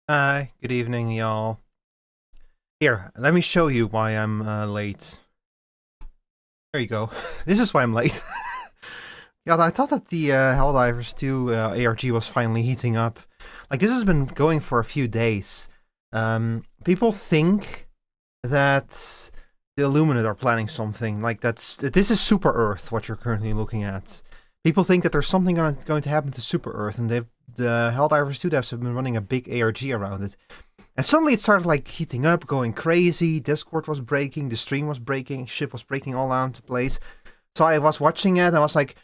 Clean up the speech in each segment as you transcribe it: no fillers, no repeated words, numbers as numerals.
Hi, good evening, y'all. Here, let me show you why I'm late. There you go. This is why I'm late. Yeah, I thought that the Helldivers 2 ARG was finally heating up. Like, this has been going for a few days. People think that the Illuminati are planning something. Like, this is Super Earth, what you're currently looking at. People think that there's something going to happen to Super Earth, and the Helldivers 2 devs have been running a big ARG around it. And suddenly it started like heating up, going crazy. Discord was breaking, the stream was breaking, shit was breaking all around the place. So I was watching it, and I was like,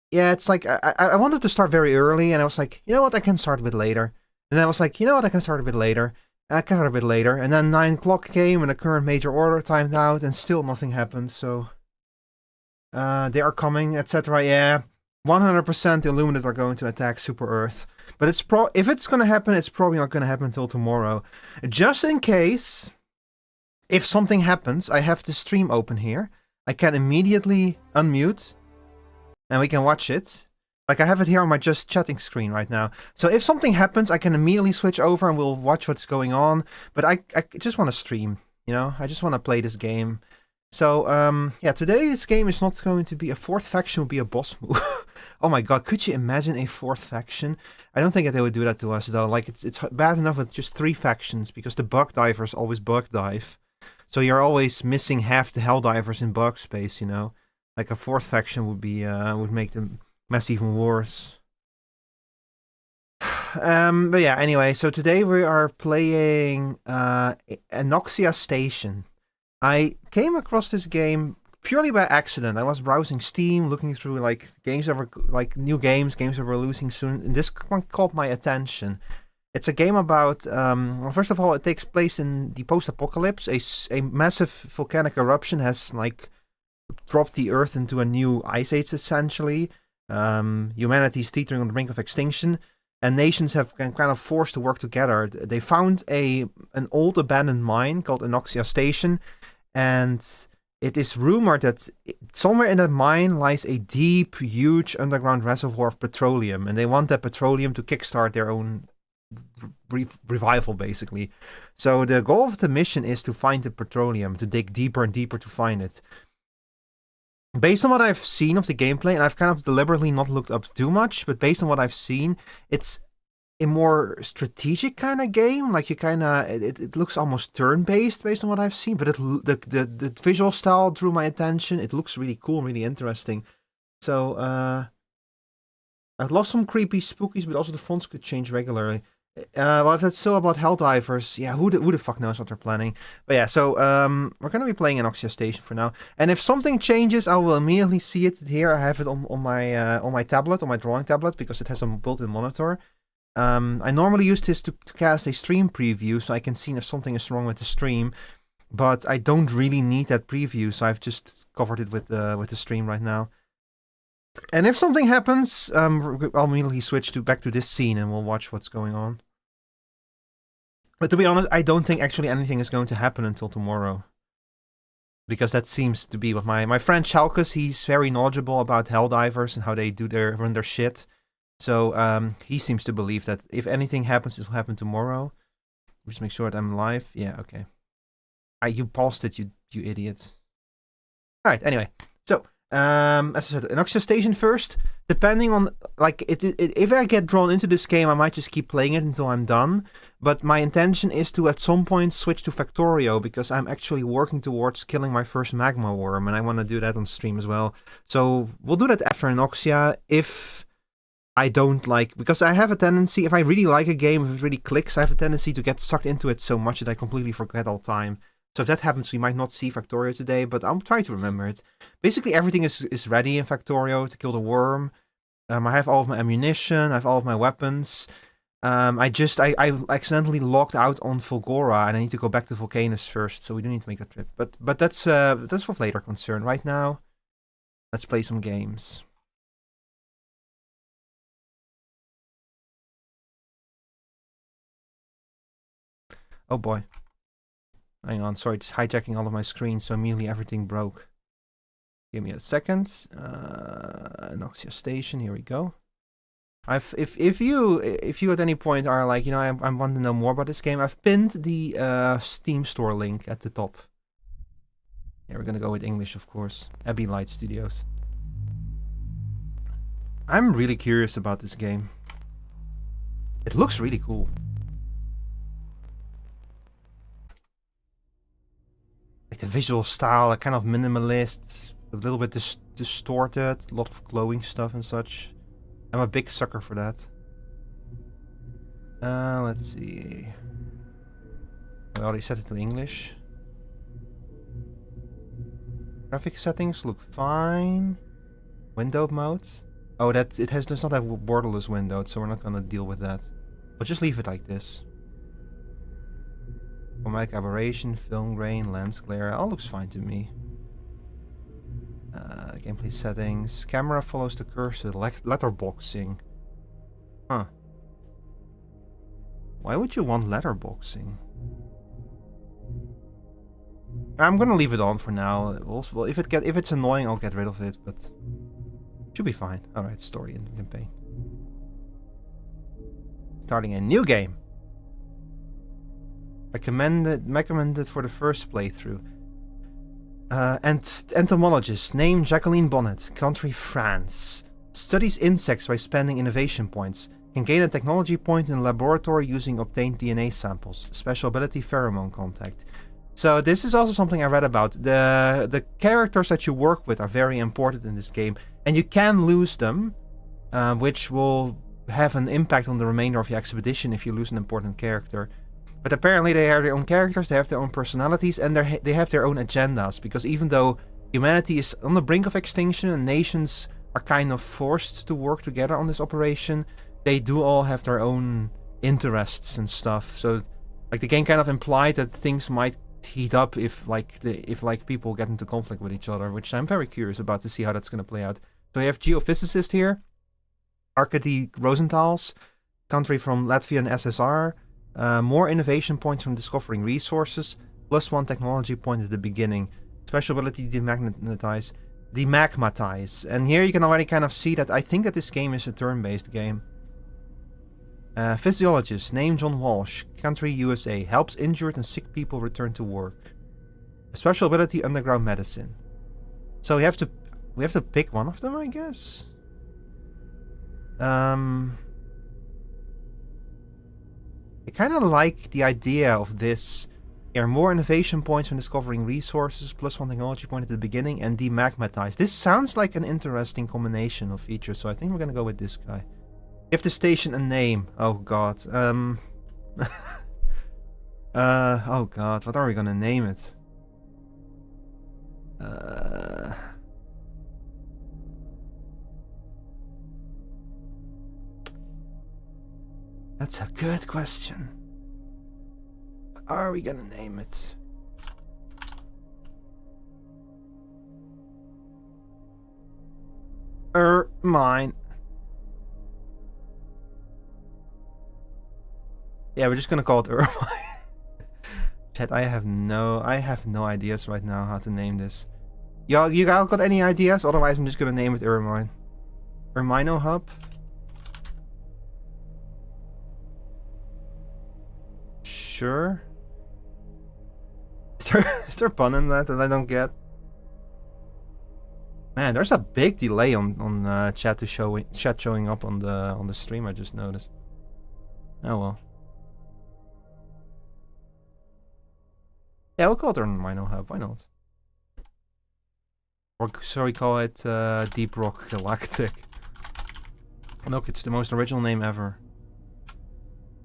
yeah, it's like I wanted to start very early, and I was like, you know what, I can start a bit later. And then I was like, you know what, I can start a bit later. And I can start a bit later. And then 9 o'clock came, and the current major order timed out, and still nothing happened. So they are coming, etc. Yeah, 100% the Illuminati are going to attack Super Earth. But if it's gonna happen, it's probably not gonna happen until tomorrow. Just in case, if something happens, I have the stream open here. I can immediately unmute, and we can watch it. Like, I have it here on my just chatting screen right now. So if something happens, I can immediately switch over and we'll watch what's going on. But I just want to stream, you know? I just want to play this game. So, yeah, today's game is not going to be a fourth faction, will be a boss move. Oh my god, could you imagine a fourth faction? I don't think that they would do that to us, though. Like, it's bad enough with just 3 factions, because the bug divers always bug dive. So you're always missing half the hell divers in bug space, you know? Like, a fourth faction would make the mess even worse. But yeah, anyway, so today we are playing Anoxia Station. I came across this game purely by accident. I was browsing Steam, looking through like games that were like new games that were releasing soon, and this one caught my attention. It's a game about, well, first of all, it takes place in the post-apocalypse. A massive volcanic eruption has like dropped the Earth into a new ice age, essentially. Humanity is teetering on the brink of extinction, and nations have been kind of forced to work together. They found an old abandoned mine called Anoxia Station, and it is rumored that somewhere in that mine lies a deep, huge underground reservoir of petroleum, and they want that petroleum to kickstart their own revival, basically. So the goal of the mission is to find the petroleum, to dig deeper and deeper to find it. Based on what I've seen of the gameplay, and I've kind of deliberately not looked up too much, but based on what I've seen, it's a more strategic kind of game. Like, you kind of, it looks almost turn-based based on what I've seen, but the visual style drew my attention. It looks really cool, really interesting. So I've lost some creepy spookies, but also the fonts could change regularly. Well, if that's so about Helldivers, yeah, who the fuck knows what they're planning? But yeah, so we're gonna be playing Anoxia Station for now, and if something changes, I will immediately see it here. I have it on my tablet, on my drawing tablet, because it has a built-in monitor. I normally use this to cast a stream preview, so I can see if something is wrong with the stream. But I don't really need that preview, so I've just covered it with the stream right now. And if something happens, I'll immediately switch back to this scene, and we'll watch what's going on. But to be honest, I don't think actually anything is going to happen until tomorrow. Because that seems to be what my friend Shalkus, he's very knowledgeable about Helldivers and how they run their shit. So he seems to believe that if anything happens, it will happen tomorrow. Just make sure that I'm live. Yeah, okay. You paused it, you idiot. Alright, anyway. So, as I said, Anoxia Station first. Depending on, like, if I get drawn into this game, I might just keep playing it until I'm done. But my intention is to, at some point, switch to Factorio, because I'm actually working towards killing my first magma worm, and I want to do that on stream as well. So, we'll do that after Anoxia, if I don't like, because I have a tendency, if I really like a game, if it really clicks, I have a tendency to get sucked into it so much that I completely forget all time. So if that happens, we might not see Factorio today, but I'm trying to remember it. Basically, everything is ready in Factorio to kill the worm. I have all of my ammunition, I have all of my weapons. I accidentally logged out on Fulgora, and I need to go back to Volcanus first, so we do need to make that trip. But that's for later concern. Right now, let's play some games. Oh boy. Hang on, sorry, it's hijacking all of my screens, so immediately everything broke. Give me a second. Anoxia Station, here we go. If you at any point are like, you know, I want to know more about this game, I've pinned the Steam store link at the top. Yeah, we're gonna go with English, of course. Abbey Light Studios. I'm really curious about this game. It looks really cool. Like the visual style, like kind of minimalist, a little bit distorted, a lot of glowing stuff and such. I'm a big sucker for that. Let's see. I already set it to English. Graphic settings look fine. Window mode. Oh, does not have borderless window, so we're not gonna deal with that. We'll just leave it like this. Chromatic aberration, film grain, lens glare, all looks fine to me. Gameplay settings. Camera follows the cursor. Letterboxing. Huh. Why would you want letterboxing? I'm gonna leave it on for now. Also, well, if it's annoying, I'll get rid of it, but should be fine. Alright, story and campaign. Starting a new game. Recommended for the first playthrough. Entomologist, name Jacqueline Bonnet, country France. Studies insects by spending innovation points. Can gain a technology point in a laboratory using obtained DNA samples. Special ability pheromone contact. So this is also something I read about. The characters that you work with are very important in this game, and you can lose them, which will have an impact on the remainder of your expedition if you lose an important character. But apparently they have their own characters, they have their own personalities, and they have their own agendas, because even though humanity is on the brink of extinction and nations are kind of forced to work together on this operation, they do all have their own interests and stuff. So like the game kind of implied that things might heat up if people get into conflict with each other, which I'm very curious about to see how that's going to play out. So we have geophysicist here, Arkady Rosenthals, country from Latvia and SSR. More innovation points from discovering resources, +1 technology point at the beginning. Special ability demagmatize. And here you can already kind of see that I think that this game is a turn-based game. Physiologist, name John Walsh, country USA, helps injured and sick people return to work. Special ability underground medicine. So we have to pick one of them, I guess. I kind of like the idea of this. There are more innovation points when discovering resources, +1 technology point at the beginning, and demagmatize. This sounds like an interesting combination of features, so I think we're gonna go with this guy. Give the station a name. Oh god. Oh god, what are we gonna name it? That's a good question. What are we gonna name it? Mine. Yeah, we're just gonna call it Ermine. Chat, I have no ideas right now how to name this. You all got any ideas? Otherwise, I'm just gonna name it Ermine. Ermino Hub. Sure. Is there a pun in that I don't get? Man, there's a big delay on chat showing up on the stream. I just noticed. Oh well. Yeah, we'll call it Ermino Hub. Why not? Or shall we call it Deep Rock Galactic? Look, it's the most original name ever.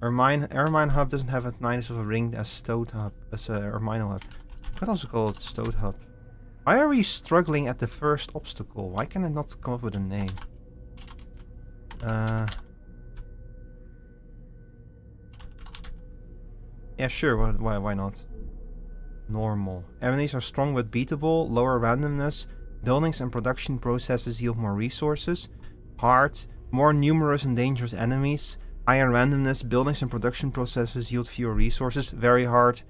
Ermine Hub doesn't have as nice of a ring as Toad Hub, as Ermino Hub. I could also call it Toad Hub. Why are we struggling at the first obstacle? Why can I not come up with a name? Yeah, sure. Why not? Normal. Enemies are strong but beatable. Lower randomness. Buildings and production processes yield more resources. Hard. More numerous and dangerous enemies. Higher randomness. Buildings and production processes yield fewer resources. Very hard.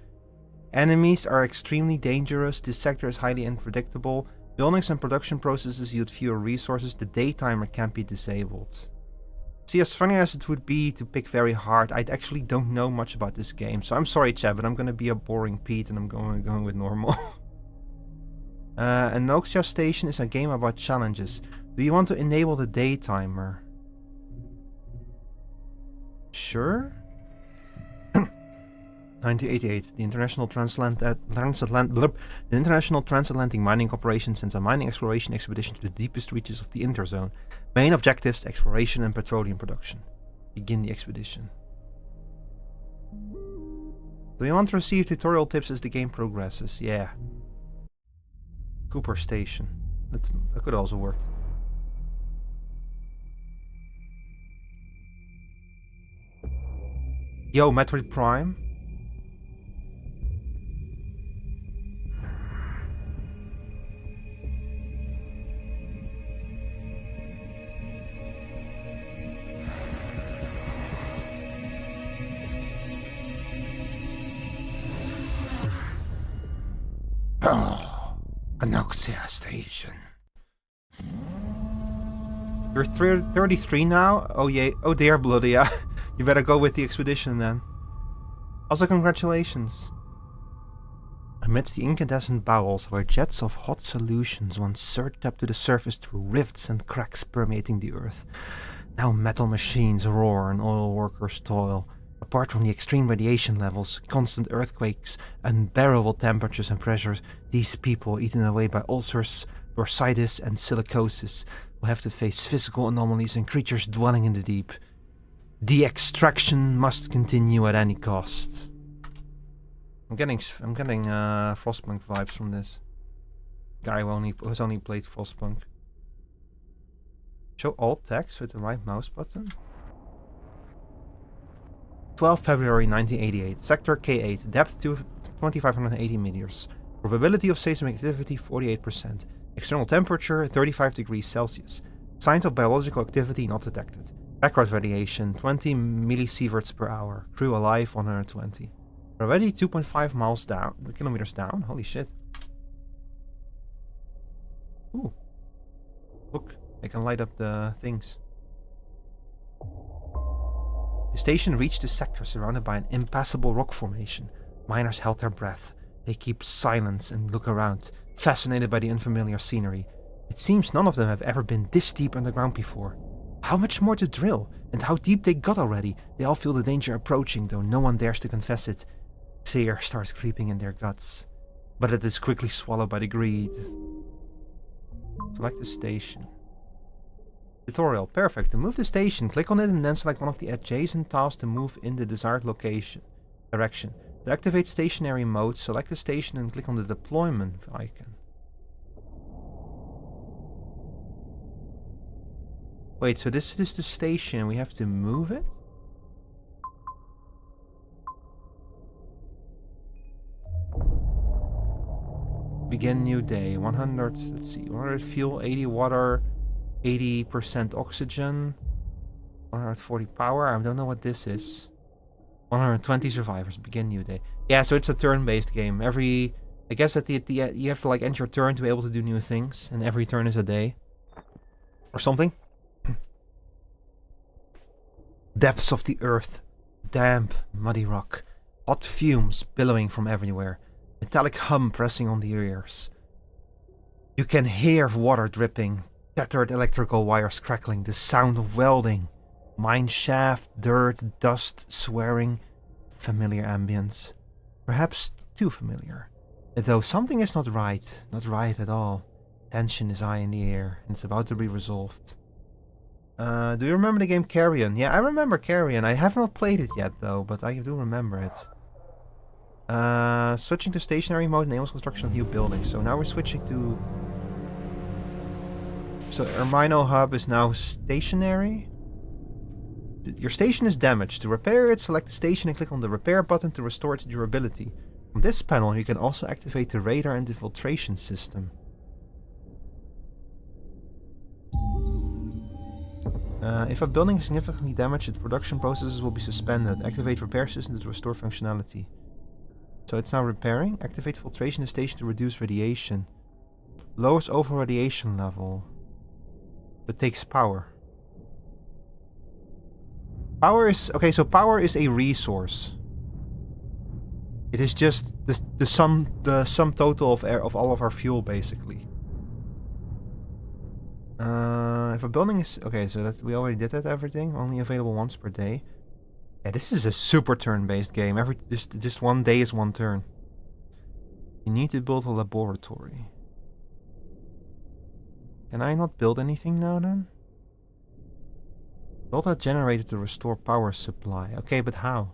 Enemies are extremely dangerous. This sector is highly unpredictable. Buildings and production processes yield fewer resources. The daytimer can't be disabled. See, as funny as it would be to pick very hard, I actually don't know much about this game. So I'm sorry, chat, but I'm gonna be a boring Pete and I'm going with normal. Anoxia Station is a game about challenges. Do you want to enable the day timer? Sure. 1988, the International Transatlantic Mining Corporation sends a mining exploration expedition to the deepest reaches of the Interzone. Main objectives: exploration and petroleum production. Begin the expedition. Do you want to receive tutorial tips as the game progresses? Yeah. Cooper Station. That could also work. Yo, Metroid Prime. Oh, Anoxia Station. You're 33 now? Oh yeah. Oh dear, bloody yeah. You better go with the expedition then. Also, congratulations. Amidst the incandescent bowels were jets of hot solutions once surged up to the surface through rifts and cracks permeating the earth. Now metal machines roar and oil workers toil. Apart from the extreme radiation levels, constant earthquakes, unbearable temperatures and pressures, these people, eaten away by ulcers, bursitis and silicosis, will have to face physical anomalies and creatures dwelling in the deep. The extraction must continue at any cost. I'm getting Frostpunk vibes from this guy who has only played Frostpunk. Show alt text with the right mouse button. 12 February 1988, Sector K8, depth to 2580 meters. Probability of seismic activity 48%. External temperature 35 degrees Celsius. Signs of biological activity not detected. Background radiation 20 millisieverts per hour. Crew alive 120. Already 2.5 miles down, kilometers down. Holy shit. Ooh. Look, I can light up the things. The station reached the sector surrounded by an impassable rock formation. Miners held their breath. They keep silence and look around, fascinated by the unfamiliar scenery. It seems none of them have ever been this deep underground before. How much more to drill? And how deep they got already? They all feel the danger approaching, though no one dares to confess it. Fear starts creeping in their guts, but it is quickly swallowed by the greed. Select the station. Tutorial. Perfect. To move the station, click on it and then select one of the adjacent tiles to move in the desired direction. To activate stationary mode, select the station and click on the deployment icon. Wait, so this is the station, we have to move it? Begin new day. 100, let's see, 100 fuel, 80 water, 80% oxygen, 140 power. I don't know what this is. 120 survivors. Begin new day. Yeah, so it's a turn-based game. I guess at the you have to like end your turn to be able to do new things, and every turn is a day or something. Depths of the earth, damp, muddy rock, hot fumes billowing from everywhere, metallic hum pressing on the ears. You can hear water dripping, tattered electrical wires crackling, the sound of welding, mine shaft, dirt, dust, swearing, familiar ambience. Perhaps too familiar. Though something is not right at all. Tension is high in the air, and it's about to be resolved. Do you remember the game Carrion? Yeah, I remember Carrion. I have not played it yet, though, but I do remember it. Switching to stationary mode enables construction of new buildings. So now we're switching to... So Ermino Hub is now stationary. Your station is damaged. To repair it, select the station and click on the repair button to restore its durability. From this panel, you can also activate the radar and the filtration system. If a building is significantly damaged, its production processes will be suspended. Activate repair system to restore functionality. So it's now repairing. Activate filtration in the station to reduce radiation. Lowers overall radiation level. But takes power. Power is... Okay, so power is a resource. It is just the sum total of all of our fuel, basically. If a building is... Okay, so that we already did that, everything. Only available once per day. Yeah, this is a super turn-based game. Just one day is one turn. You need to build a laboratory. Can I not build anything now, then? Build a generator to restore power supply. Okay, but how?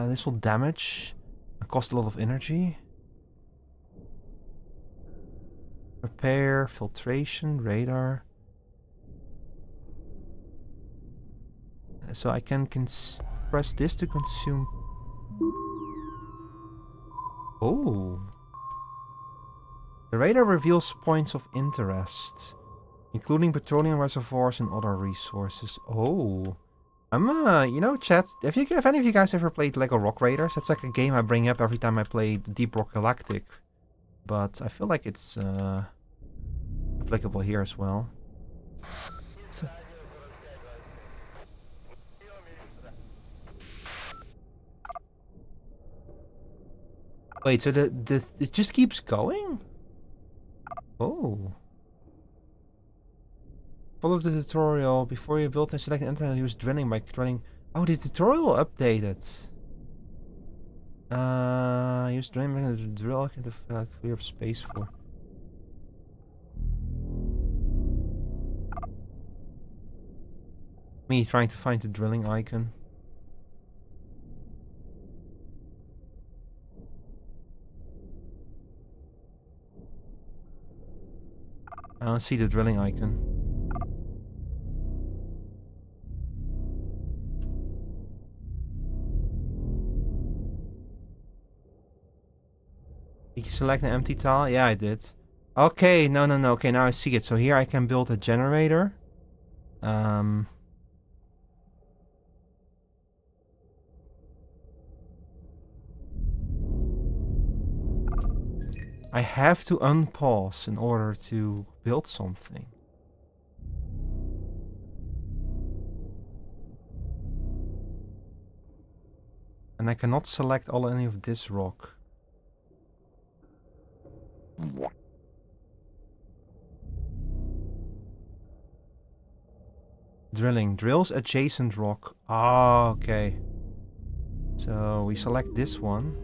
This will damage. Cost a lot of energy. Repair, filtration, radar. So I can press this to consume. Oh. The radar reveals points of interest, including petroleum reservoirs and other resources. Oh. You know, chat, if any of you guys ever played Lego Rock Raiders, that's like a game I bring up every time I play Deep Rock Galactic. But I feel like it's applicable here as well. So, wait, so it just keeps going? Oh. Follow the tutorial. Before you build and select an antenna, use drilling by drilling. Oh, the tutorial updated. Use drilling to drill into free up space for. Me trying to find the drilling icon. I don't see the drilling icon. Did you select an empty tile? Yeah, I did. Okay, no. Okay, now I see it. So here I can build a generator. I have to unpause in order to build something. And I cannot select any of this rock. Drilling. Drills adjacent rock. Ah, okay. So we select this one.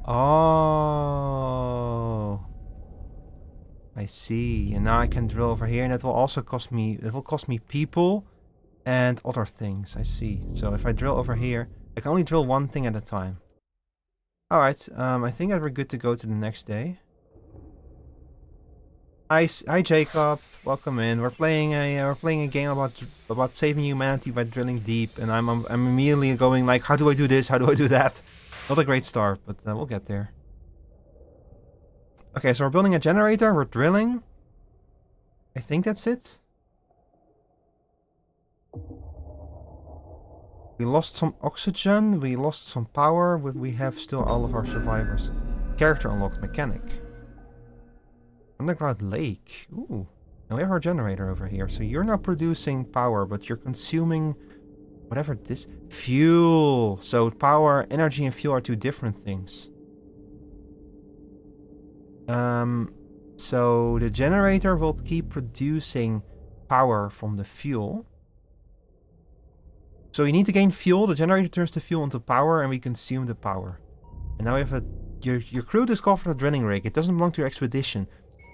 Oh. I see. And now I can drill over here, and that will also cost me... It will cost me people and other things. I see. So if I drill over here, I can only drill one thing at a time. Alright, I think that we're good to go to the next day. Hi Jacob, welcome in. We're playing a game about saving humanity by drilling deep, and I'm immediately going like, how do I do this? How do I do that? Not a great start, but we'll get there. Okay, so we're building a generator. We're drilling. I think that's it. We lost some oxygen. We lost some power, but we have still all of our survivors. Character unlocked. Mechanic. Underground lake. Ooh. Now we have our generator over here. So you're not producing power, but you're consuming whatever this... Fuel! So power, energy, and fuel are two different things. So the generator will keep producing power from the fuel. So you need to gain fuel. The generator turns the fuel into power, and we consume the power. And now we have your crew discovered a drilling rig. It doesn't belong to your expedition.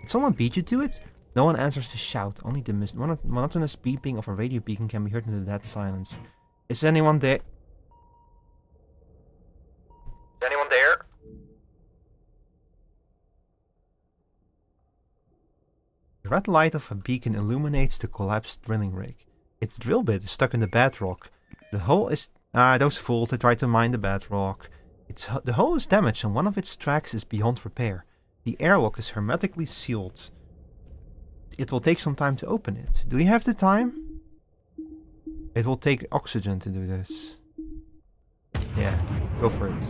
Did someone beat you to it? No one answers the shout. Only the monotonous beeping of a radio beacon can be heard in the dead silence. Is anyone there? Is anyone there? The red light of a beacon illuminates the collapsed drilling rig. Its drill bit is stuck in the bedrock. The hole is... those fools, they tried to mine the bedrock. The hole is damaged and one of its tracks is beyond repair. The airlock is hermetically sealed. It will take some time to open it. Do we have the time? It will take oxygen to do this. Yeah, go for it.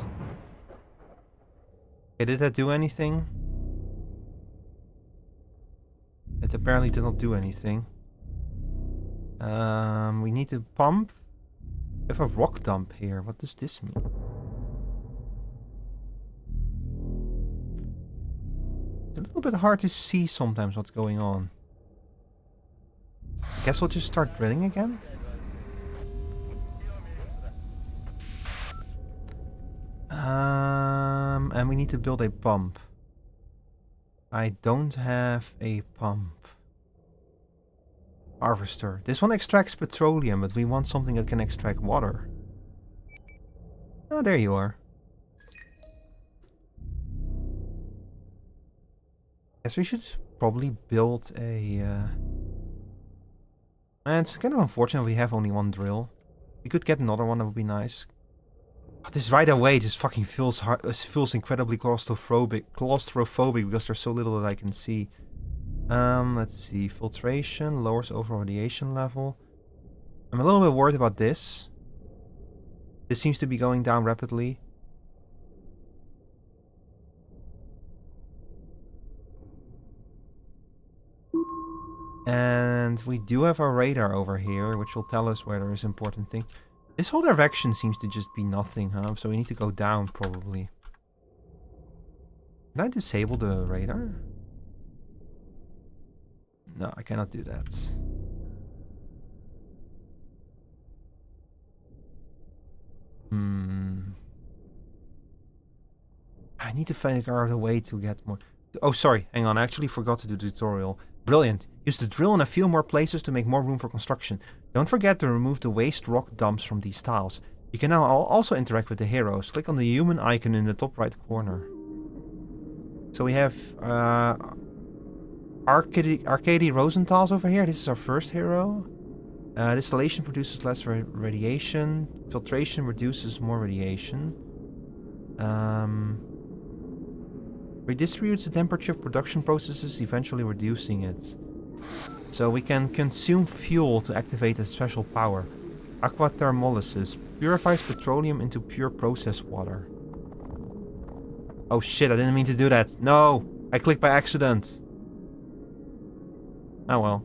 Okay, did that do anything? It apparently did not do anything. We need to pump. We have a rock dump here. What does this mean? It's a little bit hard to see sometimes what's going on. I guess we'll just start drilling again. And we need to build a pump. I don't have a pump. Harvester. This one extracts petroleum, but we want something that can extract water. Oh, there you are. Guess we should probably build a... And it's kind of unfortunate we have only one drill. We could get another one, that would be nice. But this right away just fucking feels incredibly claustrophobic because there's so little that I can see. Let's see. Filtration lowers overall radiation level. I'm a little bit worried about this. This seems to be going down rapidly. And we do have a radar over here, which will tell us where there is important thing. This whole direction seems to just be nothing, huh? So we need to go down, probably. Can I disable the radar? No, I cannot do that. I need to figure out a way to get more... Oh, sorry. Hang on. I actually forgot to do the tutorial. Brilliant. Use the drill in a few more places to make more room for construction. Don't forget to remove the waste rock dumps from these tiles. You can now also interact with the heroes. Click on the human icon in the top right corner. So we have Arcady Rosenthal's over here. This is our first hero. Distillation produces less radiation. Filtration reduces more radiation. Redistributes the temperature of production processes, eventually reducing it. So we can consume fuel to activate a special power. Aquathermolysis purifies petroleum into pure processed water. Oh shit, I didn't mean to do that. No! I clicked by accident. Oh well.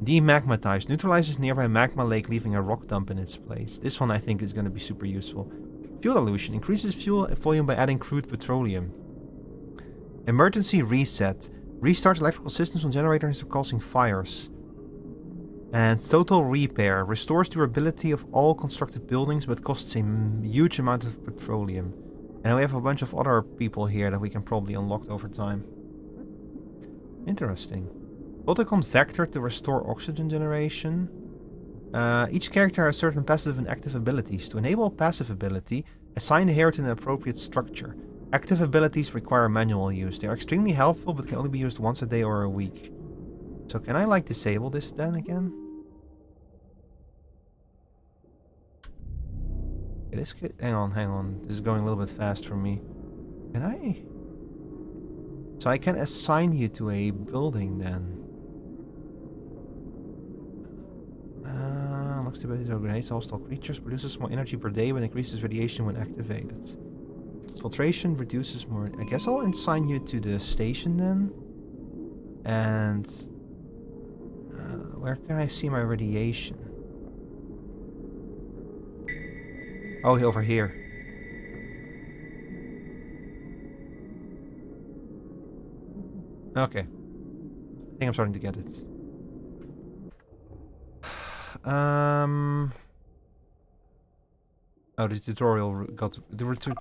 Demagmatize. Neutralizes nearby magma lake, leaving a rock dump in its place. This one I think is going to be super useful. Fuel dilution. Increases fuel volume by adding crude petroleum. Emergency reset. Restarts electrical systems when generators are causing fires. And total repair. Restores durability of all constructed buildings but costs a huge amount of petroleum. And we have a bunch of other people here that we can probably unlock over time. Interesting. Photocon Vector to restore oxygen generation. Each character has certain passive and active abilities. To enable a passive ability, assign the hero to an appropriate structure. Active abilities require manual use. They are extremely helpful, but can only be used once a day or a week. So can I, like, disable this then again? It is good. Hang on. This is going a little bit fast for me. Can I? So I can assign you to a building then. Looks to be grenades hostile creatures. Produces more energy per day but increases radiation when activated. Filtration reduces more. I guess I'll assign you to the station then. And where can I see my radiation? Oh, over here. Okay. I think I'm starting to get it. Oh, the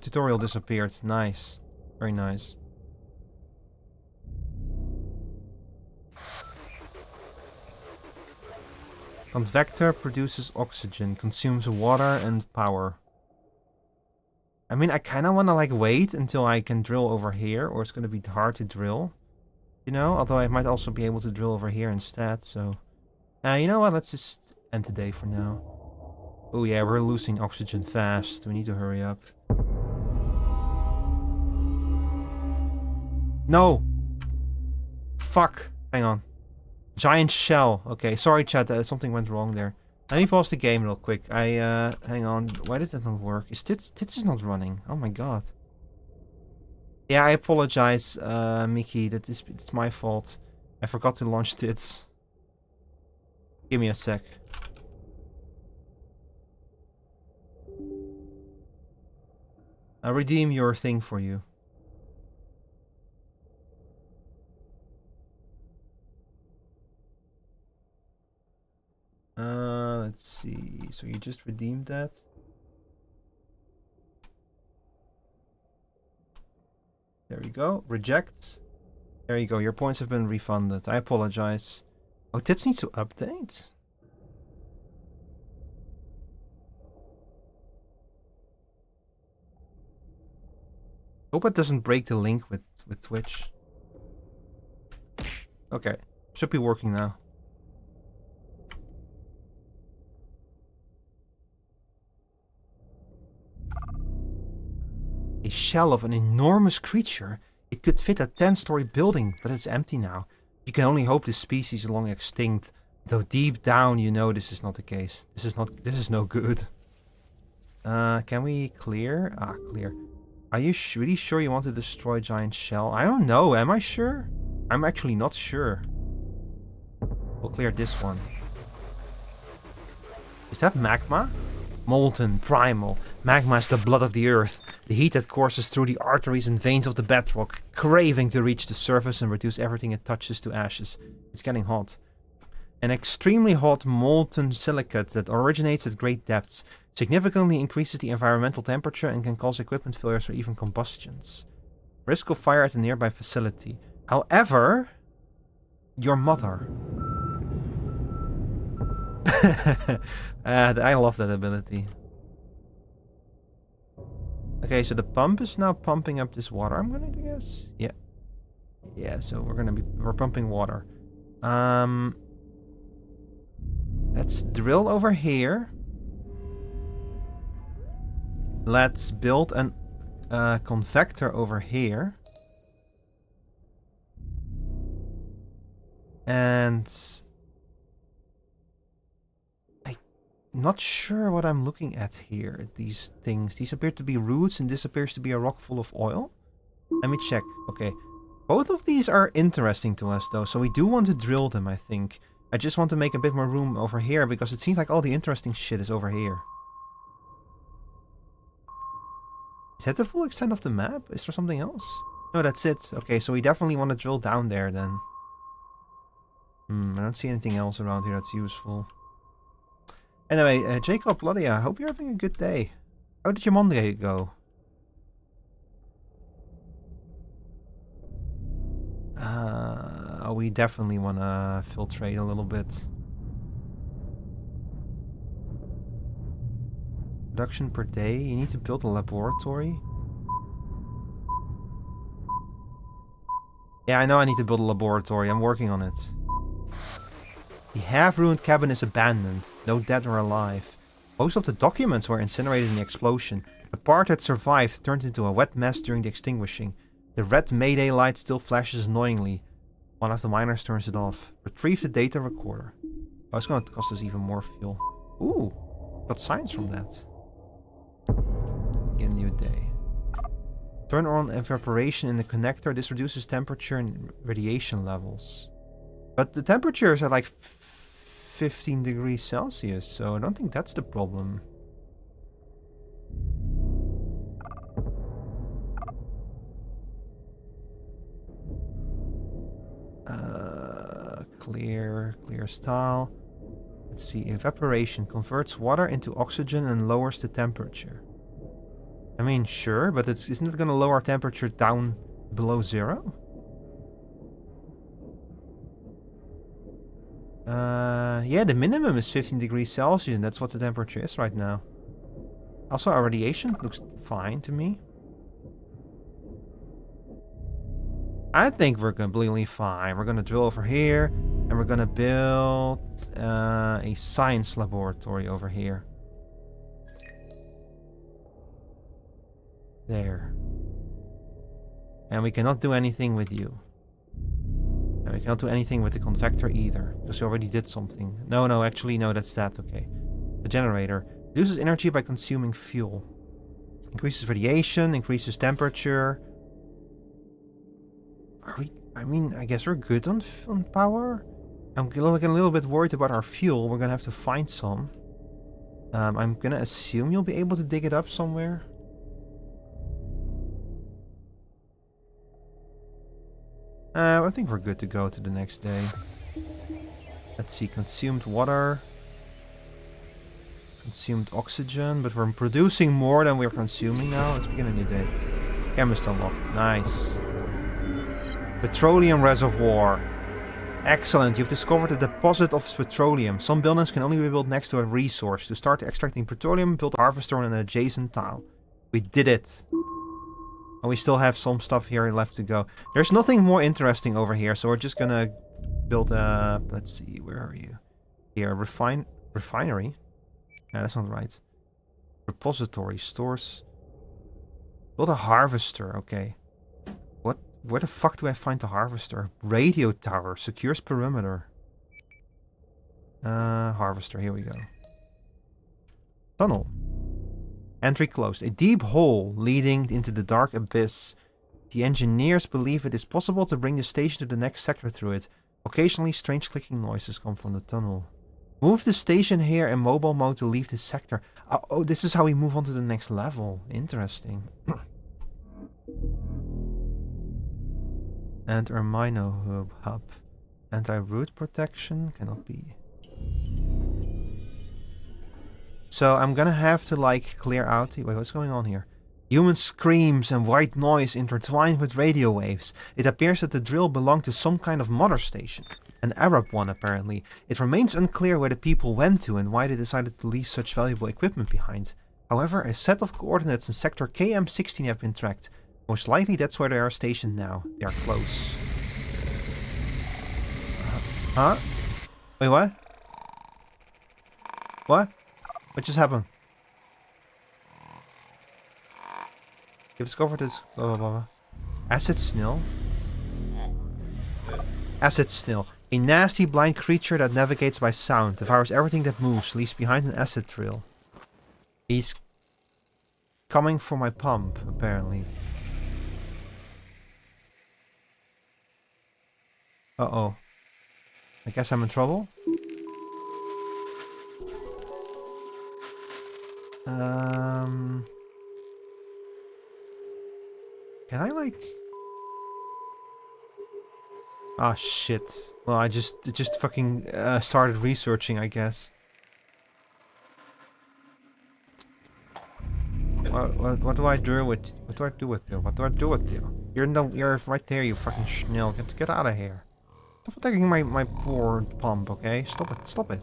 tutorial disappeared. Nice. Very nice. Convector produces oxygen, consumes water and power. I mean, I kind of want to, like, wait until I can drill over here, or it's going to be hard to drill. You know, although I might also be able to drill over here instead, so... you know what, let's just end the day for now. Oh yeah, we're losing oxygen fast. We need to hurry up. No! Fuck! Hang on. Giant shell. Okay, sorry chat, something went wrong there. Let me pause the game real quick. Hang on. Why did that not work? Is Tits is not running. Oh my god. Yeah, I apologize, Mickey. It's my fault. I forgot to launch tits. Give me a sec. I'll redeem your thing for you. Let's see. So you just redeemed that? There you go. Reject. There you go. Your points have been refunded. I apologize. Oh, tits need to update? Hope it doesn't break the link with Twitch. Okay. Should be working now. A shell of an enormous creature. It could fit a 10-story building, but it's empty now. You can only hope this species is long extinct. Though deep down you know this is not the case. This is no good. Can we clear? Ah, clear. Are you really sure you want to destroy giant shell? I don't know, am I sure? I'm actually not sure. We'll clear this one. Is that magma? Molten, primal. Magma is the blood of the earth. The heat that courses through the arteries and veins of the bedrock, craving to reach the surface and reduce everything it touches to ashes. It's getting hot. An extremely hot molten silicate that originates at great depths, significantly increases the environmental temperature and can cause equipment failures or even combustions. Risk of fire at a nearby facility. However, your mother. I love that ability. Okay, so the pump is now pumping up this water, I'm going to guess. Yeah. Yeah, so we're pumping water. Let's drill over here. Let's build an convector over here. And I'm not sure what I'm looking at here. These things. These appear to be roots and this appears to be a rock full of oil. Let me check. Okay. Both of these are interesting to us though, so we do want to drill them, I think. I just want to make a bit more room over here because it seems like all the interesting shit is over here. Is that the full extent of the map? Is there something else? No, that's it. Okay, so we definitely want to drill down there then. I don't see anything else around here that's useful. Anyway, Jacob, Claudia, I hope you're having a good day. How did your Monday go? We definitely want to filtrate a little bit. Production per day. You need to build a laboratory. Yeah, I know I need to build a laboratory. I'm working on it. The half-ruined cabin is abandoned. No dead or alive. Most of the documents were incinerated in the explosion. The part that survived turned into a wet mess during the extinguishing. The red Mayday light still flashes annoyingly. One of the miners turns it off. Retrieve the data recorder. Oh, it's going to cost us even more fuel. Ooh, got signs from that. Begin new day. Turn on evaporation in the connector. This reduces temperature and radiation levels. But the temperature is at like 15 degrees Celsius, so I don't think that's the problem. Clear style. Let's see, evaporation converts water into oxygen and lowers the temperature. I mean, sure, but isn't it going to lower temperature down below 0? Yeah, the minimum is 15 degrees Celsius, and that's what the temperature is right now. Also, our radiation looks fine to me. I think we're completely fine. We're gonna drill over here, and we're gonna build a science laboratory over here. There. And we cannot do anything with you. And we cannot do anything with the convector either, because we already did something. No, actually, no, that's that, okay. The generator. Reduces energy by consuming fuel. Increases radiation, increases temperature. I mean, I guess we're good on power. I'm getting a little bit worried about our fuel. We're gonna have to find some. I'm gonna assume you'll be able to dig it up somewhere. I think we're good to go to the next day. Let's see, consumed water. Consumed oxygen, but we're producing more than we're consuming now. Let's begin a new day. Chemist unlocked. Nice. Petroleum reservoir. Excellent. You've discovered a deposit of petroleum. Some buildings can only be built next to a resource. To start extracting petroleum, build a harvester on an adjacent tile. We did it. And we still have some stuff here left to go. There's nothing more interesting over here, so we're just gonna build a... Let's see, where are you? Here, refinery? Yeah, that's not right. Repository, stores. Build a harvester, okay. What? Where the fuck do I find the harvester? Radio tower, secures perimeter. Harvester, here we go. Tunnel. Entry closed. A deep hole leading into the dark abyss. The engineers believe it is possible to bring the station to the next sector through it. Occasionally, strange clicking noises come from the tunnel. Move the station here in mobile mode to leave this sector. Oh, this is how we move on to the next level. Interesting. Enter Mino hub. Anti-root protection cannot be. So I'm gonna have to like clear out. Wait, what's going on here? Human screams and white noise intertwined with radio waves. It appears that the drill belonged to some kind of mother station. An Arab one, apparently. It remains unclear where the people went to and why they decided to leave such valuable equipment behind. However, a set of coordinates in sector KM16 have been tracked. Most likely that's where they are stationed now. They are close. Huh? Wait, what? What? What just happened? You've discovered this... Blah, blah, blah. Acid snail? Acid snail. A nasty blind creature that navigates by sound, devours everything that moves, leaves behind an acid trail. He's coming for my pump, apparently. Uh-oh. I guess I'm in trouble? Can I, like... Ah, shit. Well, I just fucking started researching, I guess. What do I do with... What do I do with you? What do I do with you? You're right there, you fucking schnell. Get out of here. Stop attacking my poor pump, okay? Stop it, stop it.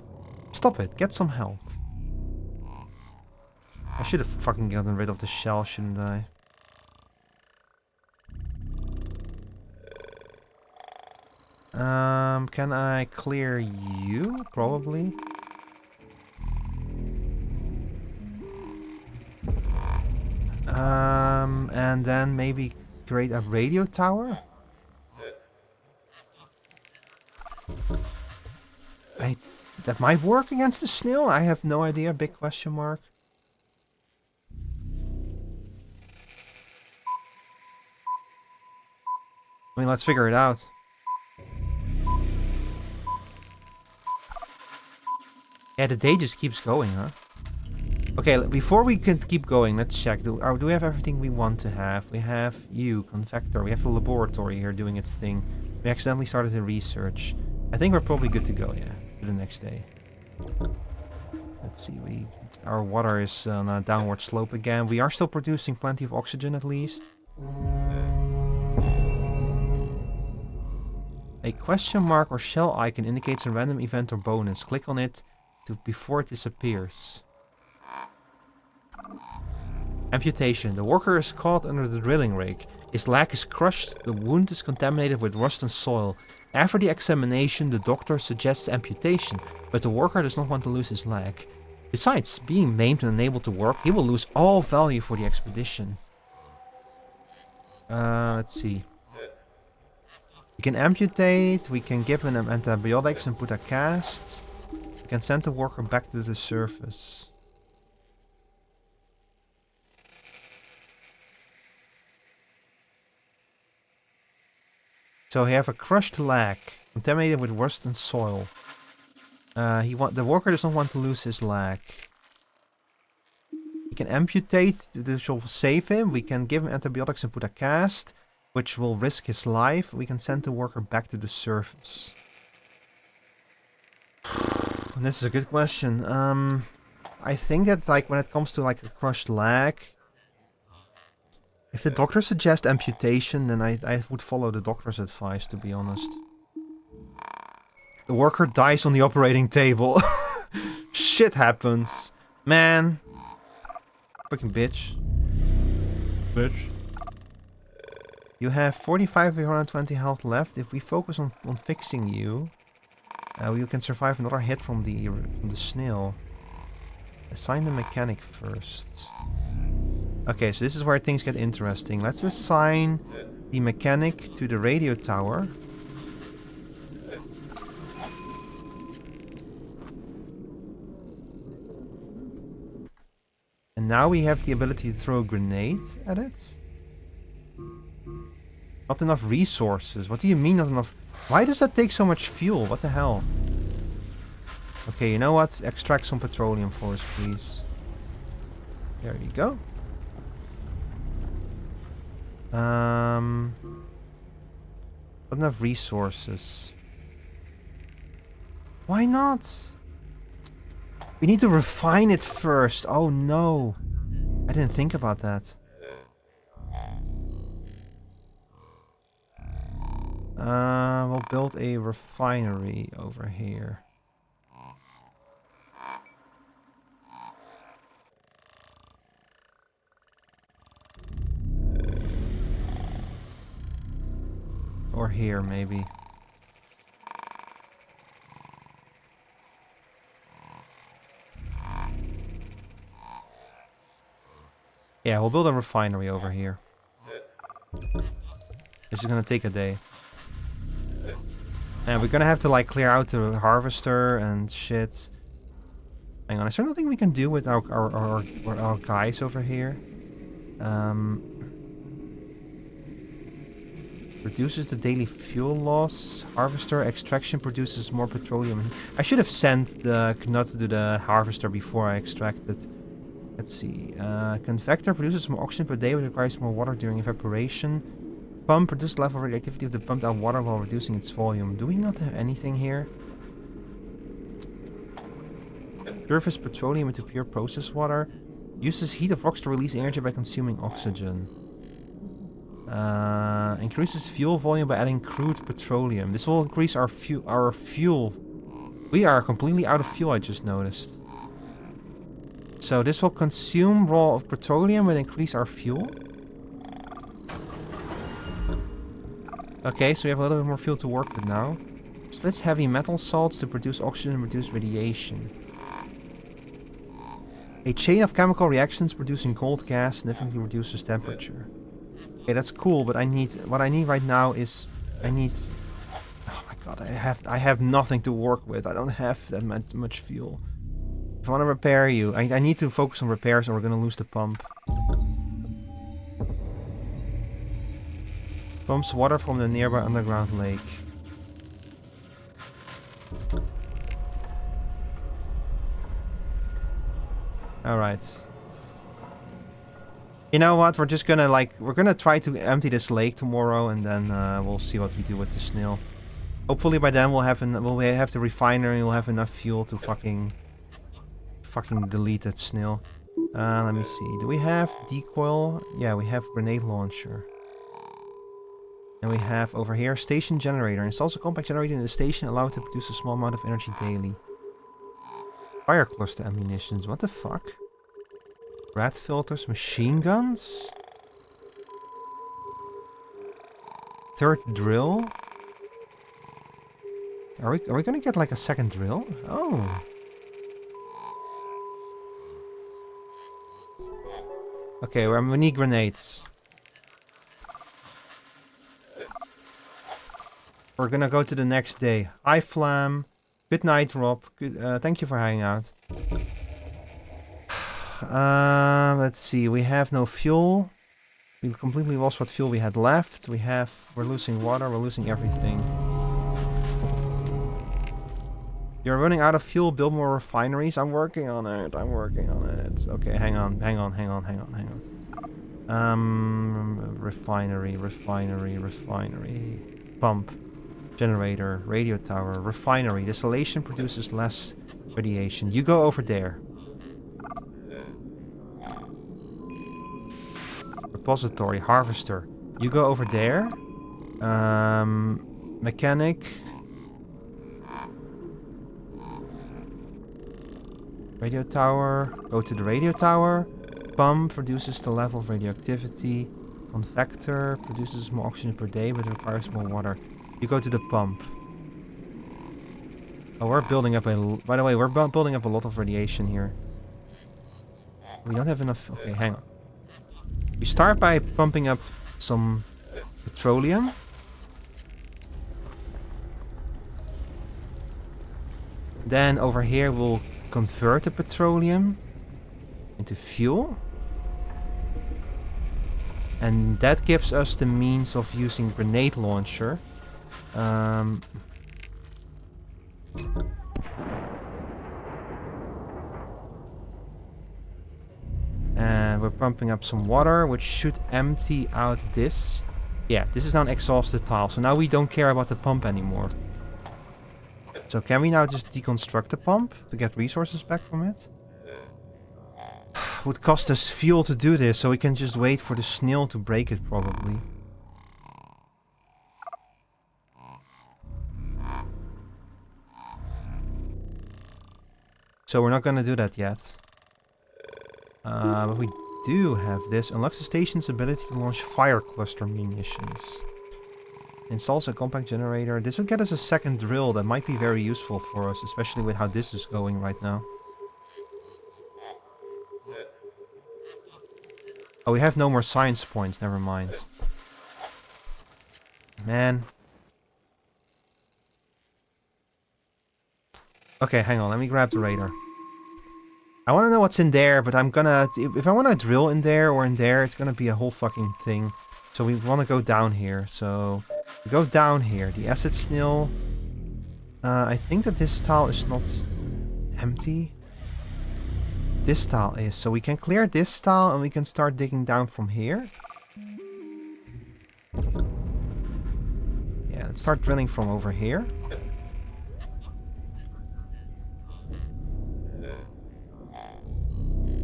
Stop it, get some help. I should have fucking gotten rid of the shell, shouldn't I? Can I clear you? Probably. And then maybe create a radio tower? That might work against the snail? I have no idea, big question mark. I mean, let's figure it out. Yeah, the day just keeps going, huh? Okay, before we can keep going, let's check. Do we have everything we want to have? We have you, Factorio. We have the laboratory here doing its thing. We accidentally started the research. I think we're probably good to go, yeah, for the next day. Let's see, our water is on a downward slope again. We are still producing plenty of oxygen, at least. A question mark or shell icon indicates a random event or bonus. Click on it before it disappears. Amputation. The worker is caught under the drilling rig. His leg is crushed. The wound is contaminated with rust and soil. After the examination, the doctor suggests amputation, but the worker does not want to lose his leg. Besides, being maimed and unable to work, he will lose all value for the expedition. Let's see. We can amputate, we can give him antibiotics and put a cast. We can send the worker back to the surface. So we have a crushed leg, contaminated with rust and soil. The worker does not want to lose his leg. We can amputate, this will save him. We can give him antibiotics and put a cast, which will risk his life. We can send the worker back to the surface. This is a good question. I think that like when it comes to like a crushed leg, if the doctor suggests amputation, then I would follow the doctor's advice, to be honest. The worker dies on the operating table. Shit happens. Man. Fucking bitch. Bitch. You have 45 of 120 health left. If we focus on fixing you, you can survive another hit from the snail. Assign the mechanic first. Okay, so this is where things get interesting. Let's assign the mechanic to the radio tower. And now we have the ability to throw a grenade at it. Not enough resources. What do you mean not enough? Why does that take so much fuel? What the hell? Okay, you know what? Extract some petroleum for us, please. There you go. Not enough resources. Why not? We need to refine it first. Oh no. I didn't think about that. We'll build a refinery over here. Or here, maybe. Yeah, we'll build a refinery over here. This is gonna take a day. And we're gonna have to like clear out the harvester and shit. Hang on, is there nothing we can do with our guys over here? Reduces the daily fuel loss. Harvester extraction produces more petroleum. I should have sent the knut to the harvester before I extracted. Let's see. Convector produces more oxygen per day, but requires more water during evaporation. Pump produces the level of radioactivity of the pumped out water while reducing its volume. Do we not have anything here? Purifies petroleum into pure processed water. Uses heat of rocks to release energy by consuming oxygen. Increases fuel volume by adding crude petroleum. This will increase our fuel. We are completely out of fuel, I just noticed. So this will consume raw petroleum and increase our fuel. Okay, so we have a little bit more fuel to work with now. Splits heavy metal salts to produce oxygen and reduce radiation. A chain of chemical reactions producing cold gas significantly reduces temperature. Okay, that's cool, but what I need right now is oh my god, I have nothing to work with. I don't have that much fuel. If I want to repair you, I need to focus on repairs or we're gonna lose the pump. Pumps water from the nearby underground lake. Alright. You know what, we're just gonna we're gonna try to empty this lake tomorrow and then we'll see what we do with the snail. Hopefully by then we'll have the refinery and we'll have enough fuel to fucking delete that snail. Let me see, do we have decoil? Yeah, we have grenade launcher. And we have over here station generator. Installs a compact generator in the station, allow it to produce a small amount of energy daily. Fire cluster ammunitions, what the fuck? Rat filters, machine guns? Third drill? Are we gonna get like a second drill? Oh. Okay, we need grenades. We're gonna go to the next day. Hi Flam. Good night, Rob. Good, thank you for hanging out. Let's see. We have no fuel. We completely lost what fuel we had left. We're losing water, we're losing everything. You're running out of fuel, build more refineries. I'm working on it, Okay, hang on. Refinery. Pump. Generator. Radio tower. Refinery. Distillation produces less radiation. You go over there. Repository. Harvester. You go over there. Mechanic. Radio tower. Go to the radio tower. Pump reduces the level of radioactivity. Convector produces more oxygen per day but requires more water. You go to the pump. Oh, we're building up by the way, we're building up a lot of radiation here. We don't have enough. Okay, hang on. We start by pumping up some petroleum. Then over here we'll convert the petroleum into fuel. And that gives us the means of using grenade launcher. And we're pumping up some water, which should empty out this. Yeah, this is now an exhausted tile. So now we don't care about the pump anymore. So can we now just deconstruct the pump to get resources back from it? Would cost us fuel to do this, so we can just wait for the snail to break it probably. So we're not gonna do that yet. But we do have this. Unlocks the station's ability to launch fire cluster munitions. Installs a compact generator. This would get us a second drill that might be very useful for us, especially with how this is going right now. Oh, we have no more science points, never mind. Man. Okay, hang on, let me grab the radar. I want to know what's in there, but I'm gonna... If I want to drill in there or in there, it's gonna be a whole fucking thing. So we want to go down here, so... We go down here. The acid snail... I think that this tile is not empty. This tile is. So we can clear this tile and we can start digging down from here. Yeah, let's start drilling from over here.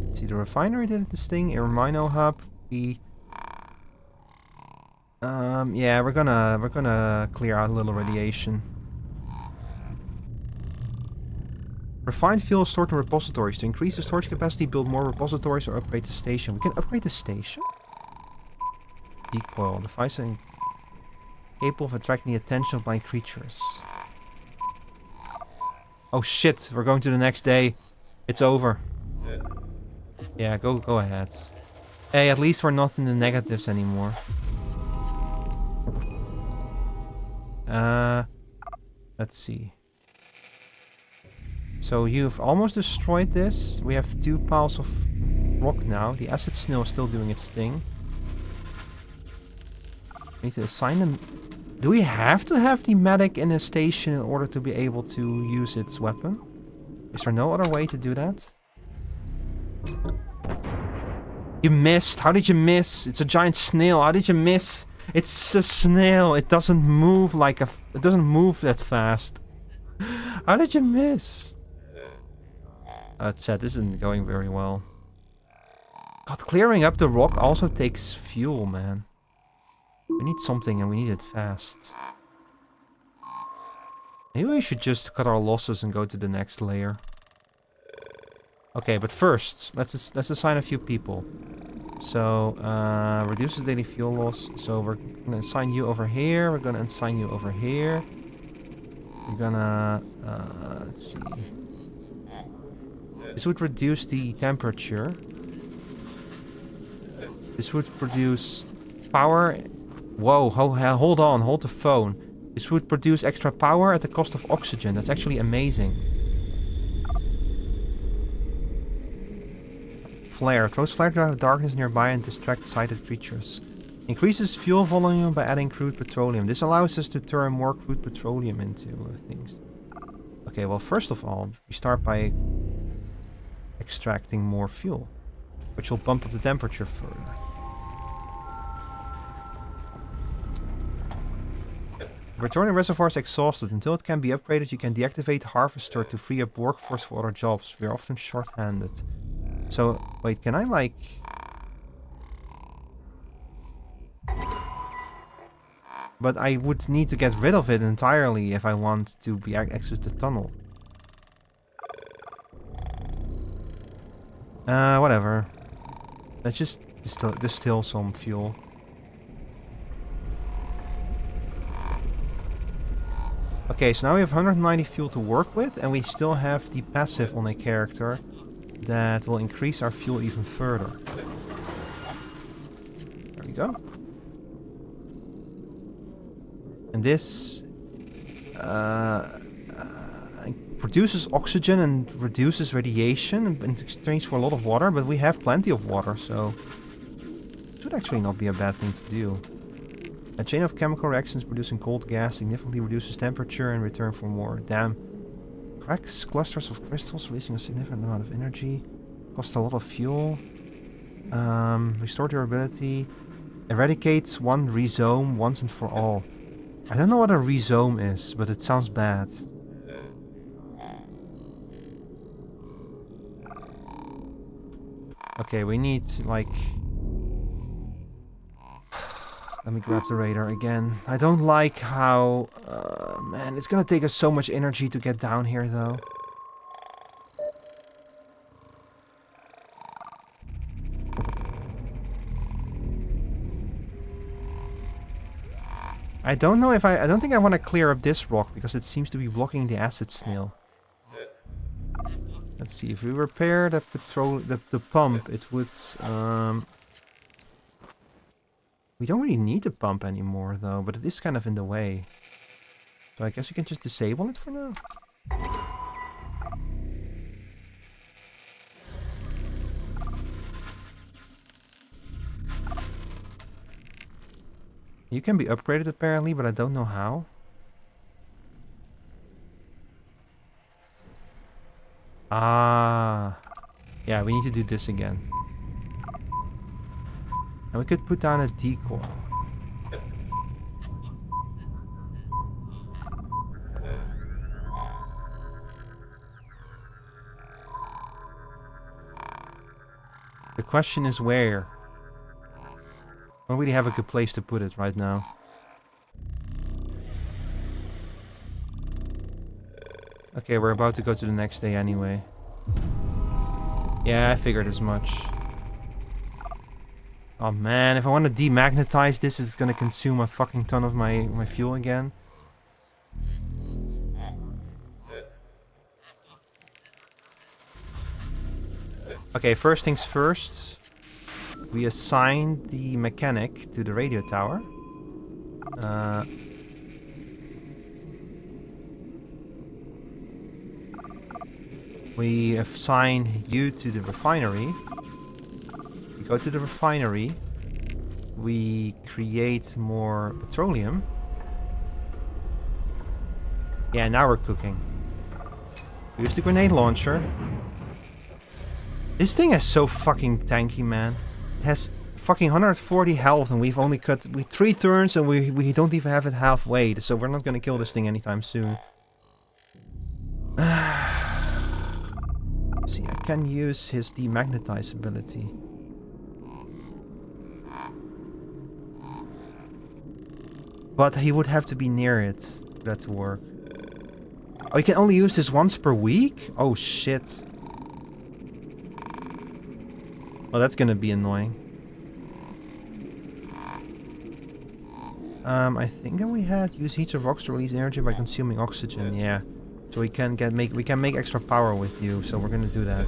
Let's see, the refinery did this thing. Irmino hub. Yeah, we're gonna clear out a little radiation. Refined fuel stored in repositories. To increase the storage capacity, build more repositories or upgrade the station. We can upgrade the station? Decoil. Device capable of attracting the attention of blind creatures. Oh shit, we're going to the next day. It's over. Yeah, go ahead. Hey, at least we're not in the negatives anymore. Let's see. So you've almost destroyed this. We have 2 piles of rock now. The acid snail is still doing its thing. We need to assign them. Do we have to have the medic in a station in order to be able to use its weapon? Is there no other way to do that? You missed. How did you miss? It's a giant snail. How did you miss? It's a snail. It doesn't move like a... It doesn't move that fast. How did you miss? Chat, this isn't going very well. God, clearing up the rock also takes fuel, man. We need something and we need it fast. Maybe we should just cut our losses and go to the next layer. Okay, but first, let's assign a few people. So, reduce the daily fuel loss. So we're gonna assign you over here. We're gonna assign you over here. We're gonna, let's see. This would reduce the temperature. This would produce power. Whoa, hold on, hold the phone. This would produce extra power at the cost of oxygen. That's actually amazing. Flare. Throws flare to darkness nearby and distract sighted creatures. Increases fuel volume by adding crude petroleum. This allows us to turn more crude petroleum into things. Okay, well, first of all, we start by extracting more fuel, which will bump up the temperature further. Returning reservoir is exhausted. Until it can be upgraded, you can deactivate Harvester to free up workforce for other jobs. We are often short-handed. So, wait, can I like... But I would need to get rid of it entirely if I want to be exit the tunnel. Whatever. Let's just distill some fuel. Okay, so now we have 190 fuel to work with, and we still have the passive on a character that will increase our fuel even further. There we go. And this produces oxygen and reduces radiation in exchange for a lot of water, but we have plenty of water, so it should actually not be a bad thing to do. A chain of chemical reactions producing cold gas significantly reduces temperature in return for more. Damn. Cracks clusters of crystals, releasing a significant amount of energy. Costs a lot of fuel. Restore durability. Eradicates one rhizome once and for all. I don't know what a rhizome is, but it sounds bad. Okay, we need, like... Let me grab the radar again. I don't like how... man, it's gonna take us so much energy to get down here, though. I don't know if I don't think I want to clear up this rock, because it seems to be blocking the acid snail. Let's see, if we repair the pump, it would... we don't really need the pump anymore, though, but it is kind of in the way. So I guess we can just disable it for now. You can be upgraded apparently, but I don't know how. Ah. Yeah, we need to do this again. And we could put down a decoy. The question is where? I don't really have a good place to put it right now. Okay, we're about to go to the next day anyway. Yeah, I figured as much. Oh man, if I want to demagnetize this, it's gonna consume a fucking ton of my fuel again. Okay, first things first. We assigned the mechanic to the radio tower. We assign you to the refinery. We go to the refinery. We create more petroleum. Yeah, now we're cooking. Use the grenade launcher. This thing is so fucking tanky, man. It has fucking 140 health and we've only cut 3 turns and we don't even have it halfway. So we're not gonna kill this thing anytime soon. Let's see, I can use his demagnetize ability. But he would have to be near it for that to work. Oh, you can only use this once per week? Oh shit. Well, that's gonna be annoying. I think that we had use heats of rocks to release energy by consuming oxygen. Yeah, so we can make extra power with you. So we're gonna do that.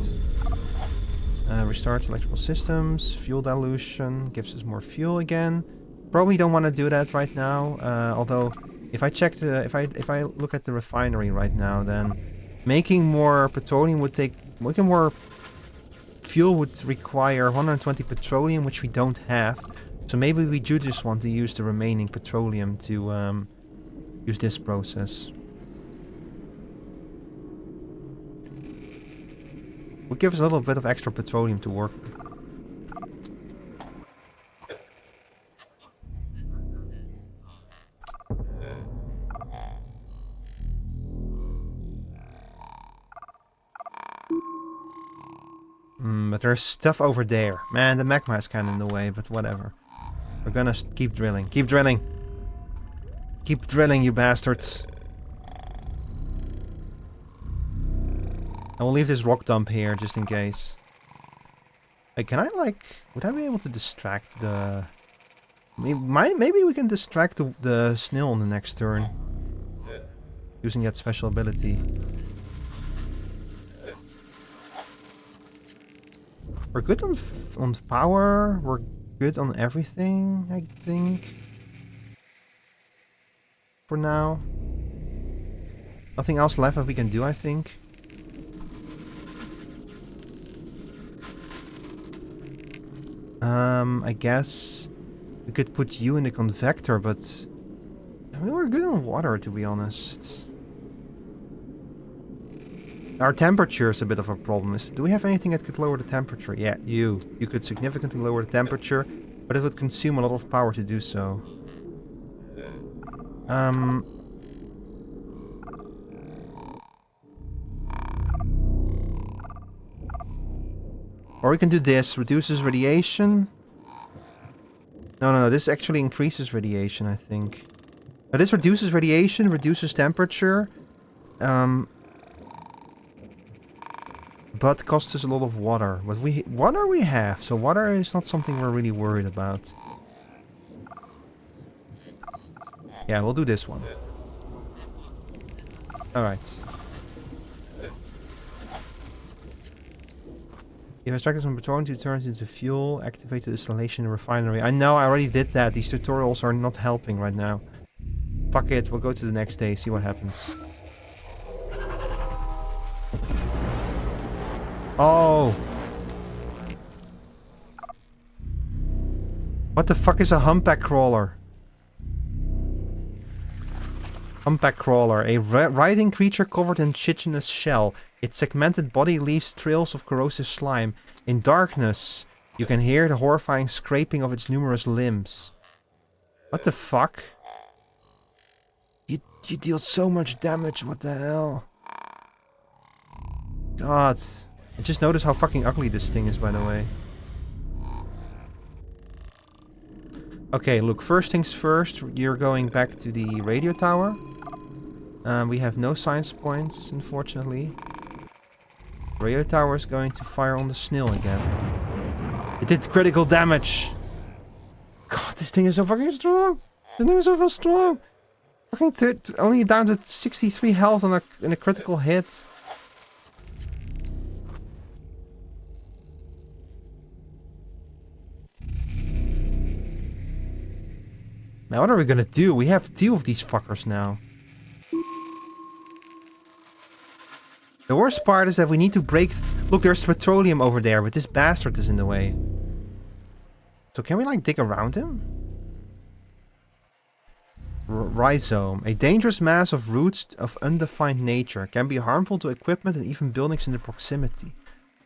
Restart electrical systems. Fuel dilution gives us more fuel again. Probably don't want to do that right now. Although, if I check if I look at the refinery right now, then making more petroleum would take more fuel would require 120 petroleum, which we don't have. So maybe we do just want to use the remaining petroleum to use this process. Will give us a little bit of extra petroleum to work with. But there's stuff over there. Man, the magma is kind of in the way, but whatever. We're gonna keep drilling. Keep drilling! Keep drilling, you bastards! I will leave this rock dump here, just in case. Hey, can I, like... Would I be able to distract the... Maybe we can distract the snail on the next turn. Using that special ability. We're good on power. We're good on everything, I think. For now. Nothing else left that we can do, I think. I guess we could put you in the convector, but I mean, we're good on water, to be honest. Our temperature is a bit of a problem. Do we have anything that could lower the temperature? Yeah, you could significantly lower the temperature, but it would consume a lot of power to do so. Or we can do this. Reduces radiation. No, this actually increases radiation, I think. But this reduces radiation, reduces temperature. But costs us a lot of water. But water we have, so water is not something we're really worried about. Yeah, we'll do this one. Alright. You've extracted some petroleum to turn it into fuel, activate the distillation refinery. I know, I already did that. These tutorials are not helping right now. Fuck it, we'll go to the next day, see what happens. Oh! What the fuck is a humpback crawler? Humpback crawler, a writhing creature covered in chitinous shell. Its segmented body leaves trails of corrosive slime. In darkness, you can hear the horrifying scraping of its numerous limbs. What the fuck? You deal so much damage, what the hell? God. I just noticed how fucking ugly this thing is, by the way. Okay, look, first things first, you're going back to the radio tower. We have no science points, unfortunately. Radio tower is going to fire on the snail again. It did critical damage! God, this thing is so fucking strong! This thing is so fucking strong! Fucking only down to 63 health on in a critical hit. Now what are we gonna do? We have 2 of these fuckers now. The worst part is that we need to break... Look, there's petroleum over there, but this bastard is in the way. So can we, like, dig around him? Rhizome. A dangerous mass of roots of undefined nature. Can be harmful to equipment and even buildings in the proximity.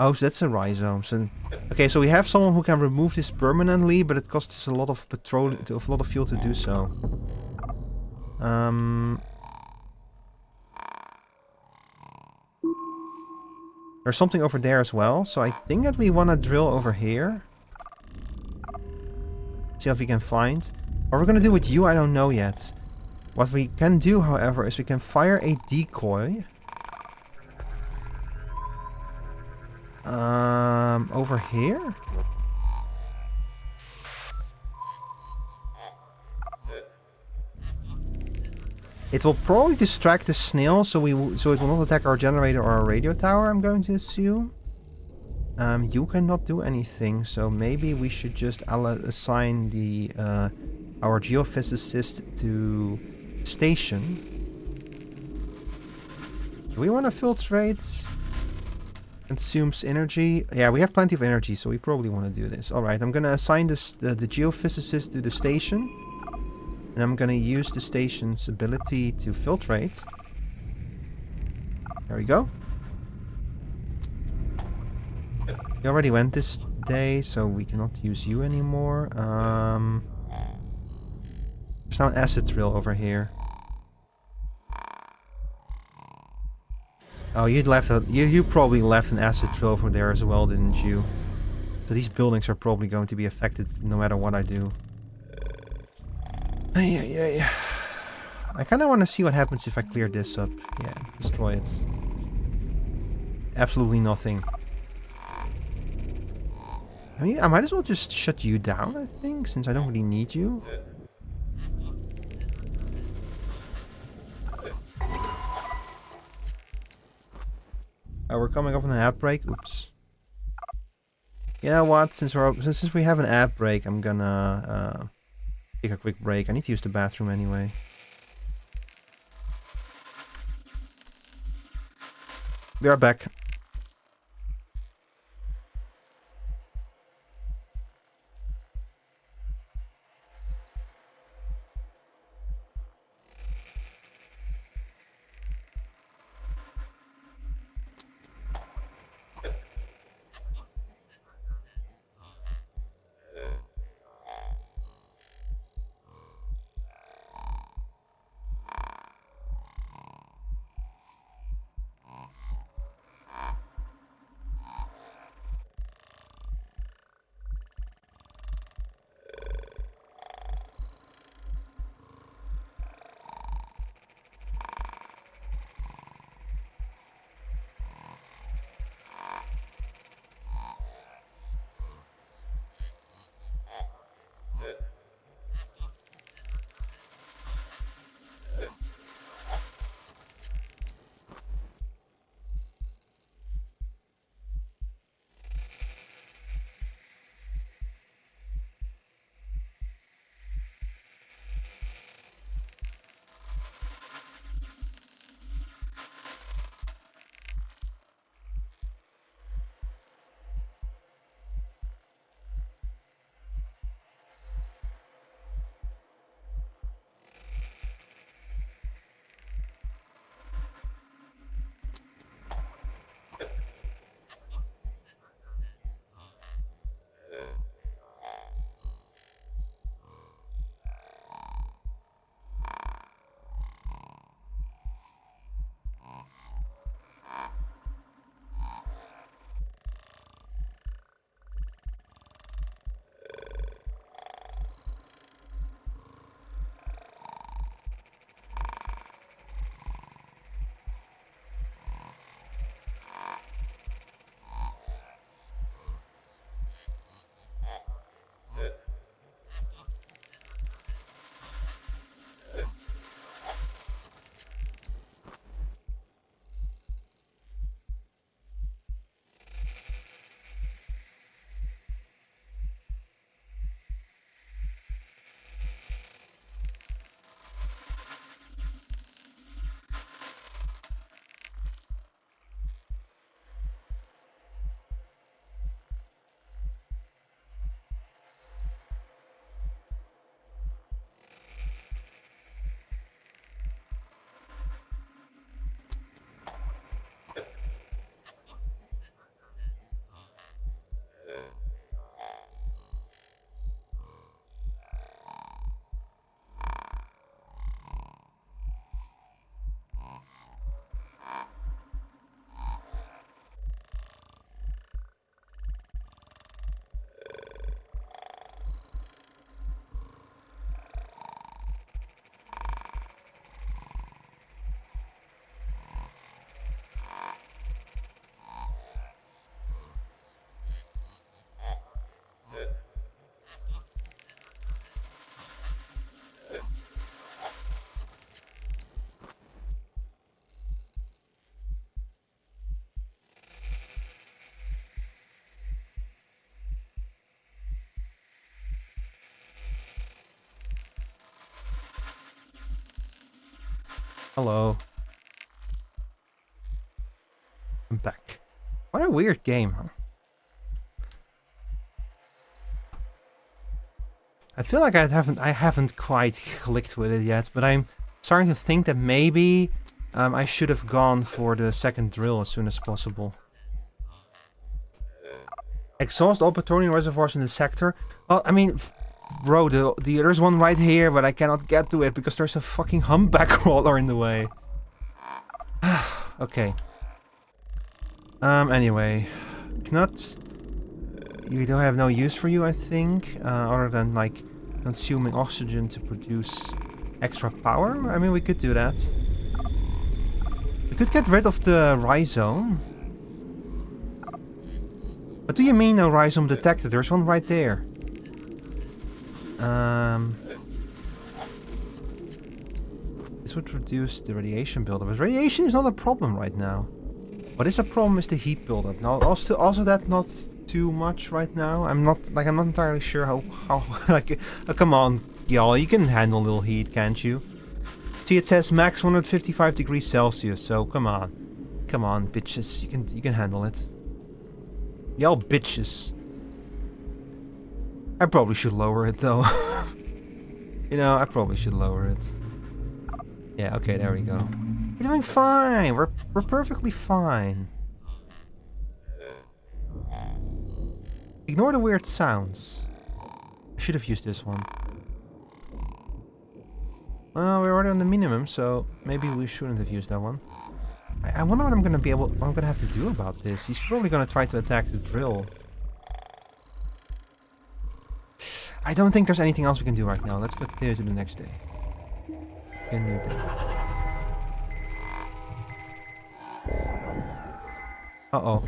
Oh, so that's a rhizome. So, okay, so we have someone who can remove this permanently, but it costs us a lot of petroleum, a lot of fuel to do so. There's something over there as well, so I think that we want to drill over here. See if we can find. What we're going to do with you, I don't know yet. What we can do, however, is we can fire a decoy. Over here? It will probably distract the snail, so it will not attack our generator or our radio tower, I'm going to assume. You cannot do anything, so maybe we should just assign the our geophysicist to station. Do we want to filtrate? Consumes energy. Yeah, we have plenty of energy, so we probably want to do this. Alright, I'm gonna assign this the geophysicist to the station. And I'm gonna use the station's ability to filtrate. There we go. We already went this day, so we cannot use you anymore. There's now an acid drill over here. Oh, you probably left an acid drill over there as well, didn't you? So these buildings are probably going to be affected no matter what I do. Yeah. I kind of want to see what happens if I clear this up. Yeah, destroy it. Absolutely nothing. I mean, I might as well just shut you down, I think, since I don't really need you. We're coming up on an ad break. Oops. You know what? Since we have an ad break, I'm gonna take a quick break. I need to use the bathroom anyway. We are back. Hello. I'm back. What a weird game. I feel like I haven't quite clicked with it yet, but I'm starting to think that maybe I should have gone for the second drill as soon as possible. Exhaust all petroleum reservoirs in the sector. Well, I mean, bro, there's one right here, but I cannot get to it because there's a fucking humpback crawler in the way. Okay. Anyway, Knut, we don't have no use for you, I think, other than like consuming oxygen to produce extra power. I mean, we could do that. We could get rid of the rhizome. What do you mean no rhizome detected? There's one right there. This would reduce the radiation buildup. But radiation is not a problem right now. What is a problem is the heat buildup. Now, also that not too much right now. I'm not entirely sure how like come on, y'all, you can handle a little heat, can't you? See, it says max 155 degrees Celsius. So come on, bitches, you can handle it. Y'all bitches. I probably should lower it though. You know, I probably should lower it. Yeah, okay, there we go. We're doing fine. We're perfectly fine. Ignore the weird sounds. I should have used this one. Well, we're already on the minimum, so maybe we shouldn't have used that one. I wonder what I'm gonna have to do about this. He's probably gonna try to attack the drill. I don't think there's anything else we can do right now. Let's continue to the next day. A new day. Uh-oh.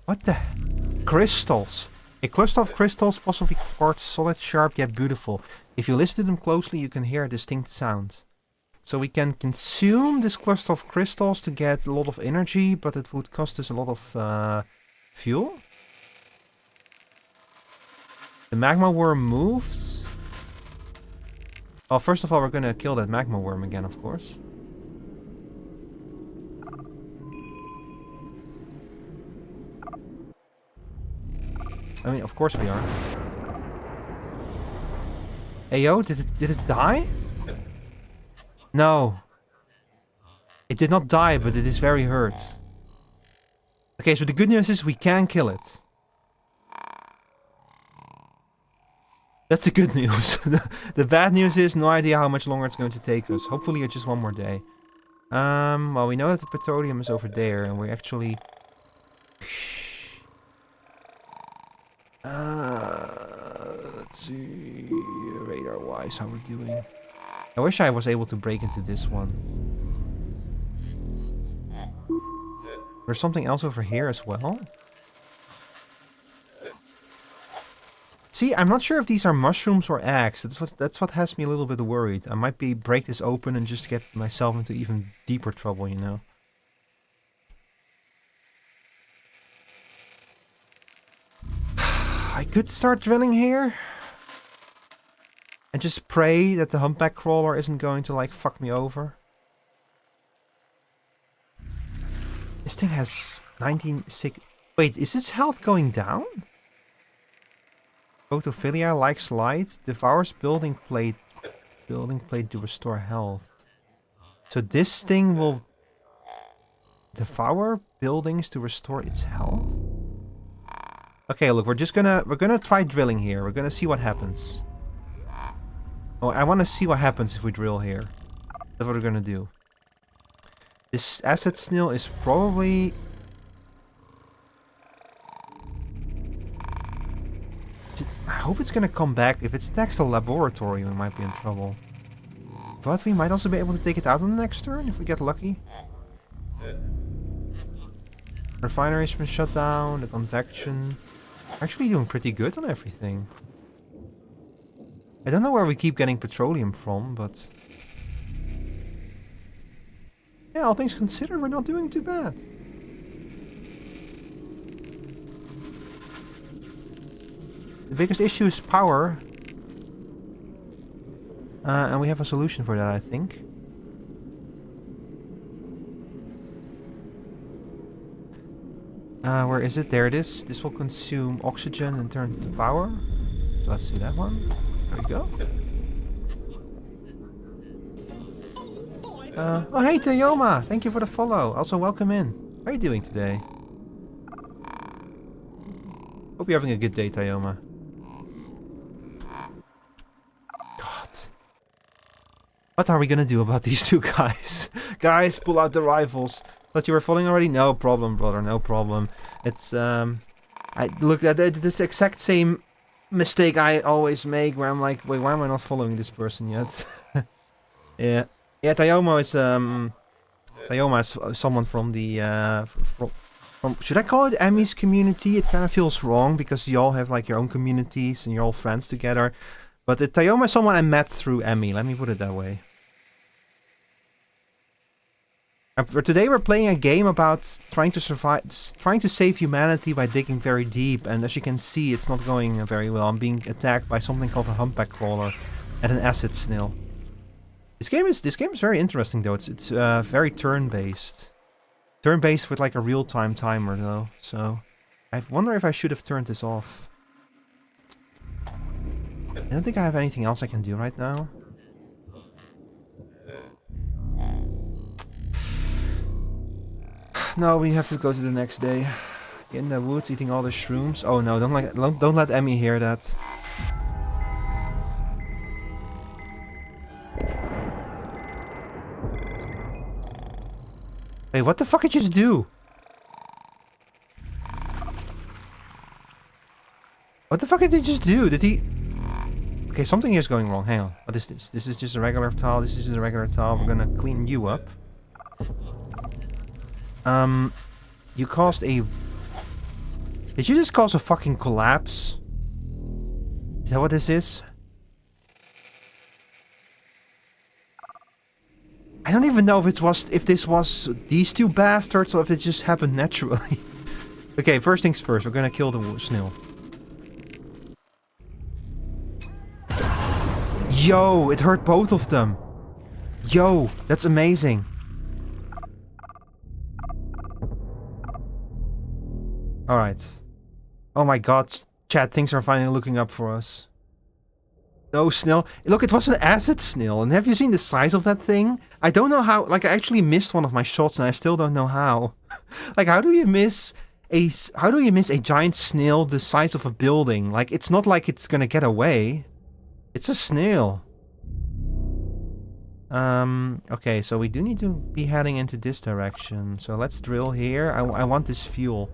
What the? Crystals. A cluster of crystals, possibly quartz, solid, sharp, yet beautiful. If you listen to them closely, you can hear a distinct sound. So we can consume this cluster of crystals to get a lot of energy, but it would cost us a lot of fuel. The magma worm moves. Well, first of all, we're gonna kill that magma worm again, of course. I mean, of course we are. Hey, yo, did it die? No. It did not die, but it is very hurt. Okay, so the good news is we can kill it. That's the good news. The bad news is no idea how much longer it's going to take us. Hopefully it's just one more day. Well, we know that the petroleum is over there, and we're actually... let's see... radar-wise, how we're doing. I wish I was able to break into this one. There's something else over here as well. See, I'm not sure if these are mushrooms or eggs. That's what has me a little bit worried. I might break this open and just get myself into even deeper trouble, you know. I could start drilling here. And just pray that the humpback crawler isn't going to, like, fuck me over. This thing has 19... Wait, is his health going down? Photophilia likes light, devours building plate to restore health. So this thing will devour buildings to restore its health? Okay, look, we're gonna try drilling here. We're gonna see what happens. Oh, I want to see what happens if we drill here. That's what we're gonna do. This acid snail is probably... I hope it's gonna come back. If it attacks the laboratory, we might be in trouble. But we might also be able to take it out on the next turn if we get lucky. Refinery's been shut down. The convection. Actually doing pretty good on everything. I don't know where we keep getting petroleum from, but... yeah, all things considered, we're not doing too bad. The biggest issue is power. And we have a solution for that, I think. Where is it? There it is. This will consume oxygen and turn into power. So let's do that one. There we go. Oh hey Tayoma! Thank you for the follow. Also welcome in. How are you doing today? Hope you're having a good day, Tayoma. God. What are we gonna do about these two guys? Guys, pull out the rifles. Thought you were falling already? No problem, brother, no problem. It's, I look at this exact same mistake I always make where I'm like, wait, why am I not following this person yet? Yeah. Yeah, Tayoma is someone from the, from, should I call it Emmy's community? It kind of feels wrong because you all have like your own communities and you're all friends together. But Tayoma is someone I met through Emmy, let me put it that way. Today we're playing a game about trying to save humanity by digging very deep, and as you can see, it's not going very well. I'm being attacked by something called a humpback crawler and an acid snail. This game is very interesting though. It's very turn-based. Turn-based with like a real-time timer though. So I wonder if I should have turned this off. I don't think I have anything else I can do right now. No, we have to go to the next day. In the woods, eating all the shrooms. Oh no, don't let Emmy hear that. Hey, what the fuck did you just do? What the fuck did he just do? Did he... Okay, something here is going wrong. Hang on. What is this? This is just a regular tile. This is just a regular tile. We're gonna clean you up. You caused a... Did you just cause a fucking collapse? Is that what this is? I don't even know if this was these two bastards or if it just happened naturally. Okay, first things first, we're gonna kill the snail. Yo, it hurt both of them. Yo, that's amazing. Alright. Oh my god, chat, things are finally looking up for us. No snail. Look, it was an acid snail. And have you seen the size of that thing? I don't know how... Like, I actually missed one of my shots and I still don't know how. Like, how do you miss a giant snail the size of a building? Like, it's not like it's gonna get away. It's a snail. Okay, so we do need to be heading into this direction. So let's drill here. I want this fuel.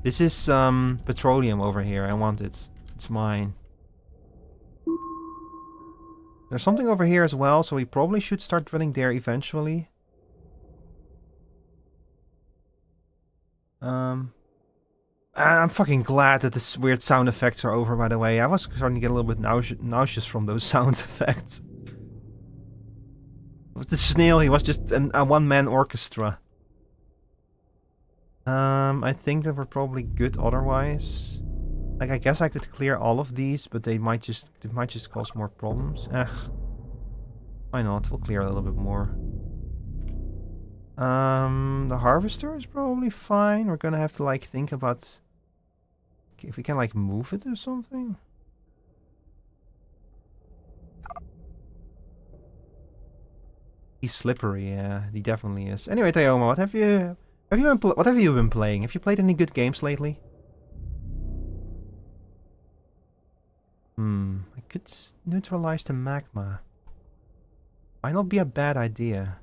This is, petroleum over here. I want it. It's mine. There's something over here as well, so we probably should start drilling there eventually. I'm fucking glad that this weird sound effects are over, by the way. I was starting to get a little bit nauseous from those sound effects. With the snail, he was just a one-man orchestra. I think that we're probably good otherwise. Like, I guess I could clear all of these, but they might just cause more problems. Why not? We'll clear a little bit more. The harvester is probably fine. We're gonna have to, like, think about... if we can, like, move it or something. He's slippery, yeah. He definitely is. Anyway, Tayoma, what have you been playing? Have you played any good games lately? I could neutralize the magma. Might not be a bad idea.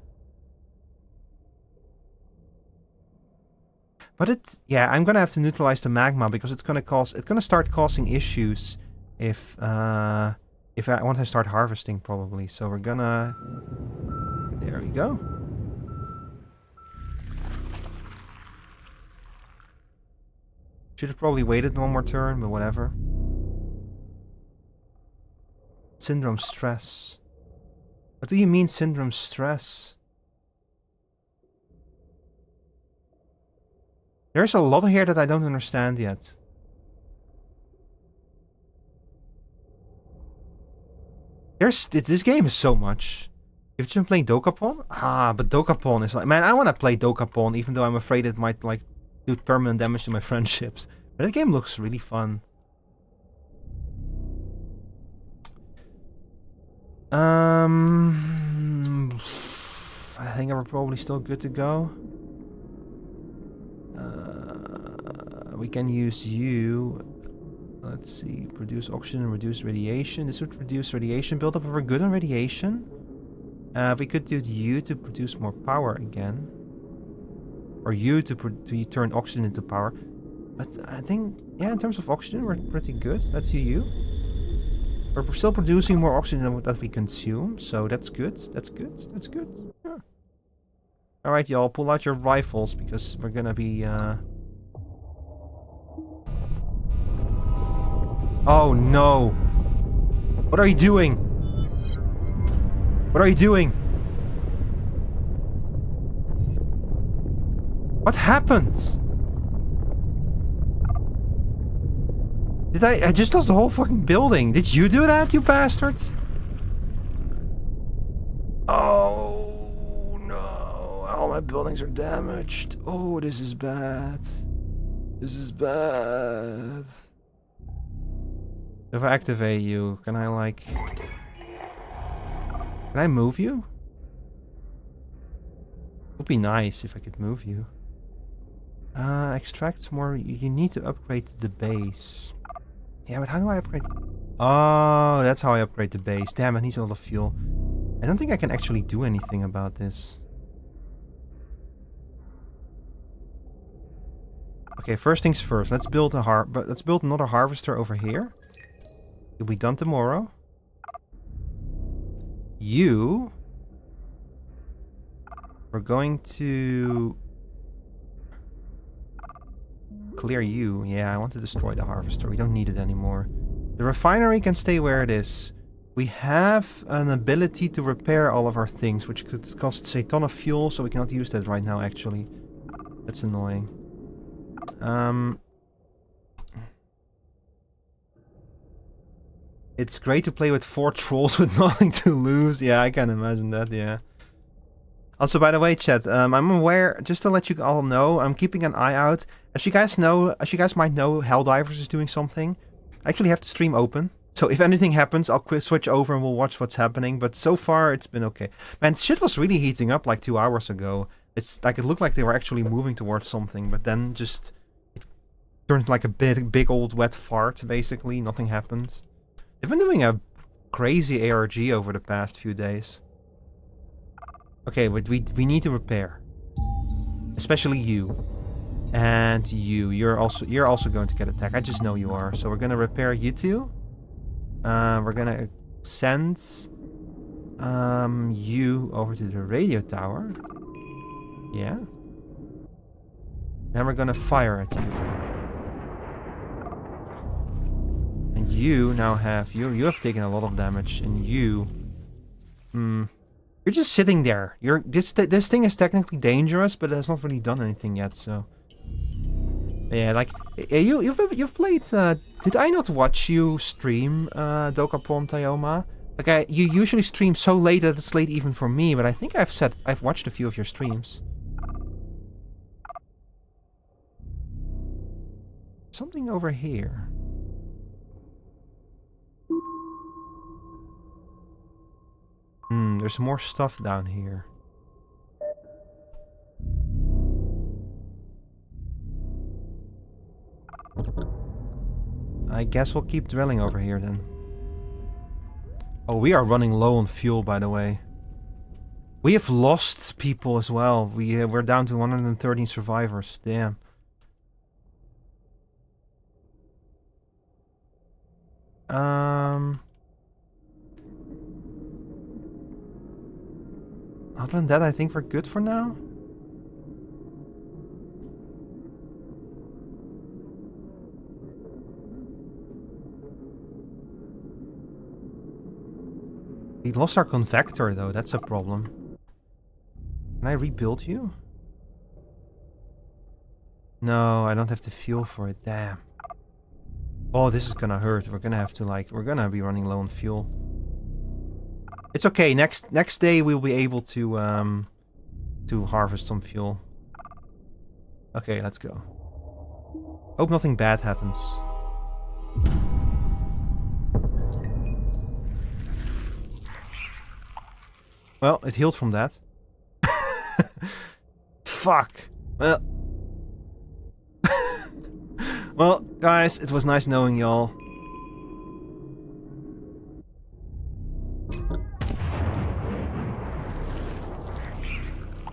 But yeah, I'm gonna have to neutralize the magma because it's gonna start causing issues if I want to start harvesting probably. So we're gonna... There we go. Should have probably waited one more turn, but whatever. Syndrome stress. What do you mean syndrome stress? There's a lot here that I don't understand yet. This game is so much. You've been playing Dokapon? Ah, but Dokapon is like... Man, I want to play Dokapon even though I'm afraid it might like do permanent damage to my friendships. But that game looks really fun. I think we're probably still good to go. We can use you. Let's see. Produce oxygen, reduce radiation. This would reduce radiation buildup. We're good on radiation. We could do you to produce more power again. Or you to turn oxygen into power. But I think, yeah, in terms of oxygen, we're pretty good. Let's do you. We're still producing more oxygen than that we consume, so that's good. That's good. That's good. Yeah. Alright, y'all, pull out your rifles because we're gonna be. Oh no! What are you doing? What are you doing? What happened? Did I just lost the whole fucking building. Did you do that, you bastards? Oh no. All my buildings are damaged. Oh, this is bad. This is bad. If I activate you, can I like... Can I move you? It would be nice if I could move you. Extract more... You need to upgrade the base. Yeah, but how do I upgrade... Oh, that's how I upgrade the base. Damn, it needs a lot of fuel. I don't think I can actually do anything about this. Okay, first things first. Let's build another harvester over here. It'll be done tomorrow. You... We're going to... Clear you. Yeah, I want to destroy the harvester. We don't need it anymore. The refinery can stay where it is. We have an ability to repair all of our things, which could cost a ton of fuel, so we cannot use that right now, actually. That's annoying. It's great to play with 4 trolls with nothing to lose. Yeah, I can imagine that, yeah. Also, by the way, chat, I'm aware, just to let you all know, I'm keeping an eye out. As you guys might know, Helldivers is doing something. I actually have the stream open. So if anything happens, I'll switch over and we'll watch what's happening. But so far, it's been okay. Man, shit was really heating up like 2 hours ago. It's like, it looked like they were actually moving towards something. But then just, it turned like a big old wet fart, basically. Nothing happened. They've been doing a crazy ARG over the past few days. Okay, but we need to repair. Especially you. And you. You're also going to get attacked. I just know you are. So we're gonna repair you two. We're gonna send you over to the radio tower. Yeah. Then we're gonna fire at you. And you now have you have taken a lot of damage, and you you're just sitting there. This thing is technically dangerous, but it has not really done anything yet, so yeah, like you've played did I not watch you stream Dokapon Tayoma? Like you usually stream so late that it's late even for me, but I think I've watched a few of your streams. Something over here. There's more stuff down here. I guess we'll keep drilling over here then. Oh, we are running low on fuel, by the way. We have lost people as well. We're down to 113 survivors. Damn. Other than that, I think we're good for now. We lost our convector though, that's a problem. Can I rebuild you? No, I don't have the fuel for it, damn. Oh, this is gonna hurt. We're gonna have to we're gonna be running low on fuel. It's okay, next day we'll be able to harvest some fuel. Okay, let's go. Hope nothing bad happens. Well, it healed from that. Fuck. Well. Well, guys, it was nice knowing y'all.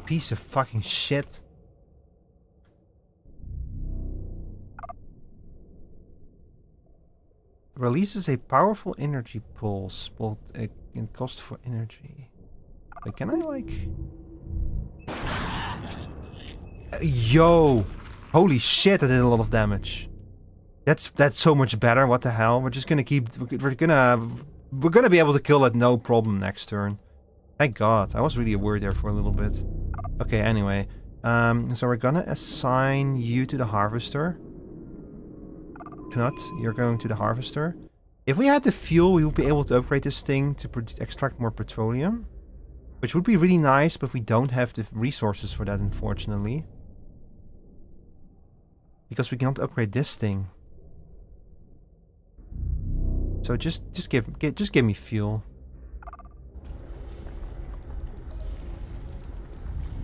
Piece of fucking shit. Releases a powerful energy pulse, but it can cost for energy. Wait, can I like... Yo! Holy shit, that did a lot of damage. That's so much better. What the hell? We're just gonna keep... We're gonna be able to kill it no problem next turn. Thank God. I was really worried there for a little bit. Okay, anyway. So we're gonna assign you to the harvester. Knut, you're going to the harvester. If we had the fuel, we would be able to upgrade this thing to extract more petroleum. Which would be really nice, but we don't have the resources for that, unfortunately. Because we cannot upgrade this thing. So just give me fuel.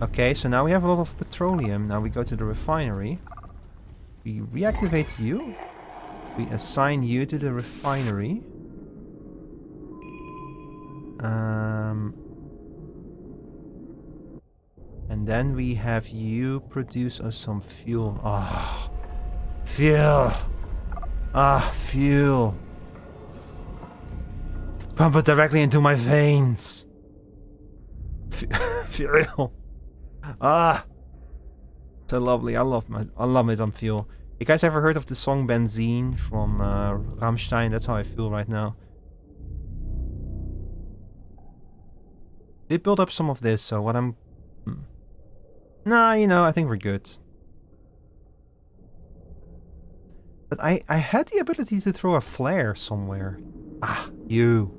Okay, so now we have a lot of petroleum. Now we go to the refinery. We reactivate you. We assign you to the refinery. And then we have you produce us some fuel. Ah, fuel. Ah, fuel. Pump it directly into my veins. Fuel. Ah, so lovely. I love me some fuel. You guys ever heard of the song Benzene from Rammstein? That's how I feel right now. They built up some of this, so what I'm... Nah, you know, I think we're good. But I had the ability to throw a flare somewhere. Ah, you.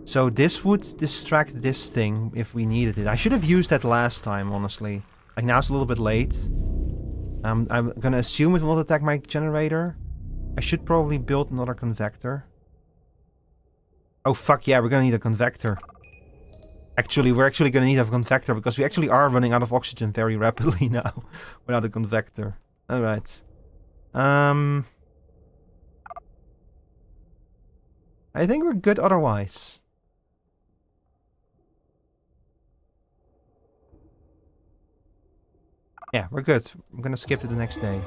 So this would distract this thing if we needed it. I should have used that last time, honestly. Like, now it's a little bit late. I'm gonna assume it will not attack my generator. I should probably build another convector. Oh fuck yeah, we're gonna need a convector. Actually, we're actually gonna need a convector because we actually are running out of oxygen very rapidly now without a convector. Alright. I think we're good otherwise. Yeah, we're good. I'm gonna skip to the next day.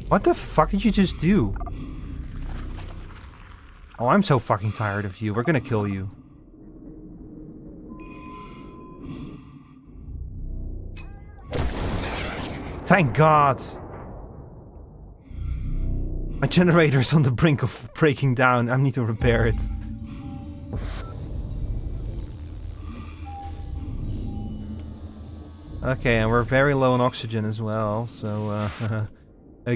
What the fuck did you just do? Oh, I'm so fucking tired of you. We're gonna kill you. Thank God! My generator's on the brink of breaking down. I need to repair it. Okay, and we're very low on oxygen as well, so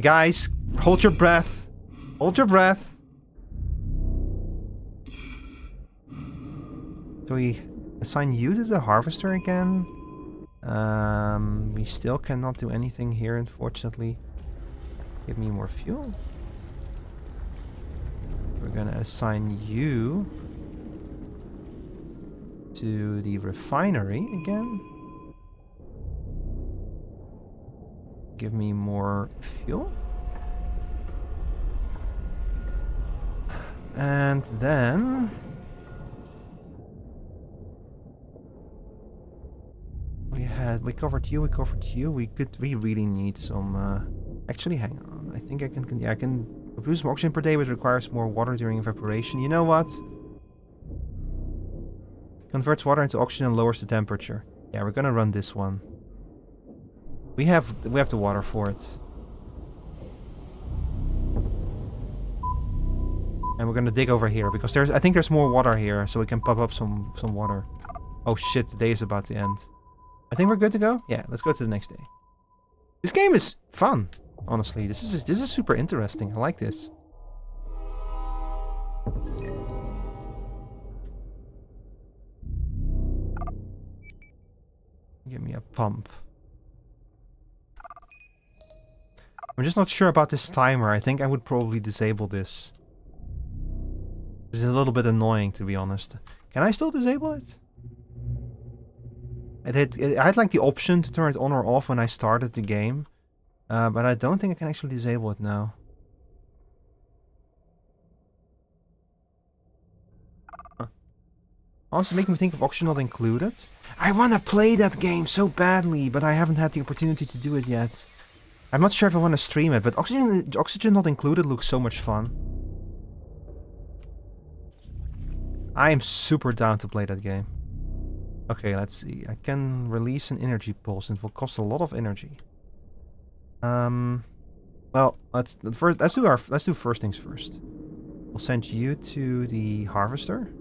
guys, hold your breath. Hold your breath. Do we assign you to the harvester again? We still cannot do anything here, unfortunately. Give me more fuel. We're gonna assign you to the refinery again. Give me more fuel. And then... we covered you, we really need some, actually hang on, I think I can produce more oxygen per day, but it requires more water during evaporation. You know what? Converts water into oxygen and lowers the temperature. Yeah, we're gonna run this one. We have the water for it. And we're gonna dig over here, because I think there's more water here, so we can pop up some water. Oh shit, the day is about to end. I think we're good to go? Yeah, let's go to the next day. This game is fun, honestly. This is super interesting. I like this. pump. I'm just not sure about this timer. I think I would probably disable this. It's a little bit annoying, to be honest. Can I still disable it? I had like the option to turn it on or off when I started the game. But I don't think I can actually disable it now. Also making me think of Oxygen Not Included. I want to play that game so badly, but I haven't had the opportunity to do it yet. I'm not sure if I want to stream it, but Oxygen Not Included looks so much fun. I am super down to play that game. Okay, let's see. I can release an energy pulse, and it will cost a lot of energy. Well, let's do first things first. We'll send you to the harvester.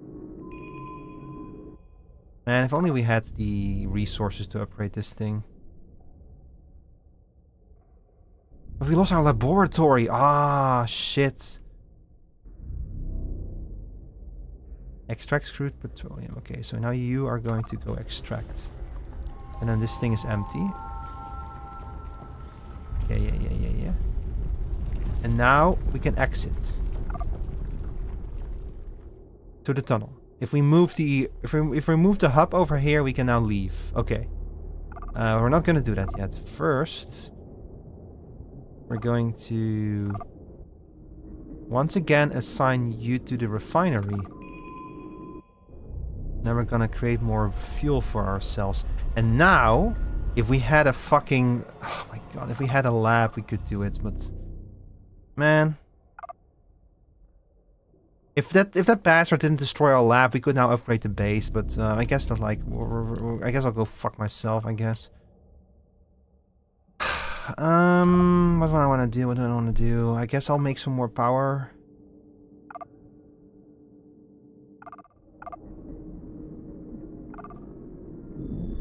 Man, if only we had the resources to upgrade this thing. But we lost our laboratory. Ah, shit. Extract crude petroleum. Okay, so now you are going to go extract. And then this thing is empty. Yeah. And now we can exit to the tunnel. If we move the if we move the hub over here, we can now leave. Okay. We're not gonna do that yet. First, we're going to once again assign you to the refinery. Then we're gonna create more fuel for ourselves. And now, if we had a fucking... Oh my god, if we had a lab, we could do it, but... Man. If that bastard didn't destroy our lab, we could now upgrade the base, but I guess that, like... I guess I'll go fuck myself, I guess. What do I want to do? What do I want to do? I guess I'll make some more power.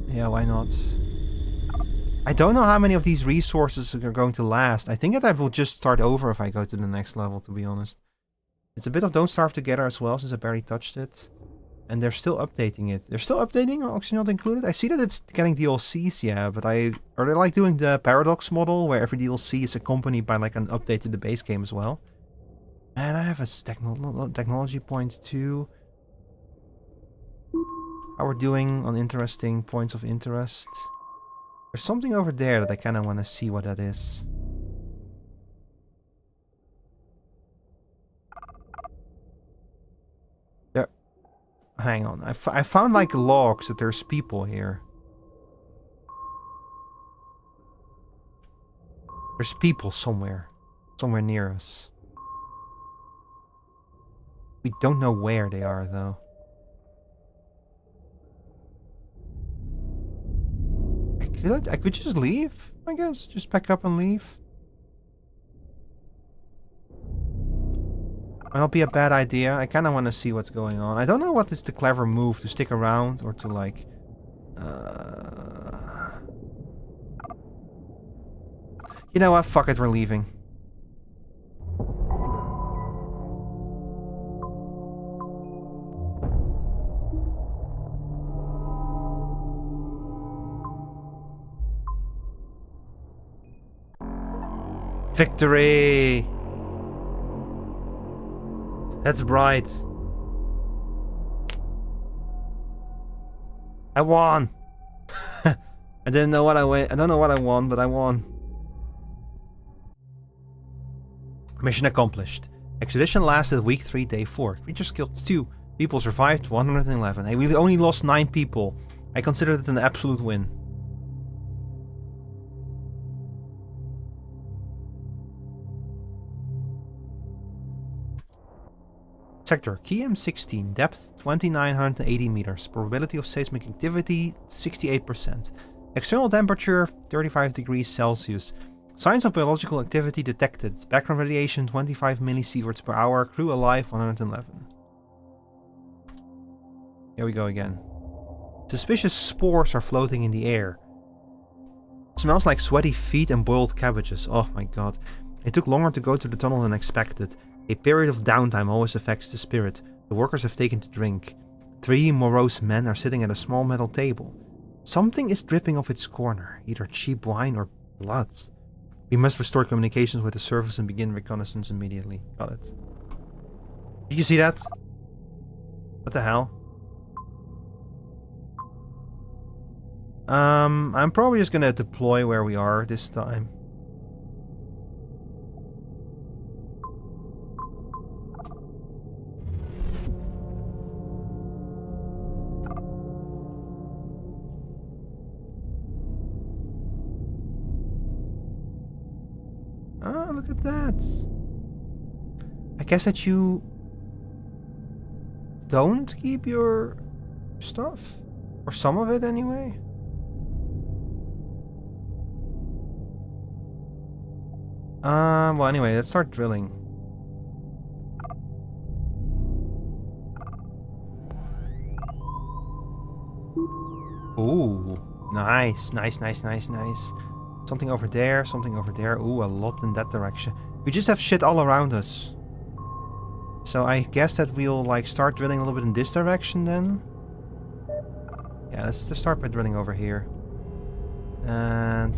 Yeah, why not? I don't know how many of these resources are going to last. I think that I will just start over if I go to the next level, to be honest. It's a bit of Don't Starve Together as well, since I barely touched it. And they're still updating it. They're still updating Oxygen Not Included? I see that it's getting DLCs, yeah, but are they like doing the Paradox model, where every DLC is accompanied by like an update to the base game as well? And I have a technology point too. How we're doing on interesting points of interest. There's something over there that I kind of want to see what that is. There. Hang on. I found like logs that there's people here. There's people somewhere. Somewhere near us. We don't know where they are though. I could just leave, I guess. Just pack up and leave. Might not be a bad idea. I kind of want to see what's going on. I don't know what is the clever move, to stick around or to like... You know what? Fuck it, we're leaving. Victory! That's bright. I won! I didn't know what I won. I don't know what I won, but I won. Mission accomplished. Expedition lasted week 3, day 4. Creatures killed 2. People survived 111. Hey, we only lost 9 people. I consider it an absolute win. Sector, KM16, depth 2980 meters, probability of seismic activity 68%, external temperature 35 degrees Celsius, signs of biological activity detected, background radiation 25 millisieverts per hour, crew alive 111. Here we go again. Suspicious spores are floating in the air. Smells like sweaty feet and boiled cabbages. Oh my god. It took longer to go to the tunnel than expected. A period of downtime always affects the spirit. The workers have taken to drink. 3 morose men are sitting at a small metal table. Something is dripping off its corner, either cheap wine or blood. We must restore communications with the surface and begin reconnaissance immediately. Got it. Did you see that? What the hell? I'm probably just gonna deploy where we are this time. Ah, look at that. I guess that you don't keep your stuff? Or some of it anyway? Well anyway, let's start drilling. Ooh, nice, nice, nice, nice, nice. Something over there, something over there. Ooh, a lot in that direction. We just have shit all around us. So I guess that we'll like start drilling a little bit in this direction then. Yeah, let's just start by drilling over here. And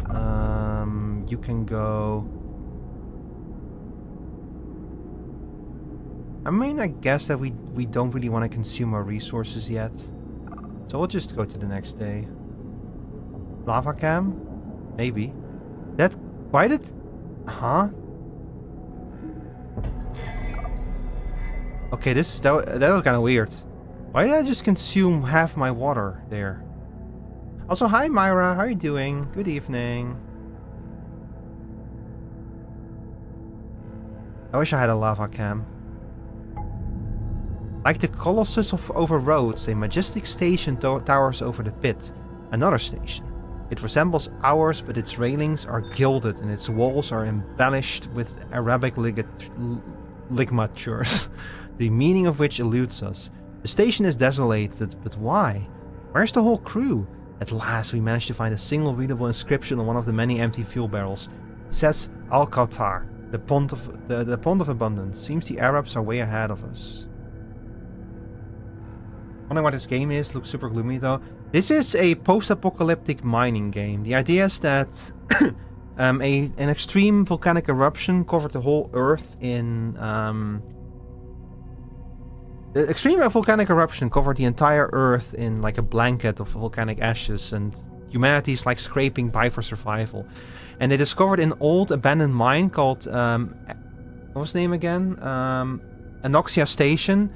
you can go. I mean, I guess that we don't really want to consume our resources yet. So we'll just go to the next day. Lava cam? Maybe. That... Why did... Huh? Okay, that was kind of weird. Why did I just consume half my water there? Also, hi Myra, how are you doing? Good evening. I wish I had a lava cam. Like the Colossus over roads, a majestic station towers over the pit. Another station. It resembles ours, but its railings are gilded and its walls are embellished with Arabic ligatures, the meaning of which eludes us. The station is desolated, but why? Where's the whole crew? At last we managed to find a single readable inscription on one of the many empty fuel barrels. It says Al-Kautar, the pond of abundance. Seems the Arabs are way ahead of us. Wondering what this game is. Looks super gloomy though. This is a post-apocalyptic mining game. The idea is that an extreme volcanic eruption covered the whole Earth in... the extreme volcanic eruption covered the entire Earth in like a blanket of volcanic ashes, and humanity's like scraping by for survival. And they discovered an old abandoned mine called... what was the name again? Anoxia Station.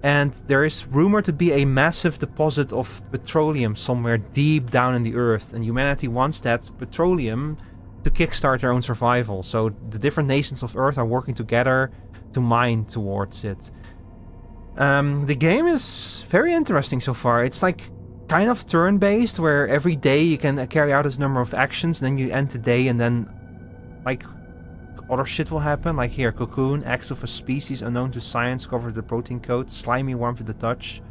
And there is rumored to be a massive deposit of petroleum somewhere deep down in the earth. And humanity wants that petroleum to kickstart their own survival. So the different nations of Earth are working together to mine towards it. The game is very interesting so far. It's like kind of turn-based, where every day you can carry out this number of actions. And then you end the day and then like... other shit will happen, like here, cocoon, eggs of a species unknown to science cover the protein code, slimy, warm to the touch.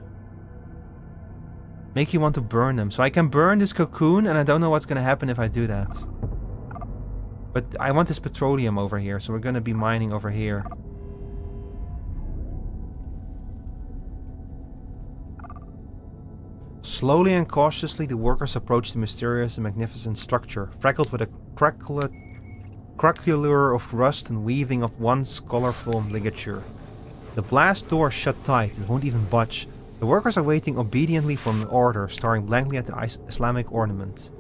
Make you want to burn them. So I can burn this cocoon, and I don't know what's gonna happen if I do that. But I want this petroleum over here, so we're gonna be mining over here. Slowly and cautiously, the workers approach the mysterious and magnificent structure, freckled with a craquelure of rust and weaving of once colorful ligature. The blast door shut tight, it won't even budge. The workers are waiting obediently for an order, staring blankly at the Islamic ornament.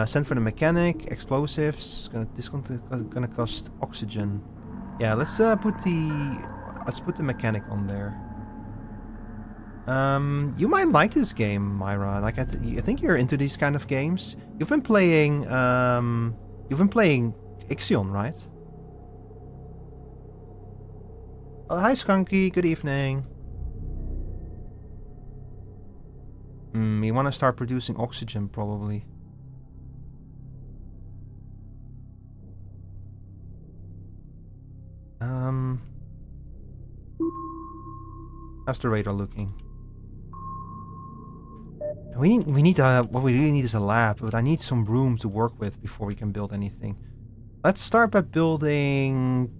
Send for the mechanic, explosives. This is gonna cost oxygen. Yeah, let's put the mechanic on there. You might like this game, Myra. Like I think you're into these kind of games. You've been playing Ixion, right? Oh, hi Skunky, good evening. We want to start producing oxygen, probably. How's the radar looking? We need what we really need is a lab, but I need some room to work with before we can build anything. Let's start by building...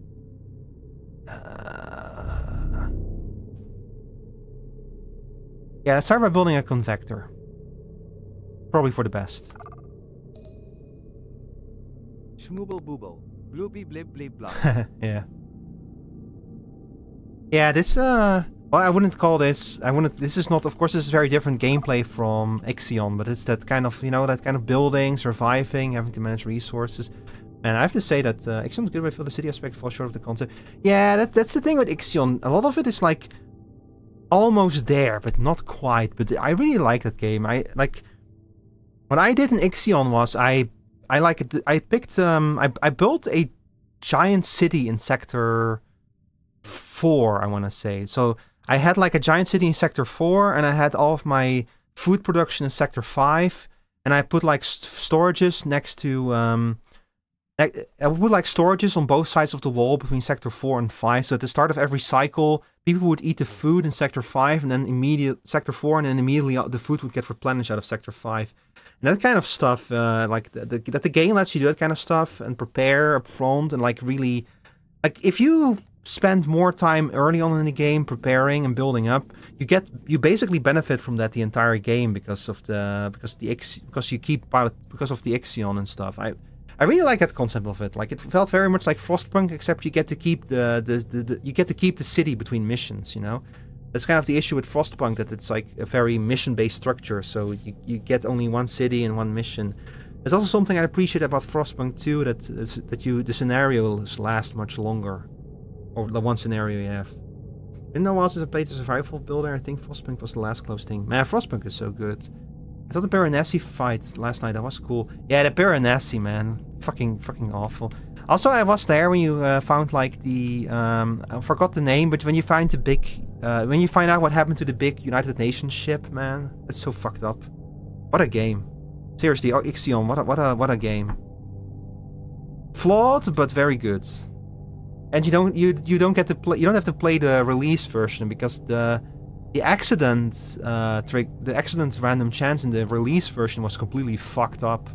yeah, let's start by building a convector. probably for the best. Schmooble booble. Bloopy blip blip blop. Yeah. Yeah, this, well, I wouldn't call this, this is not, of course, this is very different gameplay from Ixion, but it's that kind of, you know, that kind of building, surviving, having to manage resources. And I have to say that Ixion's good, but I feel the city aspect falls short of the concept. Yeah, that's the thing with Ixion. A lot of it is, like, almost there, but not quite. But I really like that game. What I did in Ixion was, I built a giant city in Sector 4, I want to say. So I had like a giant city in Sector 4, and I had all of my food production in Sector 5, and I put like storages next to I would put like storages on both sides of the wall between Sector 4 and 5. So at the start of every cycle, people would eat the food in Sector 5, and then Sector 4, and then immediately the food would get replenished out of Sector 5. And that kind of stuff, like that the game lets you do that kind of stuff and prepare up front, and like really, like if you spend more time early on in the game preparing and building up, you basically benefit from that the entire game because of the Ixion and stuff. I really like that concept of it. Like it felt very much like Frostpunk, except you get to keep the city between missions, you know? That's kind of the issue with Frostpunk, that it's like a very mission-based structure, so you get only one city and one mission. There's also something I appreciate about Frostpunk too, that the scenarios last much longer. Or the one scenario you have. Been a while since I played the survival builder. I think Frostpunk was the last close thing. Man, Frostpunk is so good. I thought the Baronessy fight last night, that was cool. Yeah, the Baronessy, man. Fucking awful. Also, I was there when you found like the... I forgot the name, but when you find the big... when you find out what happened to the big United Nations ship, man. That's so fucked up. What a game. Seriously, Ixion, what a game. Flawed, but very good. And you don't get to play. You don't have to play the release version because the accident random chance in the release version was completely fucked up.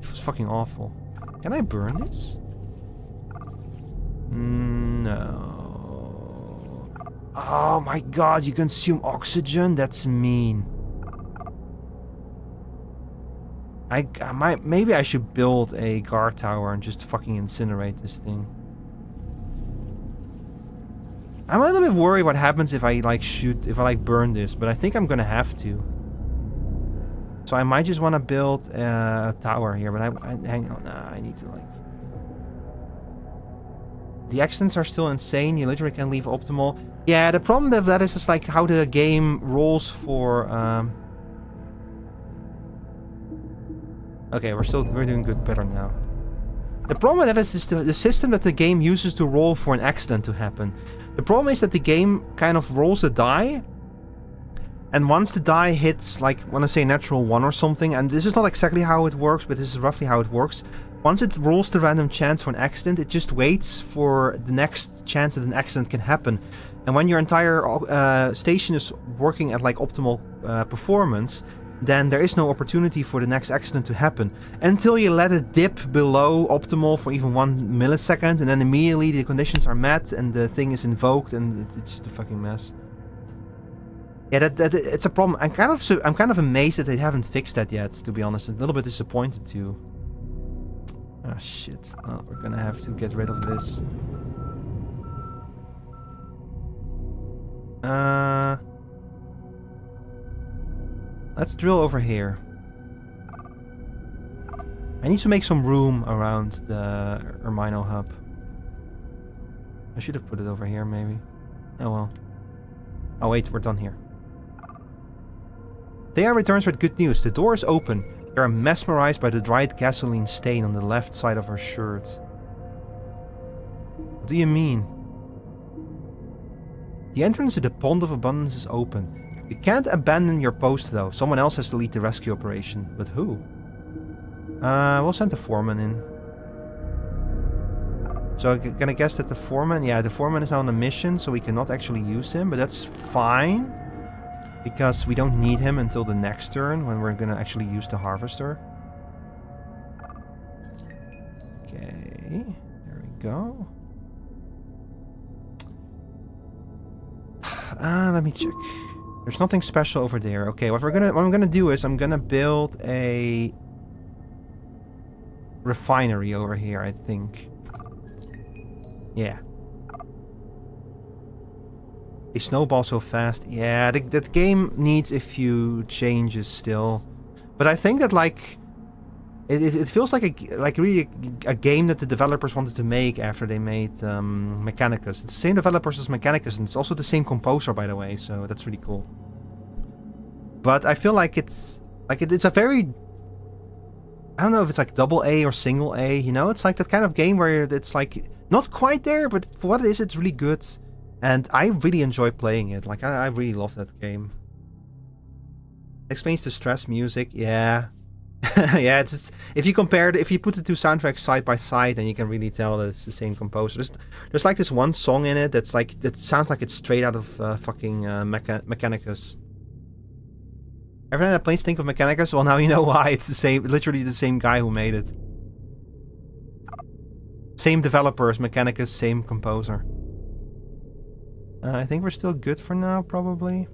It was fucking awful. Can I burn this? No. Oh my god! You consume oxygen. That's mean. Maybe I should build a guard tower and just fucking incinerate this thing. I'm a little bit worried what happens if I burn this, but I think I'm gonna have to. So I might just want to build a tower here, but hang on, I need to like... The accidents are still insane, you literally can leave optimal. Yeah, the problem with that is just like how the game rolls for... Okay, we're doing better now. The problem with that is the system that the game uses to roll for an accident to happen. The problem is that the game kind of rolls the die, and once the die hits, like, when I say natural 1 or something, and this is not exactly how it works, but this is roughly how it works. Once it rolls the random chance for an accident, it just waits for the next chance that an accident can happen. And when your entire station is working at, like, optimal performance, then there is no opportunity for the next accident to happen until you let it dip below optimal for even 1 millisecond, and then immediately the conditions are met and the thing is invoked, and it's just a fucking mess. Yeah, that it's a problem. I'm kind of amazed that they haven't fixed that yet, to be honest. I'm a little bit disappointed too. Ah, shit. Well, we're gonna have to get rid of this. Let's drill over here. I need to make some room around the Ermino hub. I should have put it over here, maybe. Oh well. Oh wait, we're done here. Thea returns with good news. The door is open. They are mesmerized by the dried gasoline stain on the left side of her shirt. What do you mean? The entrance to the Pond of Abundance is open. You can't abandon your post though. Someone else has to lead the rescue operation. But who? We'll send the foreman in. So I'm gonna guess that the foreman... Yeah, the foreman is on a mission, so we cannot actually use him. But that's fine. Because we don't need him until the next turn, when we're gonna actually use the harvester. Okay. There we go. Let me check. There's nothing special over there. Okay, what I'm gonna do is I'm gonna build a refinery over here, I think. Yeah. They snowball so fast. Yeah, that game needs a few changes still. But I think that like it feels like really a game that the developers wanted to make after they made Mechanicus. It's the same developers as Mechanicus, and it's also the same composer, by the way, so that's really cool. But I feel like it's a very, I don't know if it's like double A or single A, you know? It's like that kind of game where it's like not quite there, but for what it is, it's really good. And I really enjoy playing it. Like I really love that game. Explains the stress music, yeah. Yeah, it's if you put the two soundtracks side by side, then you can really tell that it's the same composer. There's like this one song in it that sounds like it's straight out of fucking Mechanicus. Every time that planes think of Mechanicus, well now you know why. It's the same, literally the same guy who made it. Same developers, Mechanicus, same composer. I think we're still good for now, probably.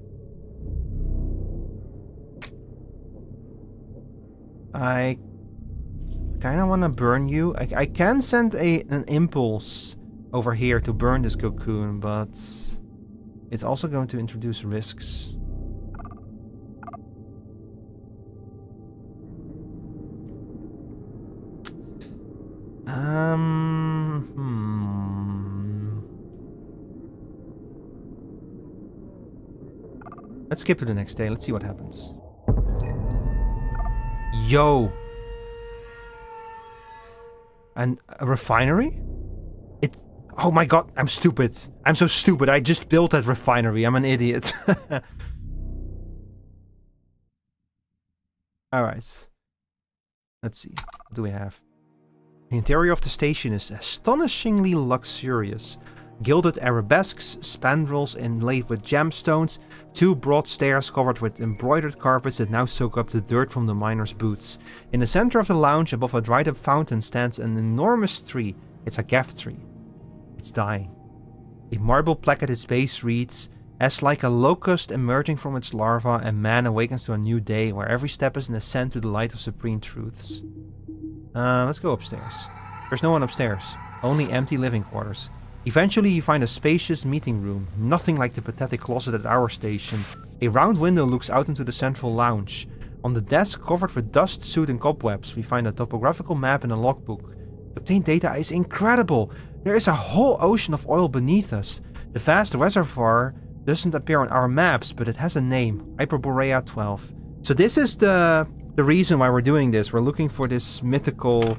I kind of want to burn you. I can send an impulse over here to burn this cocoon, but it's also going to introduce risks. Let's skip to the next day. Let's see what happens. Yo! And a refinery? Oh my god, I'm stupid. I'm so stupid. I just built that refinery. I'm an idiot. Alright. Let's see. What do we have? The interior of the station is astonishingly luxurious. Gilded arabesques, spandrels inlaid with gemstones, two broad stairs covered with embroidered carpets that now soak up the dirt from the miners' boots. In the center of the lounge, above a dried-up fountain, stands an enormous tree. It's a gaff tree. It's dying. A marble plaque at its base reads, "As like a locust emerging from its larva, a man awakens to a new day, where every step is an ascent to the light of supreme truths." Let's go upstairs. There's no one upstairs. Only empty living quarters. Eventually you find a spacious meeting room, nothing like the pathetic closet at our station. A round window looks out into the central lounge. On the desk, covered with dust, soot and cobwebs, we find a topographical map and a logbook. The obtained data is incredible! There is a whole ocean of oil beneath us. The vast reservoir doesn't appear on our maps, but it has a name, Hyperborea 12. So this is the reason why we're doing this. We're looking for this mythical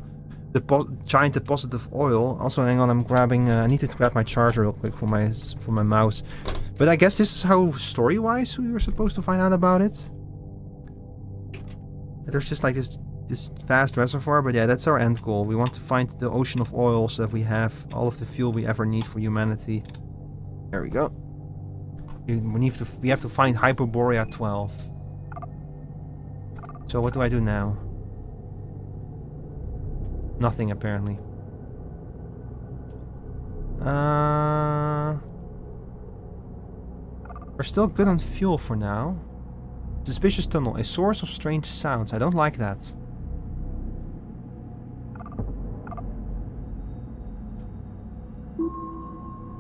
giant deposit of oil. Also, hang on, I need to grab my charger real quick for my mouse. But I guess this is how story-wise we were supposed to find out about it. There's just like this vast reservoir, but yeah, that's our end goal. We want to find the ocean of oil so that we have all of the fuel we ever need for humanity. There we go. We have to find Hyperborea 12. So what do I do now? Nothing, apparently. We're still good on fuel for now. Suspicious tunnel, a source of strange sounds. I don't like that.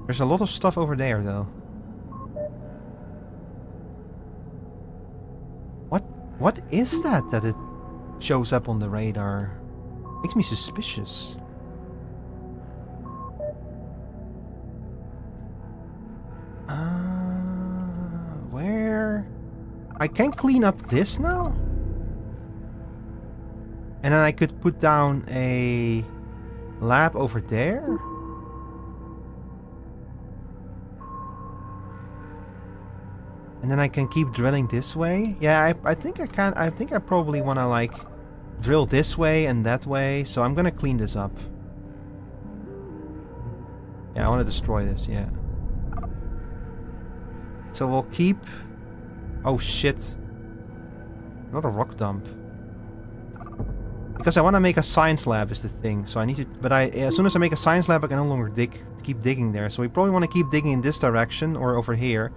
There's a lot of stuff over there, though. What is that it shows up on the radar? Makes me suspicious. Where? I can clean up this now? And then I could put down a lab over there? And then I can keep drilling this way? Yeah, I think I can. I think I probably want to, like, drill this way and that way. So I'm gonna clean this up. Yeah, I want to destroy this, yeah. So we'll keep... Oh, shit. Not a rock dump. Because I want to make a science lab is the thing. So I need to... But as soon as I make a science lab, I can no longer keep digging there. So we probably want to keep digging in this direction or over here.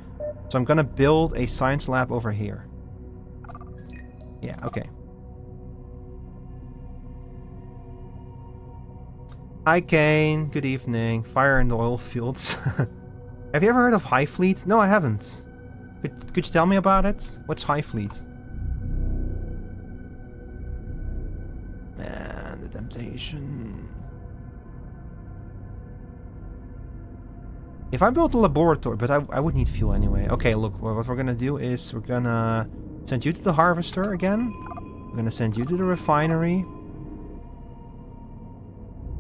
So I'm gonna build a science lab over here. Yeah, okay. Hi Kane, good evening. Fire in the oil fields. Have you ever heard of High Fleet? No, I haven't. Could you tell me about it? What's High Fleet? Man, the temptation. If I built a laboratory, but I would need fuel anyway. Okay, look, what we're gonna do is we're gonna send you to the harvester again. We're gonna send you to the refinery.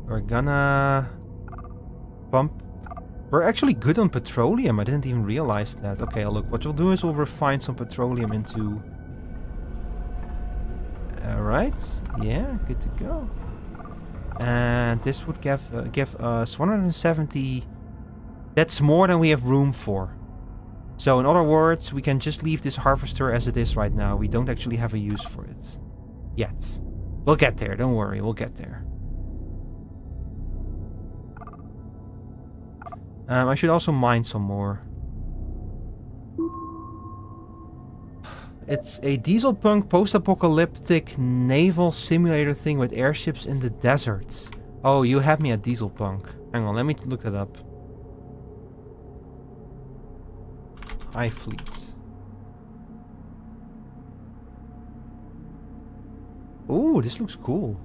We're gonna pump. We're actually good on petroleum. I didn't even realize that. Okay, look, what we'll do is we'll refine some petroleum into... Alright, yeah, good to go. And this would give us 170... That's more than we have room for. So in other words, we can just leave this harvester as it is right now. We don't actually have a use for it. Yet. We'll get there, don't worry, we'll get there. I should also mine some more. It's a diesel punk post-apocalyptic naval simulator thing with airships in the deserts. Oh, you had me at diesel punk. Hang on, let me look that up. High fleets. Ooh, this looks cool.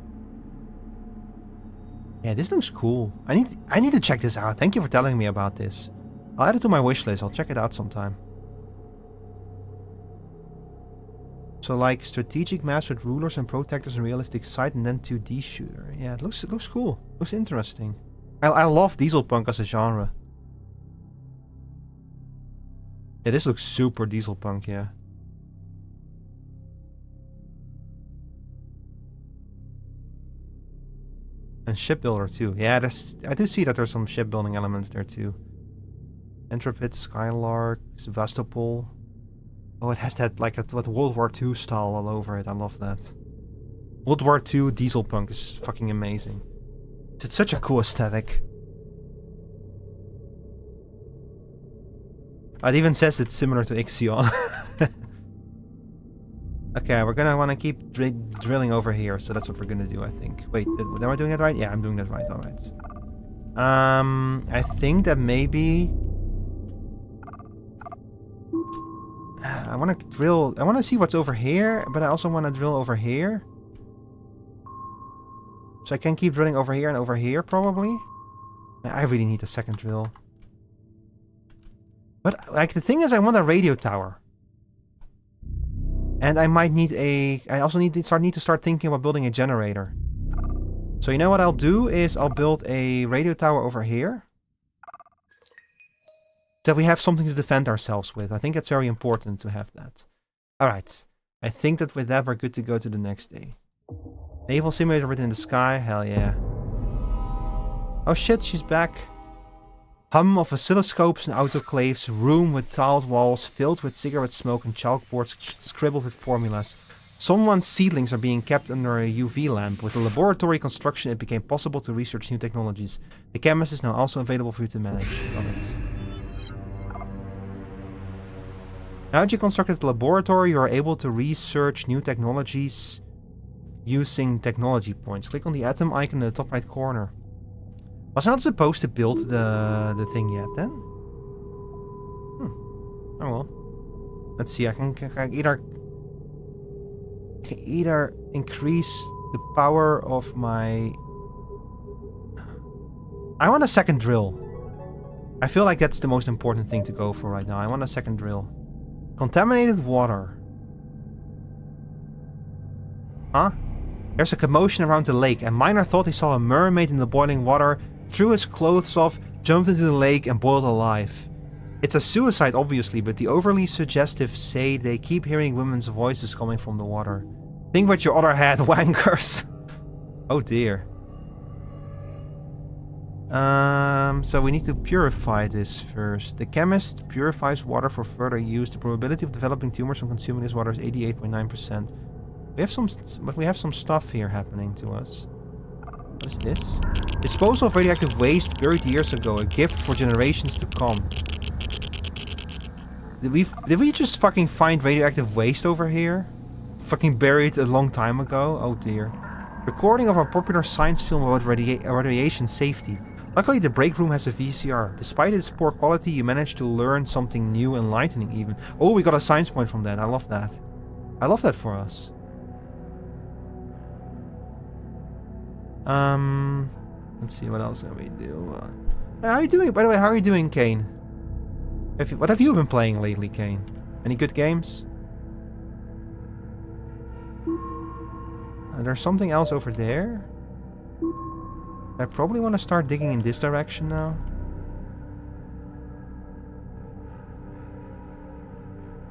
Yeah, this looks cool. I need to check this out. Thank you for telling me about this. I'll add it to my wish list. I'll check it out sometime. So like strategic maps with rulers and protectors and realistic sight, and then 2D shooter. Yeah, it looks cool. Looks interesting. I love diesel punk as a genre. Yeah, this looks super diesel punk, yeah. And shipbuilder too. Yeah, I do see that there's some shipbuilding elements there too. Intrepid, Skylark, Sevastopol. Oh, it has that like what World War II style all over it. I love that. World War II diesel punk is fucking amazing. It's such a cool aesthetic. It even says it's similar to Ixion. Okay, we're gonna want to keep drilling over here, so that's what we're gonna do, I think. Wait, am I doing it right? Yeah, I'm doing that right, alright. I think that maybe... I want to drill... I want to see what's over here, but I also want to drill over here. So I can keep drilling over here and over here, probably. I really need a second drill. But, like, the thing is, I want a radio tower. And I might need a... I also need to start thinking about building a generator. So you know what I'll do is I'll build a radio tower over here. So we have something to defend ourselves with. I think it's very important to have that. Alright. I think that with that we're good to go to the next day. Naval simulator written in the sky? Hell yeah. Oh shit, she's back. Hum of oscilloscopes and autoclaves, room with tiled walls filled with cigarette smoke and chalkboards scribbled with formulas. Someone's seedlings are being kept under a UV lamp. With the laboratory construction, it became possible to research new technologies. The canvas is now also available for you to manage. Love it. Now that you constructed the laboratory, you are able to research new technologies using technology points. Click on the atom icon in the top right corner. Was I not supposed to build the thing yet then? Oh well. Let's see, I can either increase the power of my... I want a second drill. I feel like that's the most important thing to go for right now. I want a second drill. Contaminated water. Huh? There's a commotion around the lake. A miner thought he saw a mermaid in the boiling water, threw his clothes off, jumped into the lake and boiled alive. It's a suicide obviously, but the overly suggestive say they keep hearing women's voices coming from the water. Think about your other head, wankers. Oh dear. So we need to purify this first. The chemist purifies water for further use. The probability of developing tumors from consuming this water is 88.9%. We have some stuff here happening to us. What is this? Disposal of radioactive waste buried years ago. A gift for generations to come. Did we just fucking find radioactive waste over here? Fucking buried a long time ago? Oh dear. Recording of a popular science film about radiation safety. Luckily the break room has a VCR. Despite its poor quality, you managed to learn something new, enlightening even. Oh, we got a science point from that. I love that. I love that for us. Let's see, what else can we do? How are you doing? By the way, how are you doing, Kane? What have you been playing lately, Kane? Any good games? There's something else over there. I probably want to start digging in this direction now.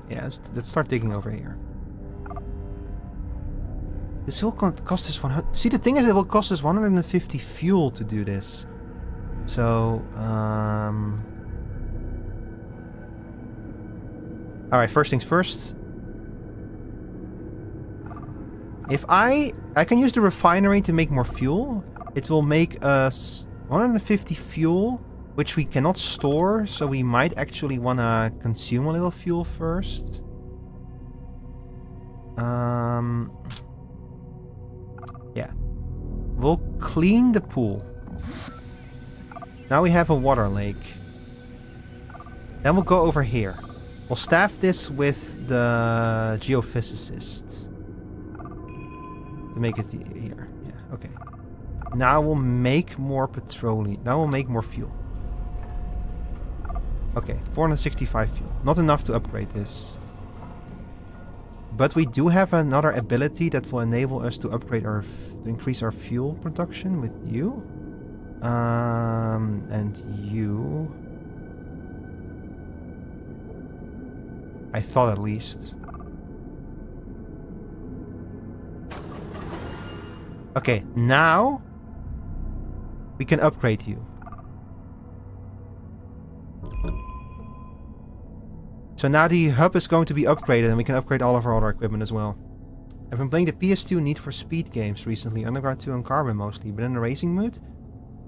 Yeah, let's start digging over here. This will cost us 100. See, the thing is, it will cost us 150 fuel to do this. So, alright, first things first. If I can use the refinery to make more fuel, it will make us 150 fuel, which we cannot store, so we might actually want to consume a little fuel first. Yeah. We'll clean the pool. Now we have a water lake. Then we'll go over here. We'll staff this with the geophysicists. To make it here. Yeah, okay. Now we'll make more petroleum. Now we'll make more fuel. Okay, 465 fuel. Not enough to upgrade this. But we do have another ability that will enable us to upgrade our... to increase our fuel production with you. And you... I thought at least. Okay, now... we can upgrade you. So now the hub is going to be upgraded and we can upgrade all of our other equipment as well. I've been playing the PS2 Need for Speed games recently, Underground 2 and Carbon mostly, but in a racing mood?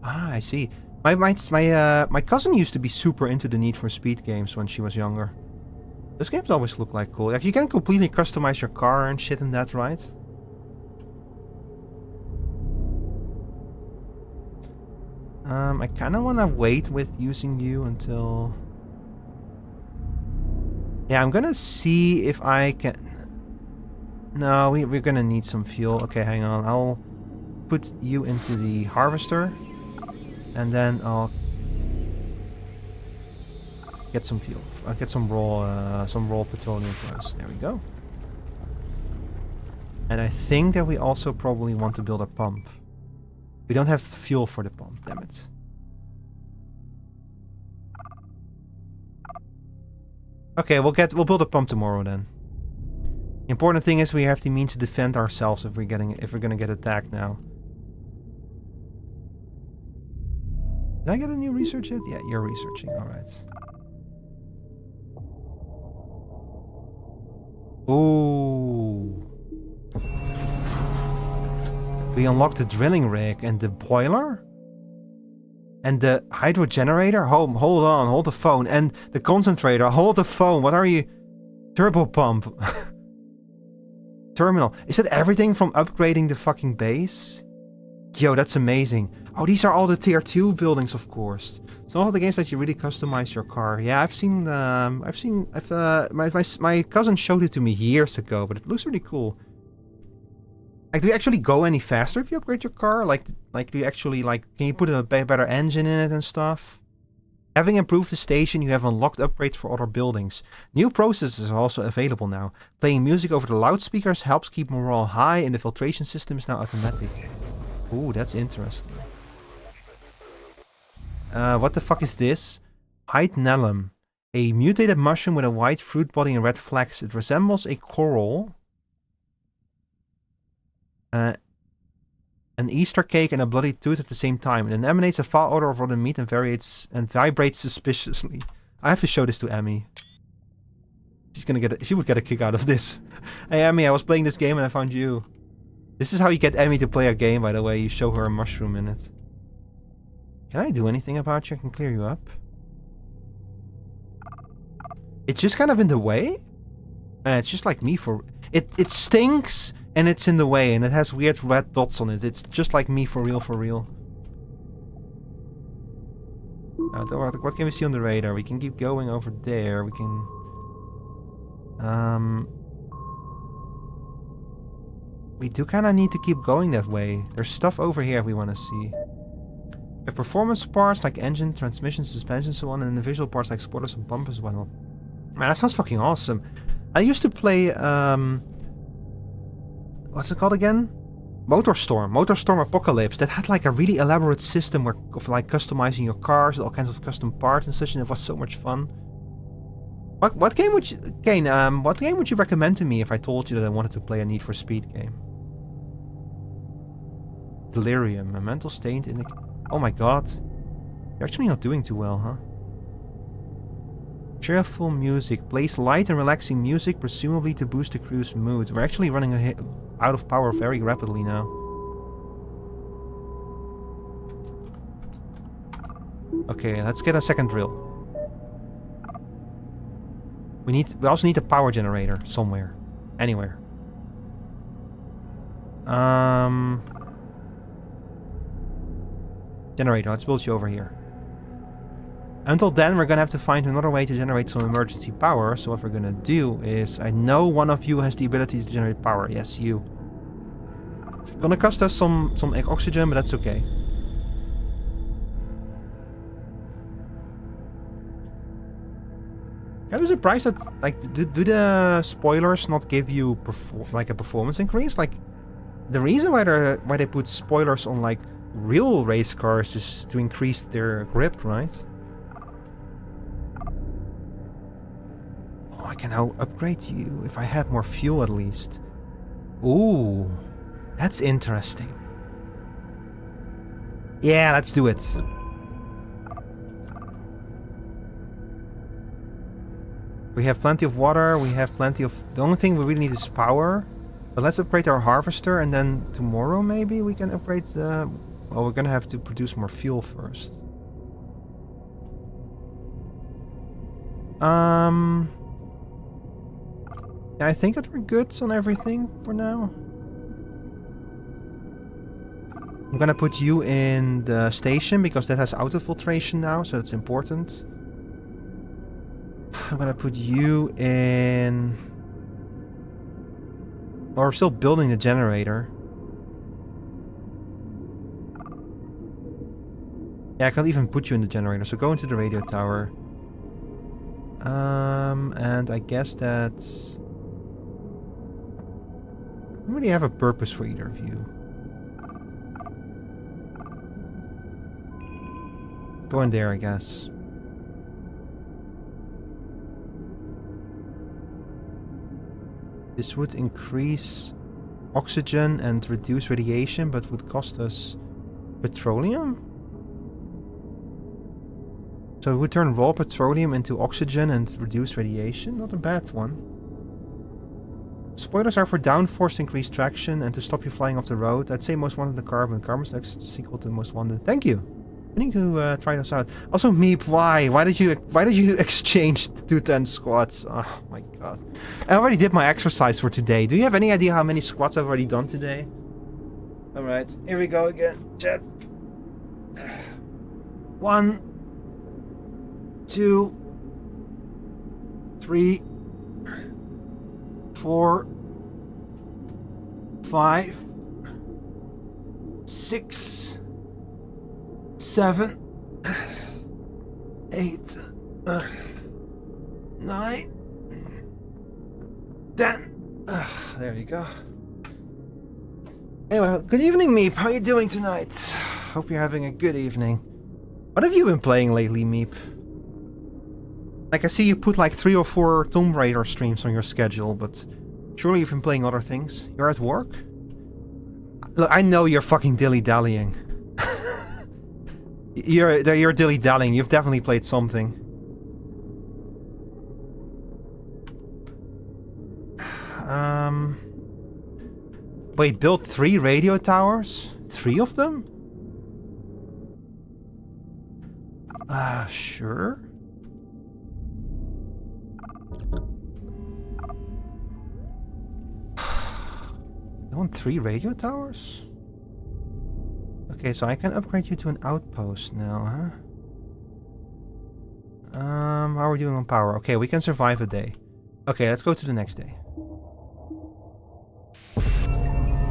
Ah, I see. My cousin used to be super into the Need for Speed games when she was younger. Those games always look like cool. Like, you can completely customize your car and shit in that, right? I kind of want to wait with using you until... Yeah, I'm gonna see if I can... No, we're gonna need some fuel. Okay, hang on. I'll put you into the harvester. And then I'll get some fuel. I'll get some raw petroleum for us. There we go. And I think that we also probably want to build a pump. We don't have fuel for the pump, damn it. Okay, we'll build a pump tomorrow then. The important thing is we have the means to defend ourselves if we're gonna get attacked now. Did I get a new research yet? Yeah, you're researching, alright. Ooh. We unlocked the drilling rig and the boiler? And the hydro generator? Hold on, hold the phone. And the concentrator, hold the phone. What are you? Turbo pump. Terminal. Is that everything from upgrading the fucking base? Yo, that's amazing. Oh, these are all the tier 2 buildings, of course. So all the games that you really customize your car. Yeah, my cousin showed it to me years ago, but it looks really cool. Like, do you actually go any faster if you upgrade your car? Like, do you actually, can you put a better engine in it and stuff? Having improved the station, you have unlocked upgrades for other buildings. New processes are also available now. Playing music over the loudspeakers helps keep morale high, and the filtration system is now automatic. Ooh, that's interesting. What the fuck is this? Hydnellum. A mutated mushroom with a white fruit body and red flecks. It resembles a coral. An Easter cake and a bloody tooth at the same time. It emanates a foul odor of rotten meat and vibrates suspiciously. I have to show this to Emmy. She would get a kick out of this. Hey Emmy, I was playing this game and I found you. This is how you get Emmy to play a game, by the way. You show her a mushroom in it. Can I do anything about you? I can clear you up. It's just kind of in the way. It's just like me for... It stinks, and it's in the way, and it has weird red dots on it. It's just like me for real, for real. What can we see on the radar? We can keep going over there. We can... We do kind of need to keep going that way. There's stuff over here we want to see. We have performance parts like engine, transmission, suspension, so on, and individual parts like spoilers and bumpers and whatnot. Man, that sounds fucking awesome. I used to play, what's it called again? Motorstorm Apocalypse. That had like a really elaborate system of like customizing your cars, all kinds of custom parts and such, and it was so much fun. What game would you, Kane, what game would you recommend to me if I told you that I wanted to play a Need for Speed game? Delirium, a mental state in the... Oh my god. You're actually not doing too well, huh? Cheerful music. Plays light and relaxing music, presumably to boost the crew's mood. We're actually running out of power very rapidly now. Okay, let's get a second drill. We also need a power generator somewhere. Anywhere. Generator, let's build you over here. Until then, we're gonna have to find another way to generate some emergency power. So what we're gonna do is, I know one of you has the ability to generate power. Yes, you. It's gonna cost us some oxygen, but that's okay. I was surprised that, like, do the spoilers not give you like a performance increase? Like, the reason why they put spoilers on like real race cars is to increase their grip, right? Oh, I can now upgrade you if I have more fuel at least. Ooh, that's interesting. Yeah, let's do it. We have plenty of water, we have plenty of... The only thing we really need is power. But let's upgrade our harvester, and then tomorrow maybe we can upgrade the... Well, we're gonna have to produce more fuel first. I think that we're good on everything for now. I'm gonna put you in the station, because that has auto-filtration now, so that's important. I'm gonna put you in... Well, we're still building the generator. Yeah, I can't even put you in the generator, so go into the radio tower. And I guess that's... I don't really have a purpose for either of you. Go in there, I guess. This would increase oxygen and reduce radiation, but would cost us petroleum? So it would turn raw petroleum into oxygen and reduce radiation? Not a bad one. Spoilers are for downforce to increase traction and to stop you flying off the road. I'd say most wanted the carbon. Carbon's next equal to most wanted. Thank you. I need to try this out. Also, Meep, why? Why did you exchange the 210 squats? Oh my god. I already did my exercise for today. Do you have any idea how many squats I've already done today? Alright, here we go again. Chat. 1, 2, 3, 4, 5, 6, 7, 8, 9, 10. There you go. Anyway, good evening, Meep. How are you doing tonight? Hope you're having a good evening. What have you been playing lately, Meep? Like, I see you put like 3 or 4 Tomb Raider streams on your schedule, but surely you've been playing other things. You're at work? Look, I know you're fucking dilly-dallying. You're dilly-dallying. You've definitely played something. Wait, build 3 radio towers? 3 of them? Sure. I want 3 radio towers? Okay, so I can upgrade you to an outpost now, huh? How are we doing on power? Okay, we can survive a day. Okay, let's go to the next day.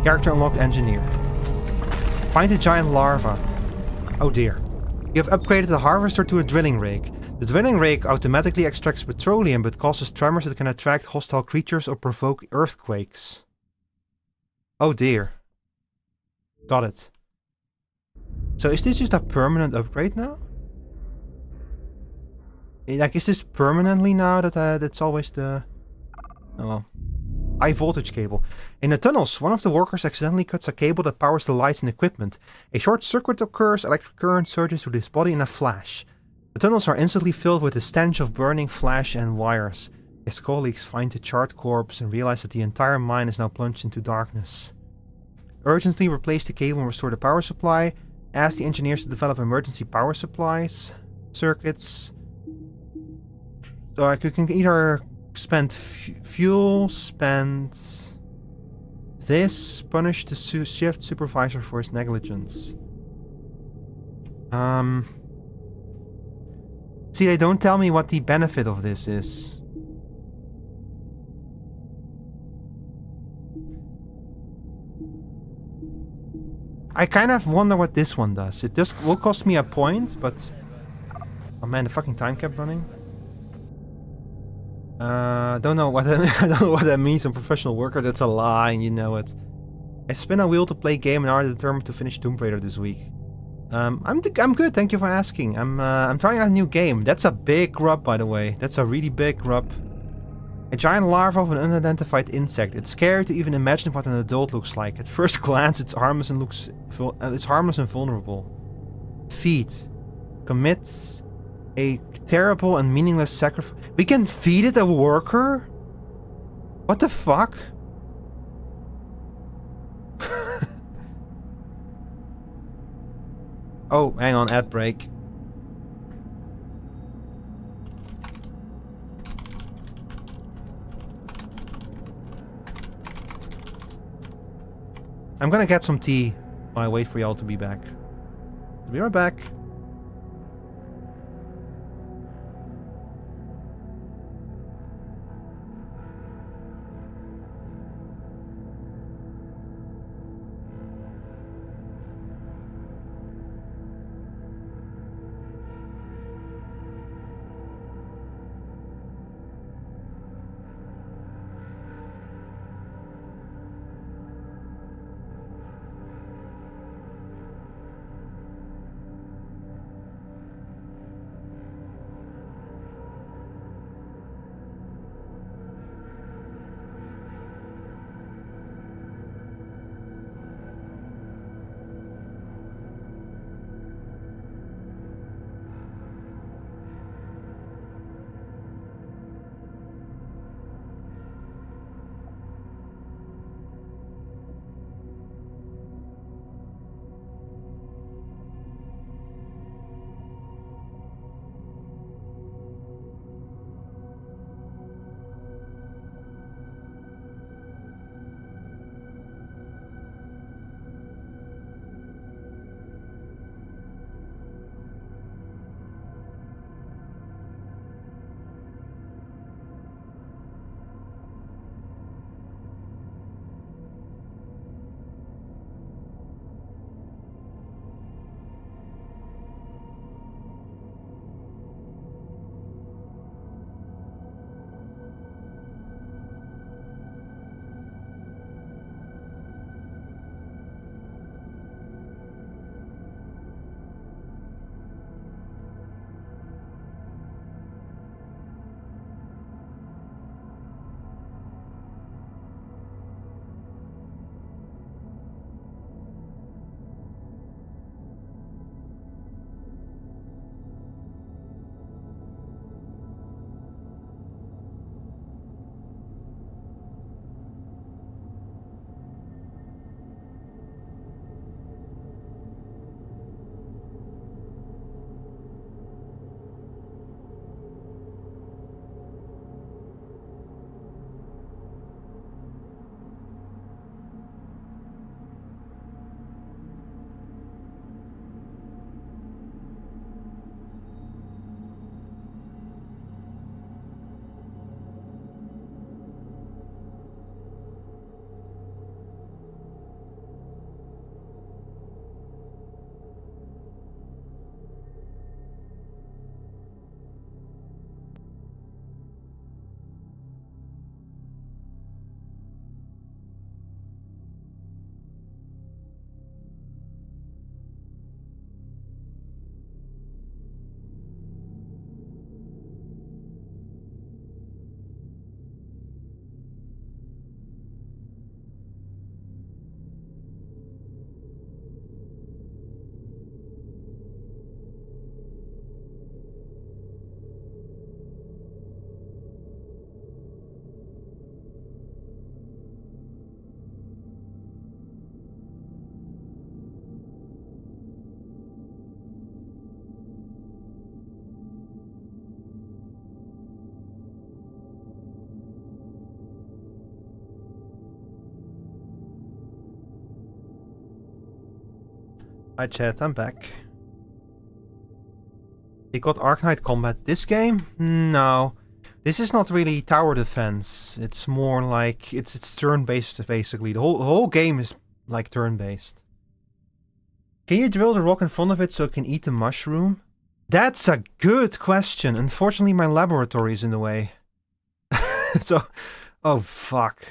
Character unlocked engineer. Find a giant larva. Oh dear. You have upgraded the harvester to a drilling rig. The drilling rig automatically extracts petroleum but causes tremors that can attract hostile creatures or provoke earthquakes. Oh dear. Got it. So is this just a permanent upgrade now? Like, is this permanently now that that's always the... Oh well. High voltage cable. In the tunnels, one of the workers accidentally cuts a cable that powers the lights and equipment. A short circuit occurs, electric current surges through his body in a flash. The tunnels are instantly filled with the stench of burning flesh and wires. His colleagues find the charred corpse and realize that the entire mine is now plunged into darkness. Urgently replace the cable and restore the power supply. Ask the engineers to develop emergency power supplies, circuits. So like you can either spend fuel, spend this, punish the shift supervisor for his negligence. See, they don't tell me what the benefit of this is. I kind of wonder what this one does. It just will cost me a point, but... Oh man, the fucking time kept running. Don't know what that, I don't know what that means. I'm a professional worker. That's a lie, and you know it. I spin a wheel to play game and are determined to finish Tomb Raider this week. I'm good. Thank you for asking. I'm trying out a new game. That's a big grub, by the way. That's a really big grub. A giant larva of an unidentified insect. It's scary to even imagine what an adult looks like. At first glance, it's harmless and vulnerable. Feed. Commits a terrible and meaningless sacrifice. We can feed it a worker? What the fuck? Oh, hang on, ad break. I'm gonna get some tea while I wait for y'all to be back. I'll be right back. Hi chat, I'm back. You got Arknight combat this game? No. This is not really tower defense. It's more like it's turn-based basically. The whole game is like turn-based. Can you drill the rock in front of it so it can eat the mushroom? That's a good question. Unfortunately, my laboratory is in the way. So, oh fuck.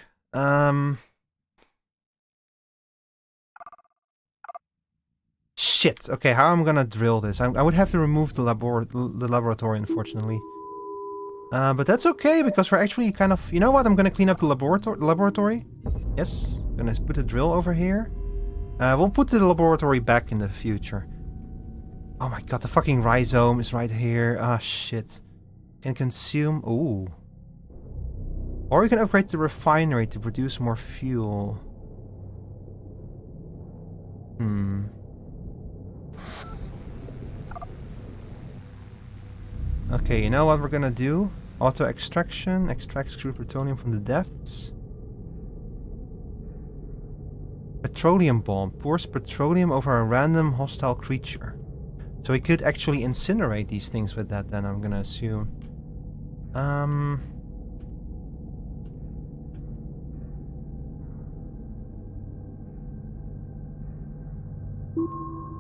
Shit. Okay, how am I gonna drill this? I would have to remove the laboratory, unfortunately. But that's okay because we're actually kind of. You know what? I'm gonna clean up the laboratory. Yes, gonna put a drill over here. We'll put the laboratory back in the future. Oh my god, the fucking rhizome is right here. Ah, shit. Can consume. Ooh. Or you can upgrade the refinery to produce more fuel. Okay, you know what we're gonna do? Auto extraction. Extracts crude plutonium from the depths. Petroleum bomb. Pours petroleum over a random hostile creature. So we could actually incinerate these things with that then, I'm gonna assume.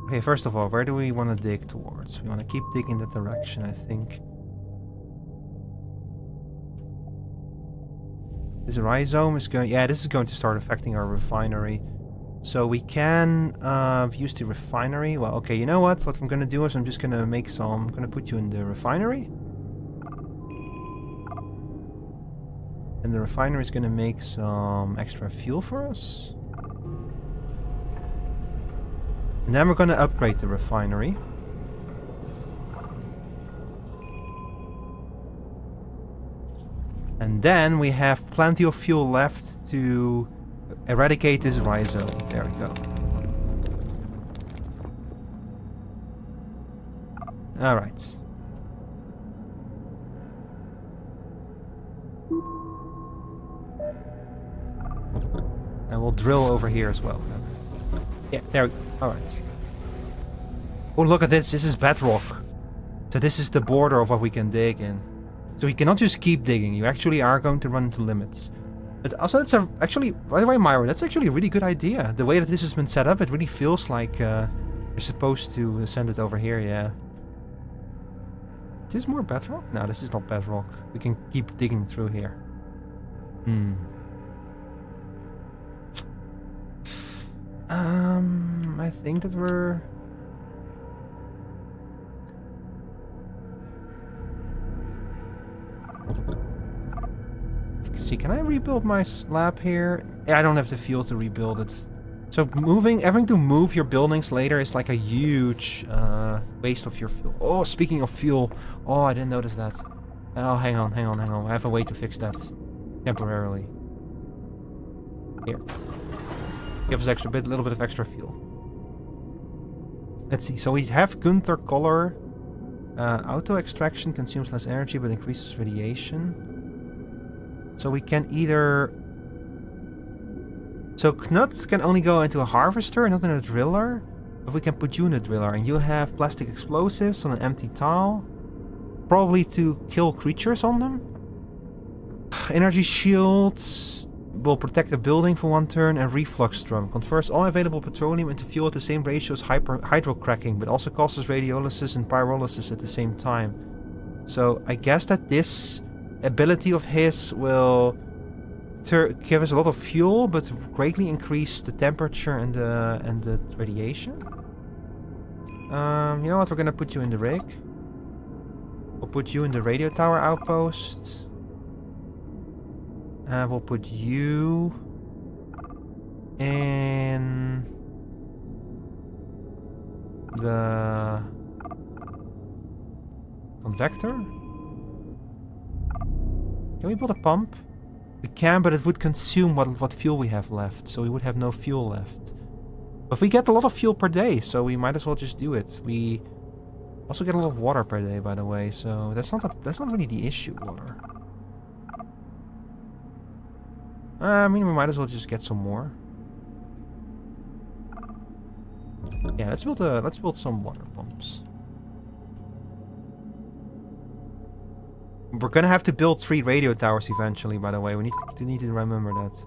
Okay, first of all, where do we want to dig towards? We want to keep digging that direction, I think. This rhizome is going... Yeah, this is going to start affecting our refinery. So we can use the refinery. Well, okay, you know what? What I'm going to do is I'm just going to make some... I'm going to put you in the refinery. And the refinery is going to make some extra fuel for us. And then we're going to upgrade the refinery. And then we have plenty of fuel left to eradicate this rhizome. There we go. Alright. And we'll drill over here as well. Yeah, there we go. Alright. Oh, look at this. This is bedrock. So this is the border of what we can dig in. So you cannot just keep digging. You actually are going to run into limits. But also, it's actually, by the way, Myra, that's actually a really good idea. The way that this has been set up, it really feels like you're supposed to send it over here, yeah. Is this more bedrock? No, this is not bedrock. We can keep digging through here. I think that we're... See, can I rebuild my slab here? Yeah, I don't have the fuel to rebuild it. So having to move your buildings later is like a huge waste of your fuel. Oh, speaking of fuel. Oh, I didn't notice that. Oh, hang on. I have a way to fix that temporarily. Here. Give us a little bit of extra fuel. Let's see. So we have Gunther Collar. Auto extraction consumes less energy but increases radiation. So we can either... So Knuts can only go into a harvester, not in a driller. But we can put you in a driller. And you have plastic explosives on an empty tile. Probably to kill creatures on them. Energy shields will protect the building for 1 turn. And reflux drum converts all available petroleum into fuel at the same ratio as hydrocracking, but also causes radiolysis and pyrolysis at the same time. So I guess that this ability of his will give us a lot of fuel, but greatly increase the temperature and the radiation. You know what? We're gonna put you in the rig. We'll put you in the radio tower outpost. And we'll put you in the convector. Can we build a pump? We can, but it would consume what fuel we have left, so we would have no fuel left. But we get a lot of fuel per day, so we might as well just do it. We also get a lot of water per day, by the way, so that's not really the issue, water. I mean, we might as well just get some more. Yeah, let's build some water pumps. We're gonna have to build 3 radio towers eventually, by the way. We need to remember that.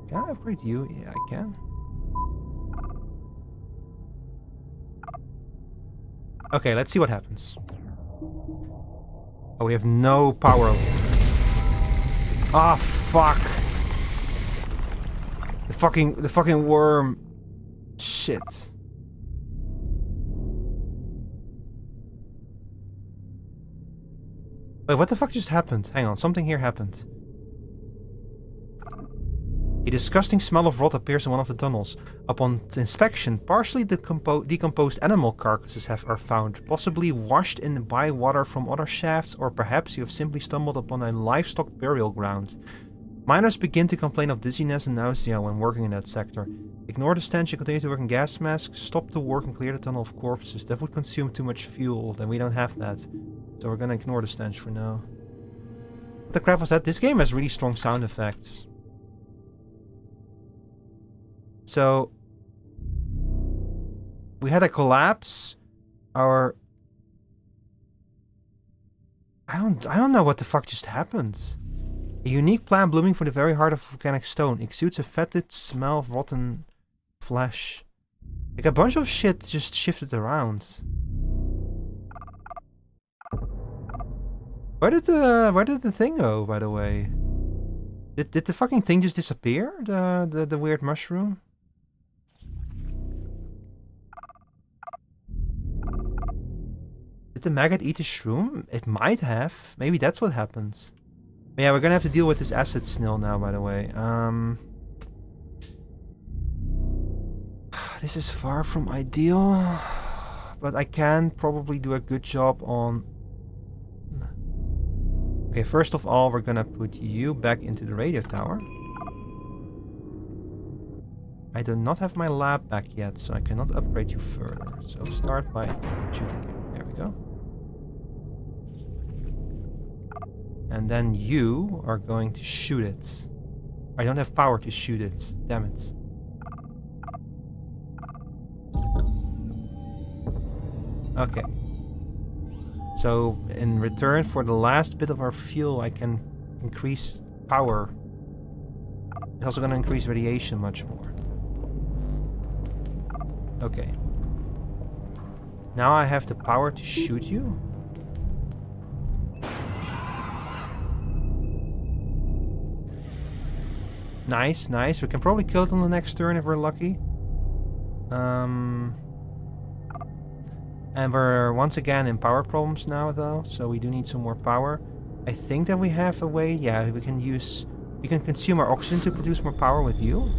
Can I upgrade you? Yeah, I can. Okay, let's see what happens. Oh, we have no power. Ah, fuck. The fucking worm. Shit. Wait, what the fuck just happened? Hang on, something here happened. A disgusting smell of rot appears in one of the tunnels. Upon inspection, partially decomposed animal carcasses are found, possibly washed in by water from other shafts, or perhaps you have simply stumbled upon a livestock burial ground. Miners begin to complain of dizziness and nausea when working in that sector. Ignore the stench and continue to work in gas masks. Stop the work and clear the tunnel of corpses. That would consume too much fuel, and we don't have that. So we're gonna ignore the stench for now. What the crap was that? This game has really strong sound effects. So we had a collapse. I don't know what the fuck just happened. A unique plant blooming from the very heart of volcanic stone exudes a fetid smell of rotten flesh. Like a bunch of shit just shifted around. Where did the thing go, by the way? Did the fucking thing just disappear? The weird mushroom? Did the maggot eat a shroom? It might have. Maybe that's what happened. But yeah, we're gonna have to deal with this acid snail now, by the way. This is far from ideal. But I can probably do a good job on... Okay, first of all, we're gonna put you back into the radio tower. I do not have my lab back yet, so I cannot upgrade you further. So start by shooting you. There we go. And then you are going to shoot it. I don't have power to shoot it. Damn it. Okay. So, in return for the last bit of our fuel, I can increase power. It's also going to increase radiation much more. Okay. Now I have the power to shoot you. Nice, nice. We can probably kill it on the next turn if we're lucky. And we're once again in power problems now, though, so we do need some more power. I think that we have a way, yeah, we can consume our oxygen to produce more power with you.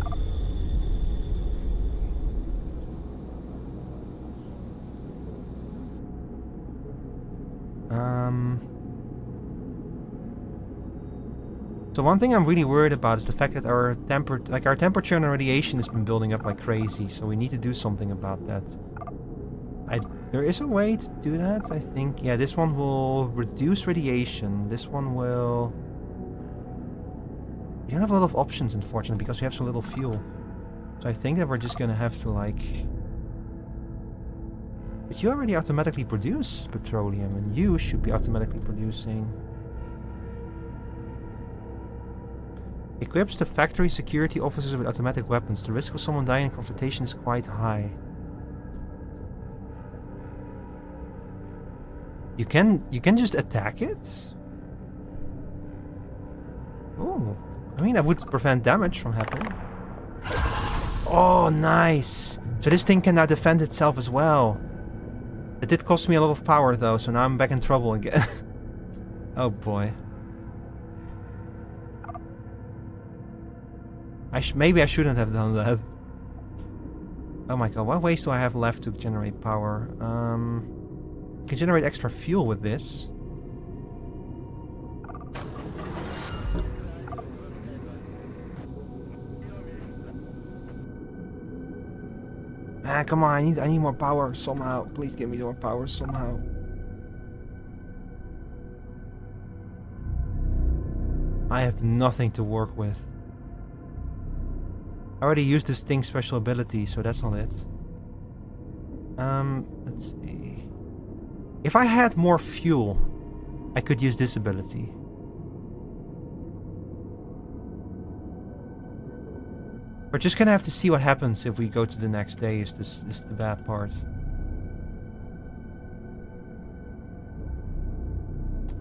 So one thing I'm really worried about is the fact that our temperature and radiation has been building up like crazy, so we need to do something about that. There is a way to do that, I think. Yeah, this one will reduce radiation. This one will... We don't have a lot of options, unfortunately, because we have so little fuel. So I think that we're just gonna have to, like... But you already automatically produce petroleum, and you should be automatically producing... Equips the factory security officers with automatic weapons. The risk of someone dying in confrontation is quite high. You can just attack it? Oh, I mean that would prevent damage from happening. Oh, nice! So this thing can now defend itself as well. It did cost me a lot of power though, so now I'm back in trouble again. Oh boy. Maybe I shouldn't have done that. Oh my god, what ways do I have left to generate power? I can generate extra fuel with this. Ah, come on, I need more power somehow. Please give me more power somehow. I have nothing to work with. I already used this thing's special ability, so that's not it. Let's see. If I had more fuel, I could use this ability. We're just gonna have to see what happens if we go to the next day. Is the bad part?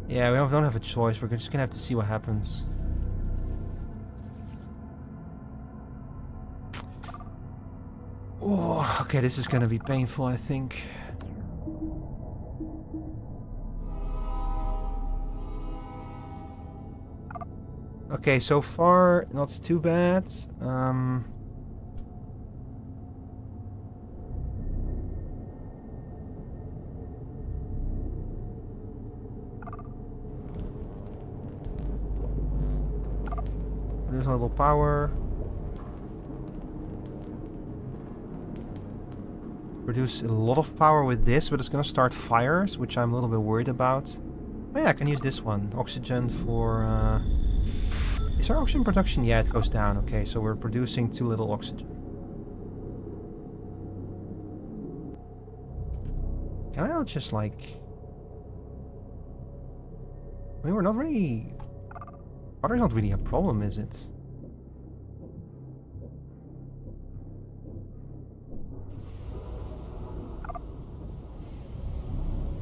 Yeah, we don't have a choice. We're just gonna have to see what happens. Oh, okay, this is gonna be painful, I think. Okay, so far, not too bad. There's a little power. Produce a lot of power with this, but it's gonna start fires, which I'm a little bit worried about. Oh yeah, I can use this one. Oxygen for... Is our oxygen production? Yeah, it goes down. Okay, so we're producing too little oxygen. Can I not just like... I mean, we're not really... Water's not really a problem, is it?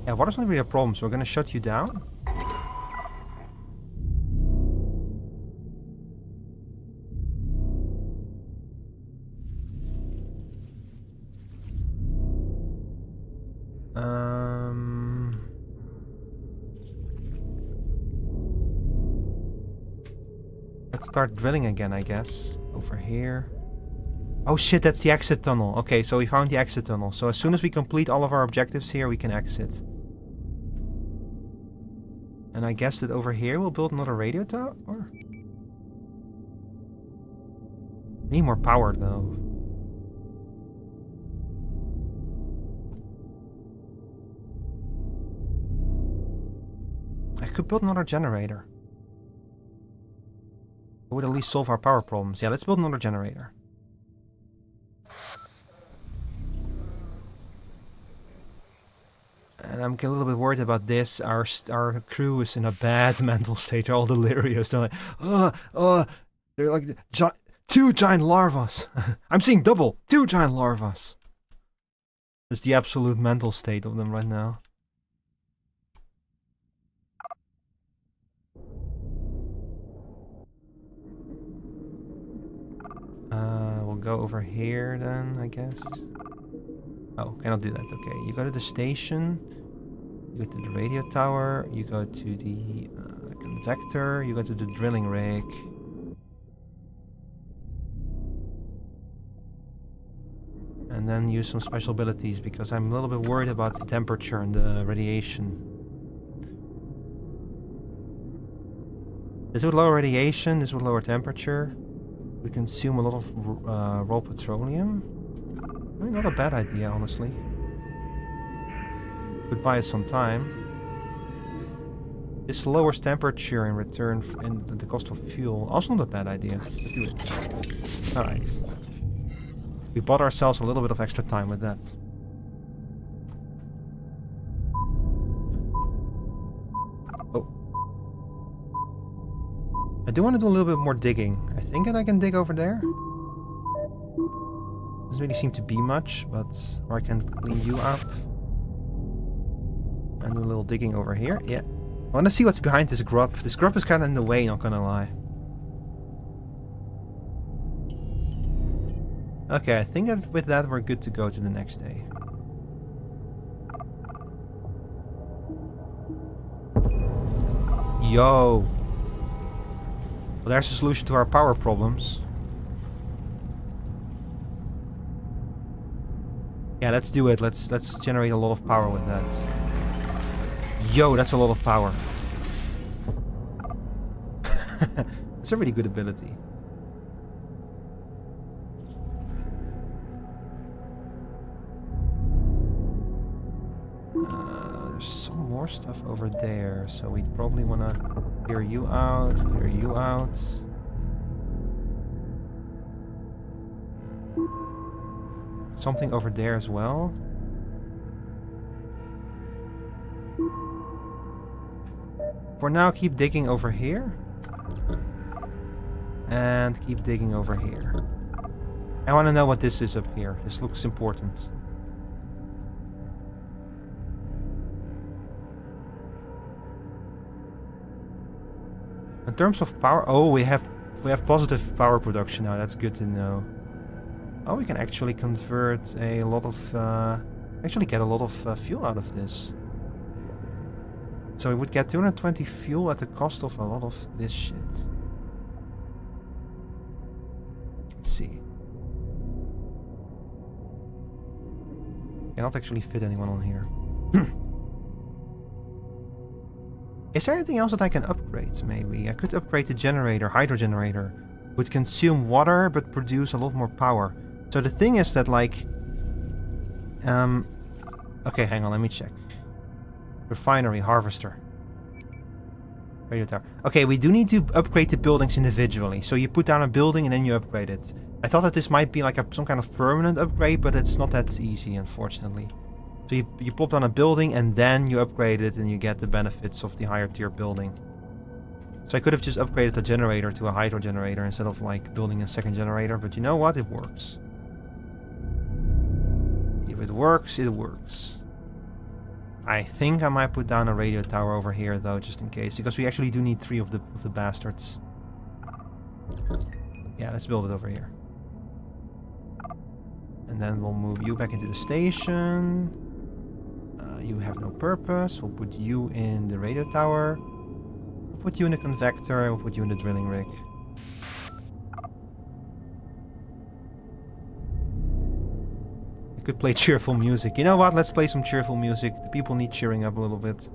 Yeah, water's not really a problem, so we're gonna shut you down. Let's start drilling again, I guess. Over here. Oh shit, that's the exit tunnel. Okay, so we found the exit tunnel. So as soon as we complete all of our objectives here, we can exit. And I guess that over here we'll build another radio tower? Need more power though. I could build another generator. It would at least solve our power problems. Yeah, let's build another generator. And I'm a little bit worried about this. Our crew is in a bad mental state. They're all delirious. They're like, they're like two giant larvas. I'm seeing double. 2 giant larvas. That's the absolute mental state of them right now. We'll go over here then, I guess. Oh, cannot do that. Okay, you go to the station. You go to the radio tower. You go to the convector. You go to the drilling rig. And then use some special abilities because I'm a little bit worried about the temperature and the radiation. This would lower radiation. This would lower temperature. We consume a lot of raw petroleum. I mean, not a bad idea, honestly. Would buy us some time. This lowers temperature in return in the cost of fuel. Also not a bad idea. Let's do it. Alright. We bought ourselves a little bit of extra time with that. Oh. I do want to do a little bit more digging. I think that I can dig over there. Doesn't really seem to be much, but... Or I can clean you up. And do a little digging over here. Yeah. I want to see what's behind this grub. This grub is kind of in the way, not gonna lie. Okay, I think that with that we're good to go to the next day. Yo! Well, there's a solution to our power problems. Yeah, let's do it. Let's generate a lot of power with that. Yo, that's a lot of power. That's a really good ability. There's some more stuff over there, so we probably want to clear you out, clear you out. Something over there as well. For now, keep digging over here. And keep digging over here. I want to know what this is up here. This looks important. In terms of power, oh, we have positive power production now. That's good to know. Oh, we can actually convert a lot of, actually get a lot of fuel out of this. So we would get 220 fuel at the cost of a lot of this shit. Let's see. Cannot actually fit anyone on here. Is there anything else that I can upgrade, maybe? I could upgrade the generator, hydro generator. Would consume water, but produce a lot more power. So the thing is that, like... okay, hang on, let me check. Refinery, harvester. Radio tower. Okay, we do need to upgrade the buildings individually. So you put down a building and then you upgrade it. I thought that this might be like some kind of permanent upgrade, but it's not that easy, unfortunately. So you pop down a building and then you upgrade it and you get the benefits of the higher tier building. So I could have just upgraded the generator to a hydro generator instead of like building a second generator, but you know what? It works. If it works, it works. I think I might put down a radio tower over here though, just in case, because we actually do need 3 of the bastards. Yeah, let's build it over here. And then we'll move you back into the station. You have no purpose. We'll put you in the radio tower. We'll put you in the convector and we'll put you in the drilling rig. I could play cheerful music. You know what? Let's play some cheerful music. The people need cheering up a little bit.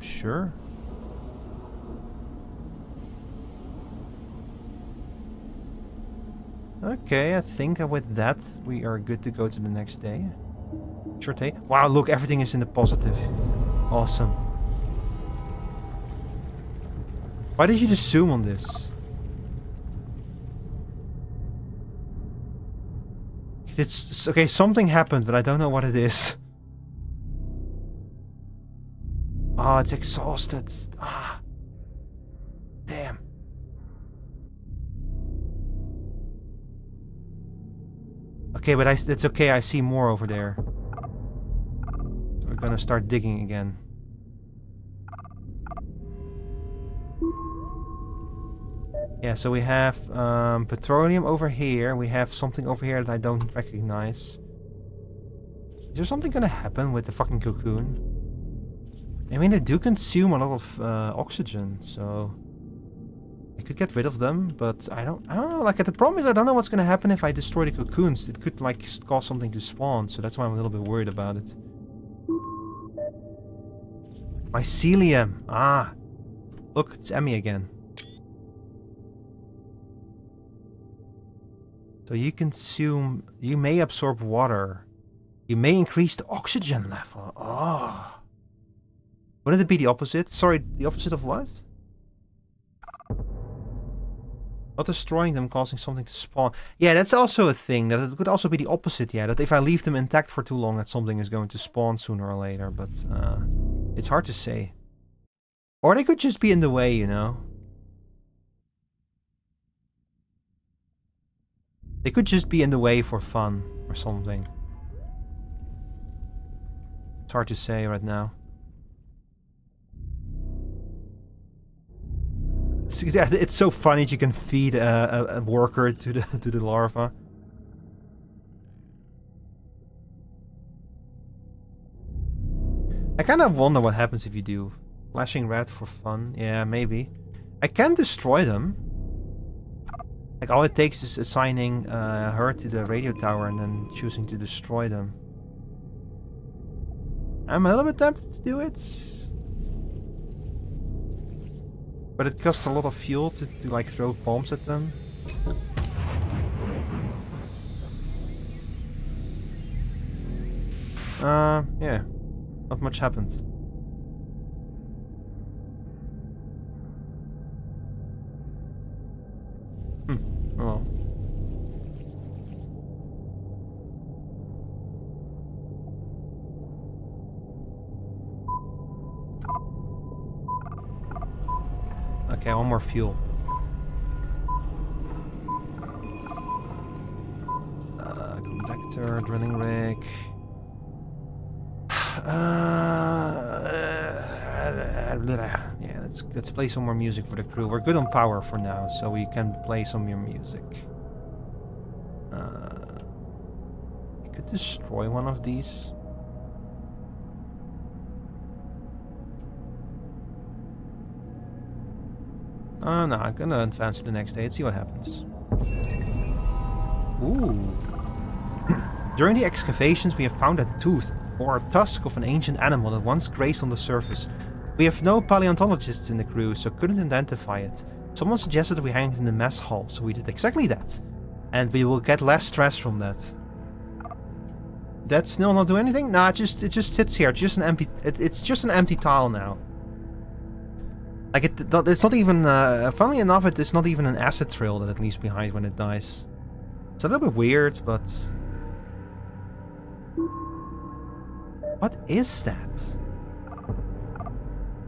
Sure. Okay, I think with that we are good to go to the next day. Sure day. Wow, look, everything is in the positive. Awesome. Why did you just zoom on this? It's okay, something happened, but I don't know what it is. Oh, it's exhausted. Ah. Damn. Okay, but it's okay, I see more over there. So we're gonna start digging again. Yeah, so we have petroleum over here. We have something over here that I don't recognize. Is there something gonna happen with the fucking cocoon? I mean, they do consume a lot of oxygen, so I could get rid of them, but I don't know. Like, the problem is I don't know what's gonna happen if I destroy the cocoons. It could like cause something to spawn, so that's why I'm a little bit worried about it. Mycelium. Ah, look, it's Emmy again. So you consume. You may absorb water. You may increase the oxygen level. Oh. Wouldn't it be the opposite? Sorry, the opposite of what? Not destroying them, causing something to spawn. Yeah, that's also a thing. That it could also be the opposite, yeah. That if I leave them intact for too long, that something is going to spawn sooner or later. But it's hard to say. Or they could just be in the way, you know. They could just be in the way for fun or something. It's hard to say right now. It's so funny that you can feed a worker to the larva. I kind of wonder what happens if you do. Flashing red for fun? Yeah, maybe. I can destroy them. Like, all it takes is assigning her to the radio tower and then choosing to destroy them. I'm a little bit tempted to do it. But it costs a lot of fuel to like throw bombs at them. Yeah. Not much happened. Okay, one more fuel. Convector, drilling rig. Yeah, let's play some more music for the crew. We're good on power for now, so we can play some more music. I could destroy one of these. Oh no, I'm gonna advance to the next day and see what happens. Ooh. During the excavations, we have found a tooth or a tusk of an ancient animal that once grazed on the surface. We have no paleontologists in the crew, so couldn't identify it. Someone suggested we hang it in the mess hall, so we did exactly that. And we will get less stress from that. That still not do anything? Nah, it just sits here. It's just an empty. It's just an empty tile now. Like it's not even. Funnily enough, it's not even an acid trail that it leaves behind when it dies. It's a little bit weird, but what is that?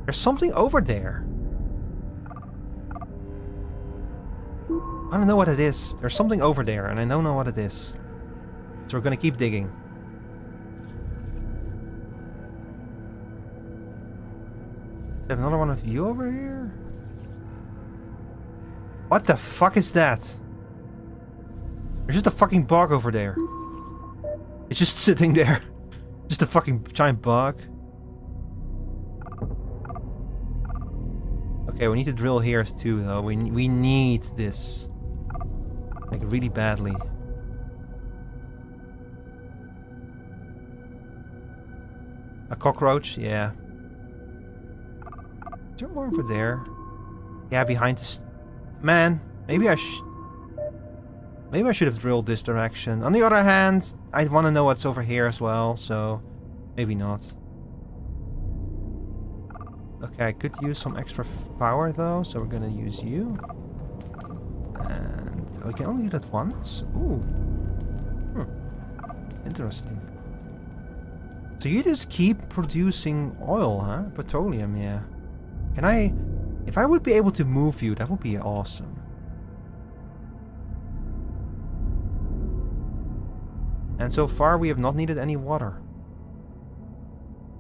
There's something over there. I don't know what it is. There's something over there, and I don't know what it is. So we're gonna keep digging. I have another one of you over here? What the fuck is that? There's just a fucking bug over there. It's just sitting there. Just a fucking giant bug. Okay, we need to drill here too, though. We need this. Like, really badly. A cockroach? Yeah. Is there more over there? Yeah, behind this. Man, maybe I should have drilled this direction. On the other hand, I want to know what's over here as well, so maybe not. Okay, I could use some extra power though, so we're gonna use you. And we can only do that once. Ooh. Interesting. So you just keep producing oil, huh? Petroleum, yeah. Can I... If I would be able to move you, that would be awesome. And so far, we have not needed any water.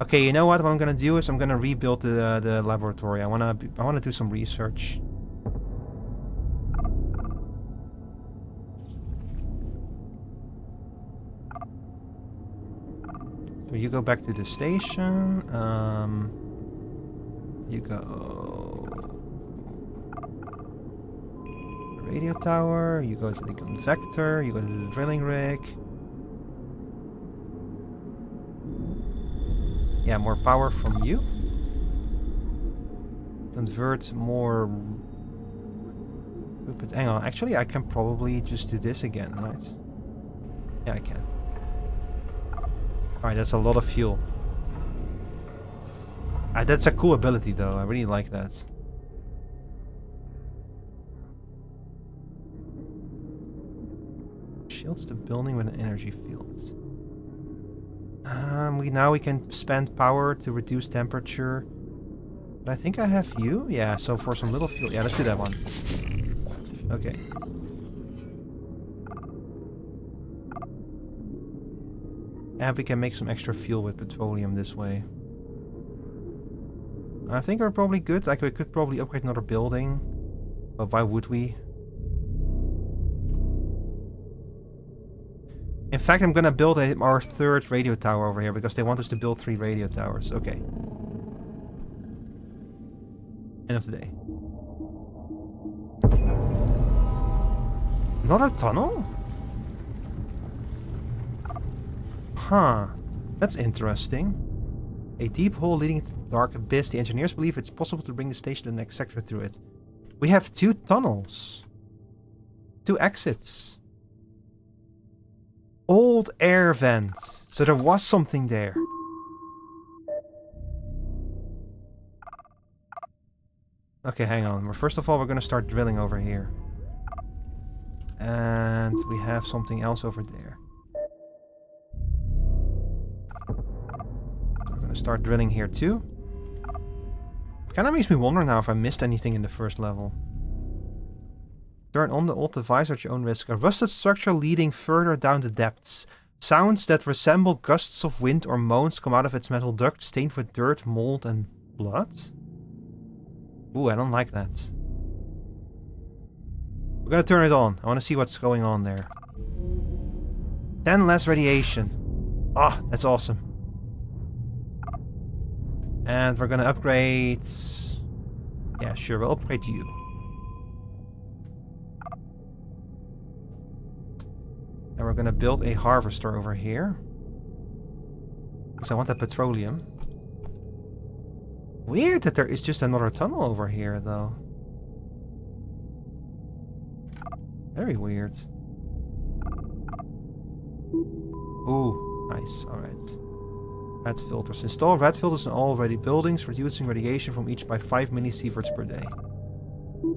Okay, you know what? What I'm gonna do is I'm gonna rebuild the laboratory. I wanna do some research. So you go back to the station. You go radio tower. You go to the convector. You go to the drilling rig. Yeah, more power from you. Convert more. But hang on, actually I can probably just do this again, right? Yeah, I can. Alright, that's a lot of fuel. That's a cool ability though, I really like that. Shields the building with an energy field. Now we can spend power to reduce temperature. But I think I have you? Yeah, so for some little fuel. Yeah, let's do that one. Okay. And we can make some extra fuel with petroleum this way. I think we're probably good. Like, we could probably upgrade another building. But why would we? In fact, I'm gonna build our third radio tower over here because they want us to build 3 radio towers. Okay. End of the day. Another tunnel? Huh. That's interesting. A deep hole leading into the dark abyss. The engineers believe it's possible to bring the station to the next sector through it. We have 2 tunnels. 2 exits. Old air vents. So there was something there. Okay, hang on. First of all, we're going to start drilling over here. And we have something else over there. So we're going to start drilling here too. Kinda makes me wonder now if I missed anything in the first level. Turn on the old device at your own risk. A rusted structure leading further down the depths. Sounds that resemble gusts of wind or moans come out of its metal duct, stained with dirt, mold, and blood? Ooh, I don't like that. We're gonna turn it on. I want to see what's going on there. 10 less radiation. Ah, that's awesome. And we're gonna upgrade... Yeah, sure, we'll upgrade you. And we're gonna build a harvester over here. Because I want that petroleum. Weird that there is just another tunnel over here, though. Very weird. Ooh, nice, alright. Red filters. Install red filters in all ready buildings, reducing radiation from each by 5 millisieverts per day.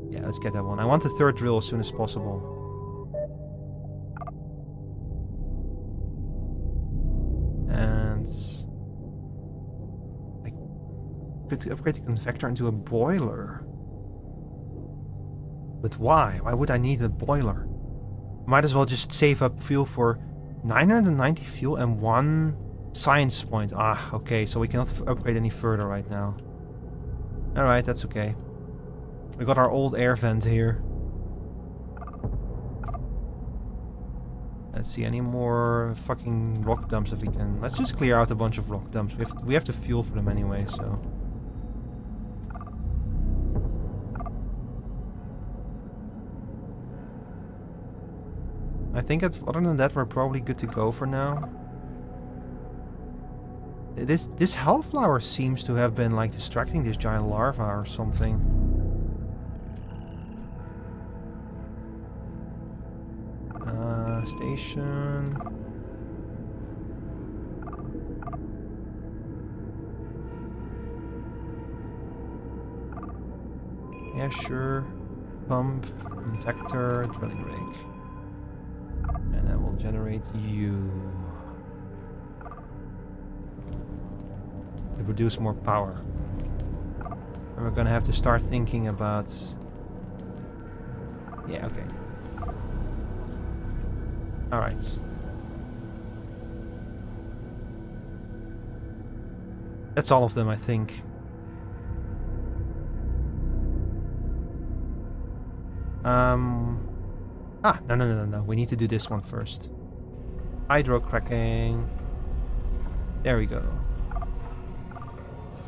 Yeah, let's get that one. I want the third drill as soon as possible. And... I could upgrade the convector into a boiler. But why? Why would I need a boiler? Might as well just save up fuel for 990 fuel and 1 science point. Ah, okay, so we cannot upgrade any further right now. Alright, that's okay. We got our old air vent here. Let's see, any more fucking rock dumps if we can. Let's just clear out a bunch of rock dumps. We have to fuel for them anyway, so... I think that's, other than that, we're probably good to go for now. This hellflower seems to have been like distracting this giant larva or something. Station. Yeah, sure. Pump, infector, drilling rig. And that will generate you. To produce more power. And we're gonna have to start thinking about... Yeah, okay. Alright. That's all of them, I think. No. We need to do this one first. Hydro cracking. There we go.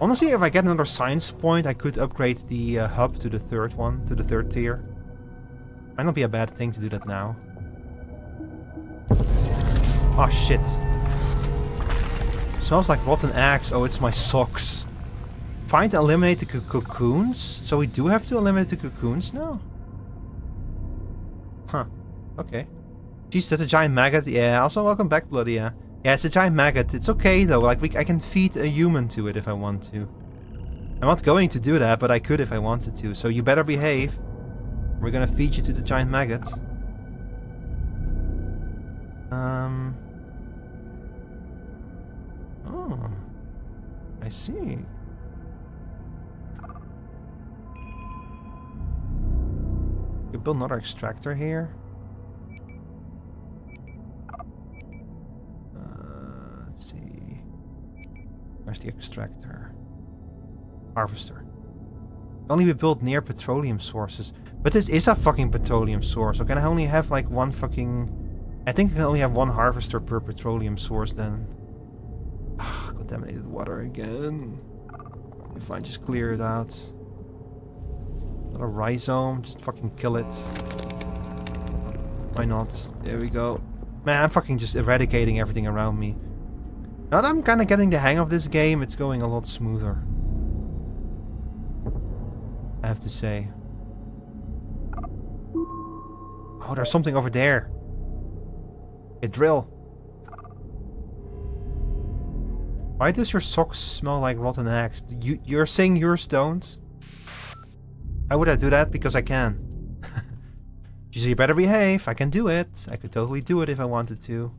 Honestly, if I get another science point, I could upgrade the hub to the third one, to the third tier. Might not be a bad thing to do that now. Oh shit. Smells like rotten eggs. Oh, it's my socks. Find and eliminate the cocoons? So we do have to eliminate the cocoons now? Huh. Okay. Jeez, that's a giant maggot. Yeah, also welcome back, Bloody. Yeah, it's a giant maggot. It's okay though. Like I can feed a human to it if I want to. I'm not going to do that, but I could if I wanted to. So you better behave. We're gonna feed you to the giant maggot. Oh. I see. You build another extractor here. Let's see. Where's the extractor? Harvester. Only be built near petroleum sources. But this is a fucking petroleum source. So can I only have like one fucking... I think I can only have one harvester per petroleum source then. Ah, contaminated water again. If I just clear it out. Not a rhizome, just fucking kill it. Why not? There we go. Man, I'm fucking just eradicating everything around me. Now that I'm kind of getting the hang of this game, it's going a lot smoother. I have to say. Oh, there's something over there. A drill. Why does your socks smell like rotten eggs? You're saying yours don't? Why would I do that? Because I can. You better behave. I can do it. I could totally do it if I wanted to.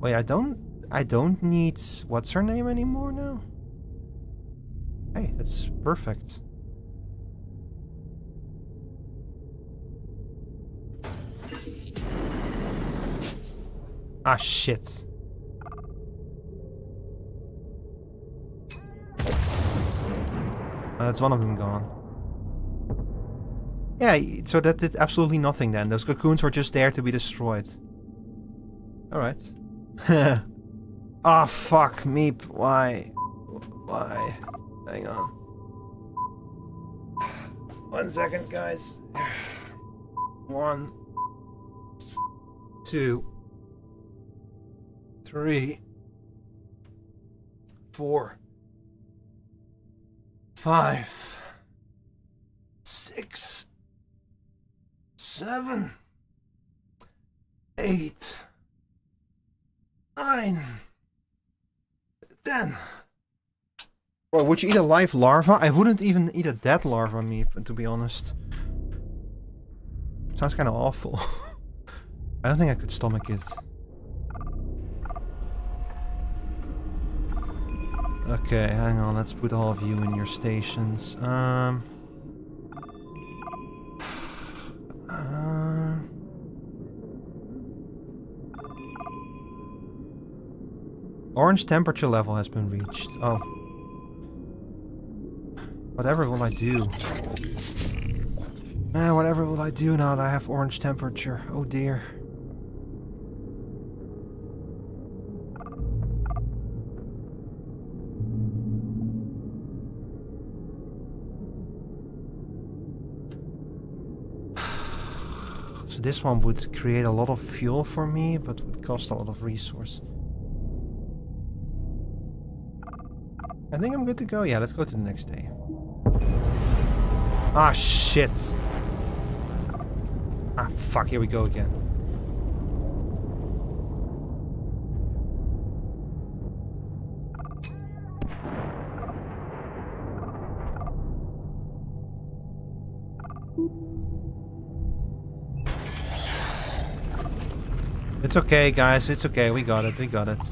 Wait, I don't I don't need what's her name anymore now. Hey, that's perfect. Ah, shit. That's one of them gone. Yeah, so that did absolutely nothing then. Those cocoons were just there to be destroyed. Alright. Ah, fuck, Meep. Why? Why? Hang on. 1 second, guys. 1, 2, 3, 4, 5, 6, 7, 8, 9, 10. Well, would you eat a live larva? I wouldn't even eat a dead larva, Meep, to be honest. Sounds kind of awful. I don't think I could stomach it. Okay, hang on, let's put all of you in your stations. Orange temperature level has been reached. Oh. Whatever will I do? Whatever will I do now that I have orange temperature? Oh dear. So this one would create a lot of fuel for me, but would cost a lot of resource. I think I'm good to go. Yeah, let's go to the next day. Ah, shit. Ah, fuck, here we go again. It's okay, guys. It's okay. We got it. We got it.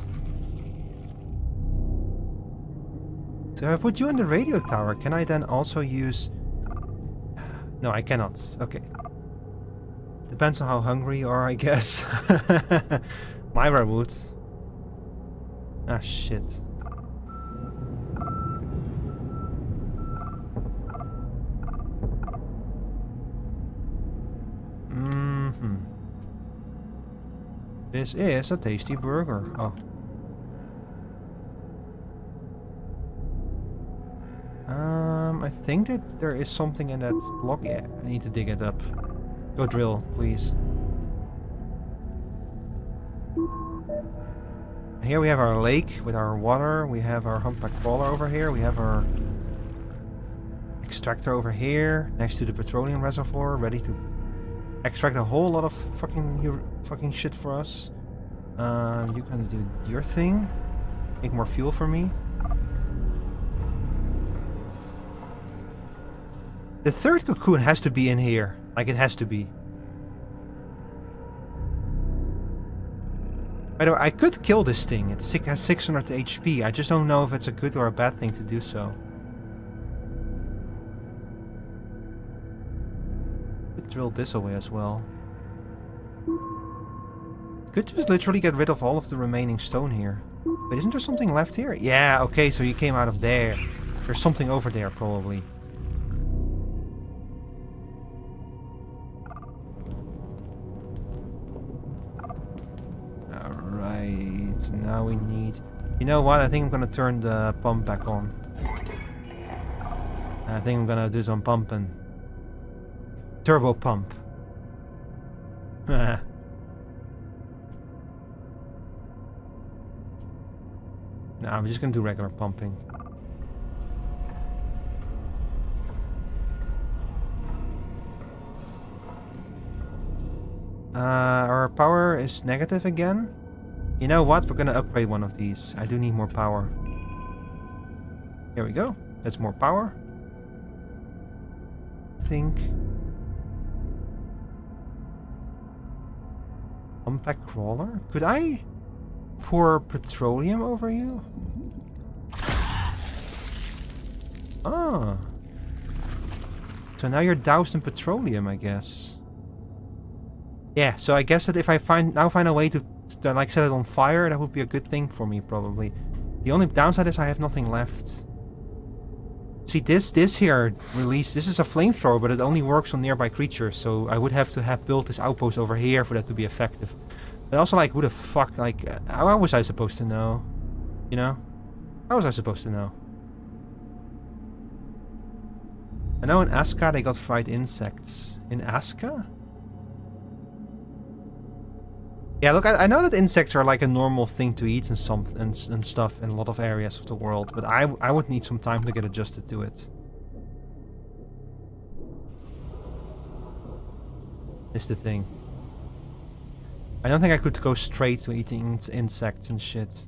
So I put you in the radio tower. Can I then also use... No, I cannot. Okay. Depends on how hungry you are, I guess. Myra would. Ah, shit. This is a tasty burger. Oh. I think that there is something in that block. Yeah, I need to dig it up. Go drill, please. Here we have our lake with our water. We have our humpback crawler over here. We have our extractor over here, next to the petroleum reservoir, ready to extract a whole lot of fucking shit for us. You can do your thing. Make more fuel for me. The third cocoon has to be in here. Like, it has to be. By the way, I could kill this thing. It has 600 HP. I just don't know if it's a good or a bad thing to do so. Could drill this away as well. Could just literally get rid of all of the remaining stone here. But isn't there something left here? Yeah, okay, so you came out of there. There's something over there, probably. Alright, now we need... You know what? I think I'm gonna turn the pump back on. I think I'm gonna do some pumping. Turbo pump. No, I'm just gonna do regular pumping. Our power is negative again. You know what? We're gonna upgrade one of these. I do need more power. Here we go. That's more power. I think. Humpback crawler? Could I pour petroleum over you? Ah. So now you're doused in petroleum, I guess. Yeah, so I guess that if I find a way to like set it on fire, that would be a good thing for me, probably. The only downside is I have nothing left. See, this here this is a flamethrower, but it only works on nearby creatures, so I would have to have built this outpost over here for that to be effective. But also, like, who the fuck, like, how was I supposed to know? You know? How was I supposed to know? I know in Aska they got fried insects. In Aska? Yeah, look, I know that insects are like a normal thing to eat and stuff in a lot of areas of the world, but I would need some time to get adjusted to it. Is the thing. I don't think I could go straight to eating insects and shit.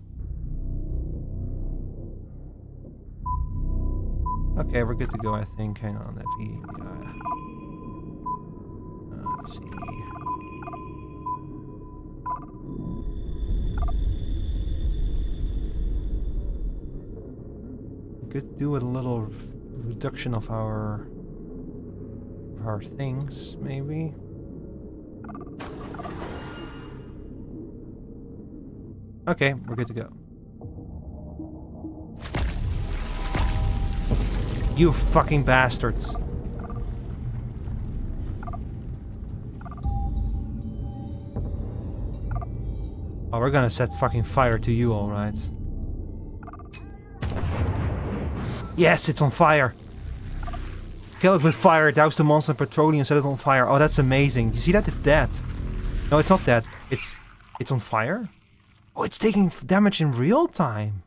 Okay, we're good to go, I think. Hang on, let's see. We could do a little reduction of our things, maybe. Okay, we're good to go. You fucking bastards. Oh, we're gonna set fucking fire to you, alright. Yes, it's on fire. Kill it with fire, douse the monster in petroleum, set it on fire. Oh, that's amazing. You see that? It's dead. No, it's not dead. It's on fire? Oh, it's taking damage in real time.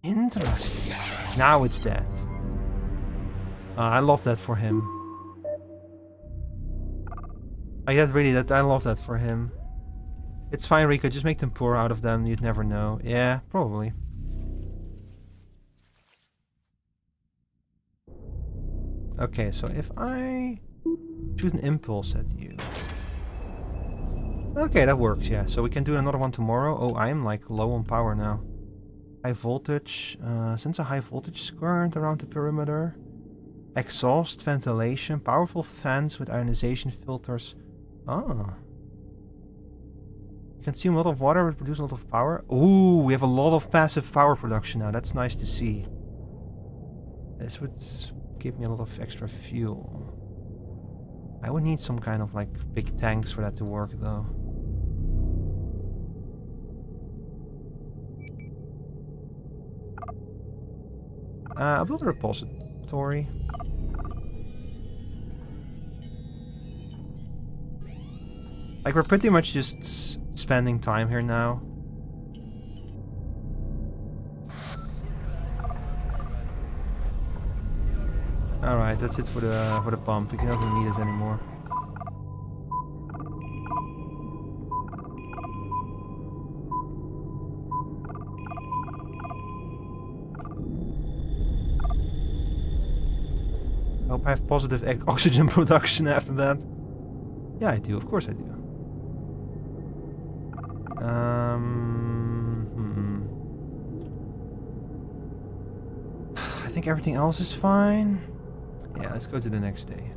Interesting. Now it's dead. I love that for him. I love that for him. It's fine, Rico. Just make them pour out of them. You'd never know. Yeah, probably. Okay, so if I shoot an impulse at you. Okay, that works, yeah. So we can do another one tomorrow. Oh, I am like low on power now. High voltage. Since a high voltage current around the perimeter. Exhaust ventilation. Powerful fans with ionization filters. Ah. Consume a lot of water, but produce a lot of power. Ooh, we have a lot of passive power production now. That's nice to see. This would give me a lot of extra fuel. I would need some kind of like big tanks for that to work though. I'll build a repository. Like, we're pretty much just spending time here now. Alright, that's it for the pump. We don't need it anymore. I hope I have positive oxygen production after that. Yeah, I do. Of course I do. I think everything else is fine. Yeah, let's go to the next day.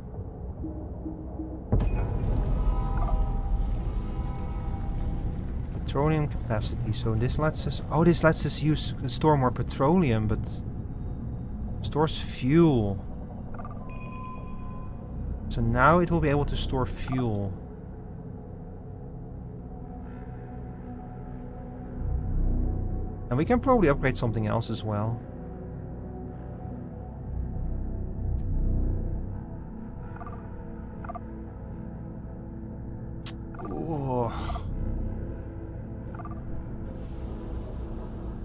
Petroleum capacity. So this lets us... Oh, this lets us store more petroleum, but... Stores fuel. So now it will be able to store fuel. And we can probably upgrade something else as well. Oh.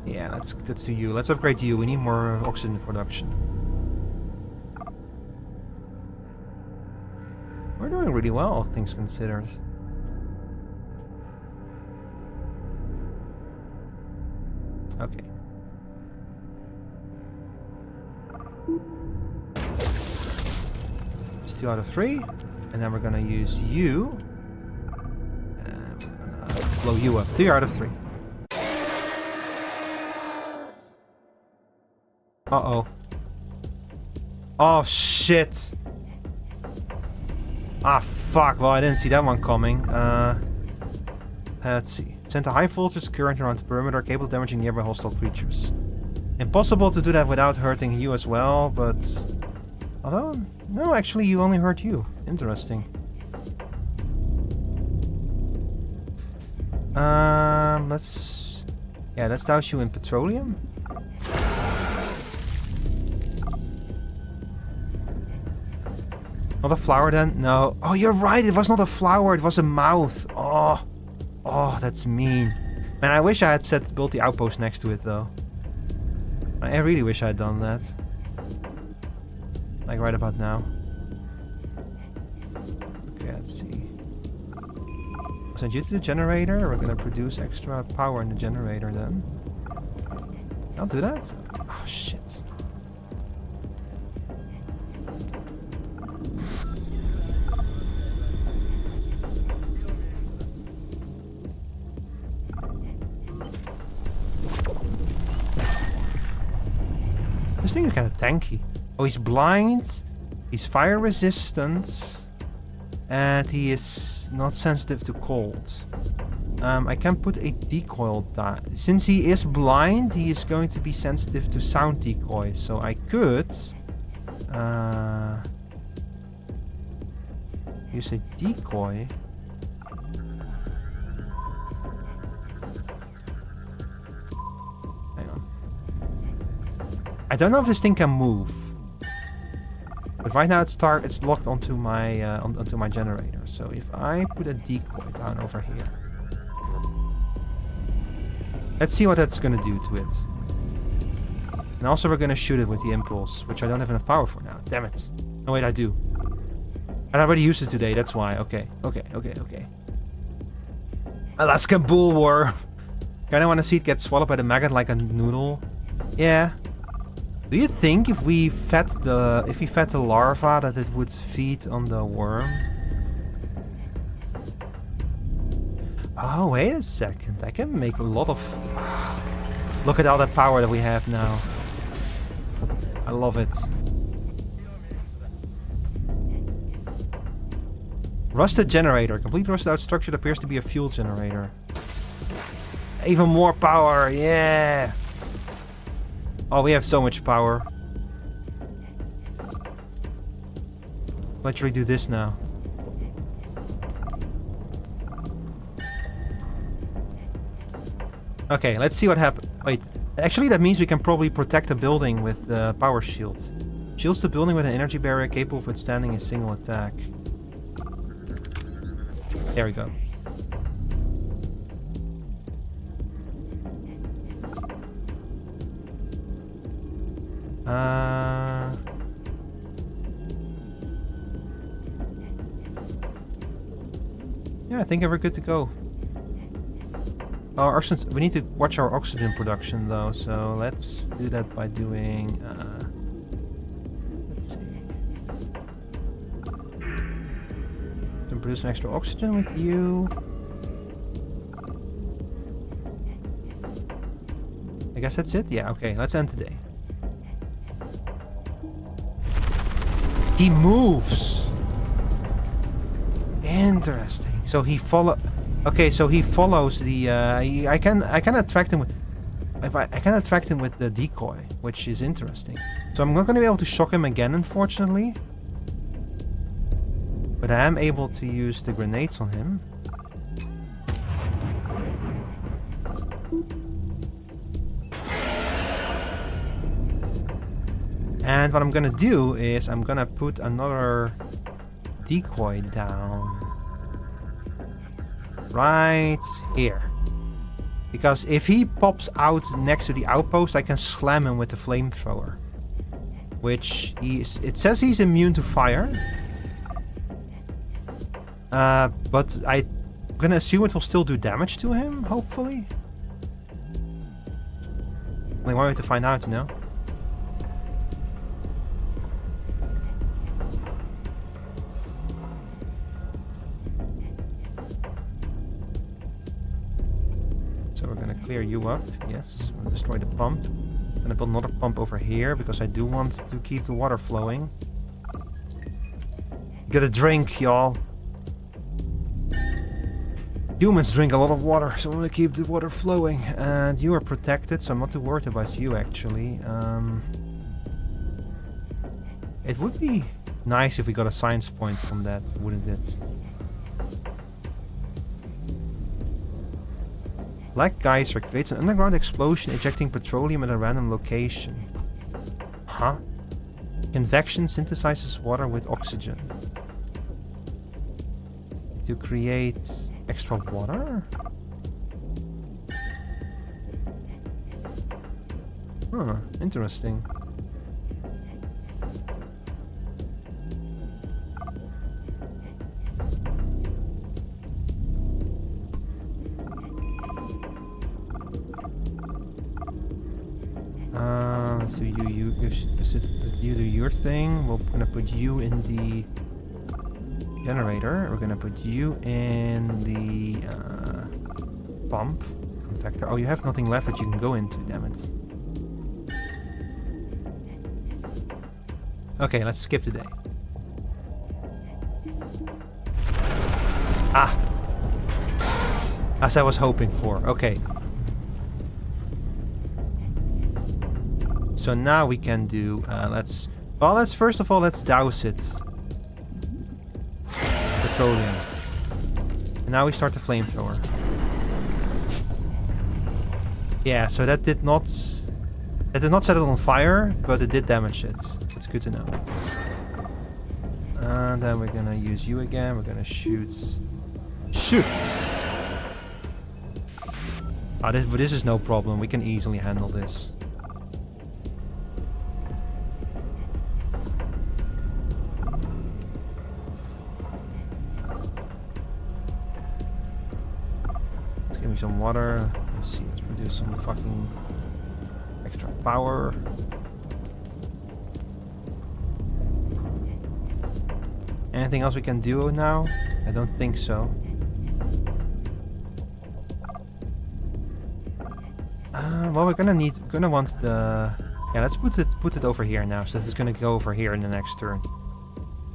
Yeah, let's do you. Let's upgrade you. We need more oxygen production. We're doing really well, all things considered. Okay. It's 2 out of 3. And then we're gonna use you. And we're gonna blow you up. 3 out of 3. Uh-oh. Oh, shit. Ah, fuck. Well, I didn't see that one coming. Let's see. Send a high voltage current around the perimeter, capable of damaging nearby hostile creatures. Impossible to do that without hurting you as well, but... Although... No, actually, you only hurt you. Interesting. Let's... Yeah, let's douse you in petroleum. Not a flower then? No. Oh, you're right. It was not a flower. It was a mouth. Oh. Oh, that's mean. Man, I wish I had built the outpost next to it, though. I really wish I had done that. Like right about now. Okay, let's see. Send you to the generator. We're gonna produce extra power in the generator then. I'll do that. Oh, shit. This thing is kind of tanky. Oh, he's blind, he's fire resistant, and he is not sensitive to cold. I can put a decoy down. Since he is blind, he is going to be sensitive to sound decoys, so I could use a decoy. I don't know if this thing can move, but right now it's locked onto my onto my generator. So if I put a decoy down over here, let's see what that's gonna do to it. And also we're gonna shoot it with the impulse, which I don't have enough power for now. Damn it! Oh wait, I do. I already used it today. That's why. Okay. Alaskan bullworm. Kinda want to see it get swallowed by the maggot like a noodle. Yeah. Do you think if we fed the larva that it would feed on the worm? Oh, wait a second. I can make a lot of... Look at all that power that we have now. I love it. Rusted generator. Complete rusted out structure that appears to be a fuel generator. Even more power. Yeah. Oh, we have so much power. Let's redo this now. Okay, let's see what happens. Wait, actually that means we can probably protect a building with power shields. Shields the building with an energy barrier capable of withstanding a single attack. There we go. Yeah, I think we're good to go. Our oxygen, we need to watch our oxygen production though, so let's do that by doing... let's see. Can produce some extra oxygen with you. I guess that's it? Yeah, okay, let's end today. He moves! Interesting. So he okay, so he follows the I can attract him with I can attract him with the decoy, which is interesting. So I'm not going to be able to shock him again, unfortunately. But I am able to use the grenades on him. And what I'm gonna do is I'm gonna put another decoy down right here. Because if he pops out next to the outpost, I can slam him with the flamethrower. Which it says he's immune to fire. But I'm gonna assume it will still do damage to him, hopefully. Only one way to find out, you know? So we're gonna clear you up. Yes, we'll destroy the pump. And gonna build another pump over here because I do want to keep the water flowing. Get a drink, y'all. Humans drink a lot of water, so I'm gonna keep the water flowing. And you are protected, so I'm not too worried about you, actually. It would be nice if we got a science point from that, wouldn't it? Black geyser creates an underground explosion ejecting petroleum at a random location. Huh? Convection synthesizes water with oxygen. To create extra water? Huh, interesting. So you is it that you do your thing? We're gonna put you in the generator. We're gonna put you in the pump convector. Oh, you have nothing left that you can go into, damn it. Okay, let's skip the day. Ah! As I was hoping for. Okay. So now we can do, let's first of all, let's douse it. Petroleum. And now we start the flamethrower. Yeah, so that did not set it on fire, but it did damage it. It's good to know. And then we're gonna use you again. We're gonna shoot. Shoot! Ah, this is no problem. We can easily handle this. Give me some water. Let's see, let's produce some fucking extra power. Anything else we can do now? I don't think so. Well, we're gonna want the. Yeah, let's put it over here now, so that it's gonna go over here in the next turn.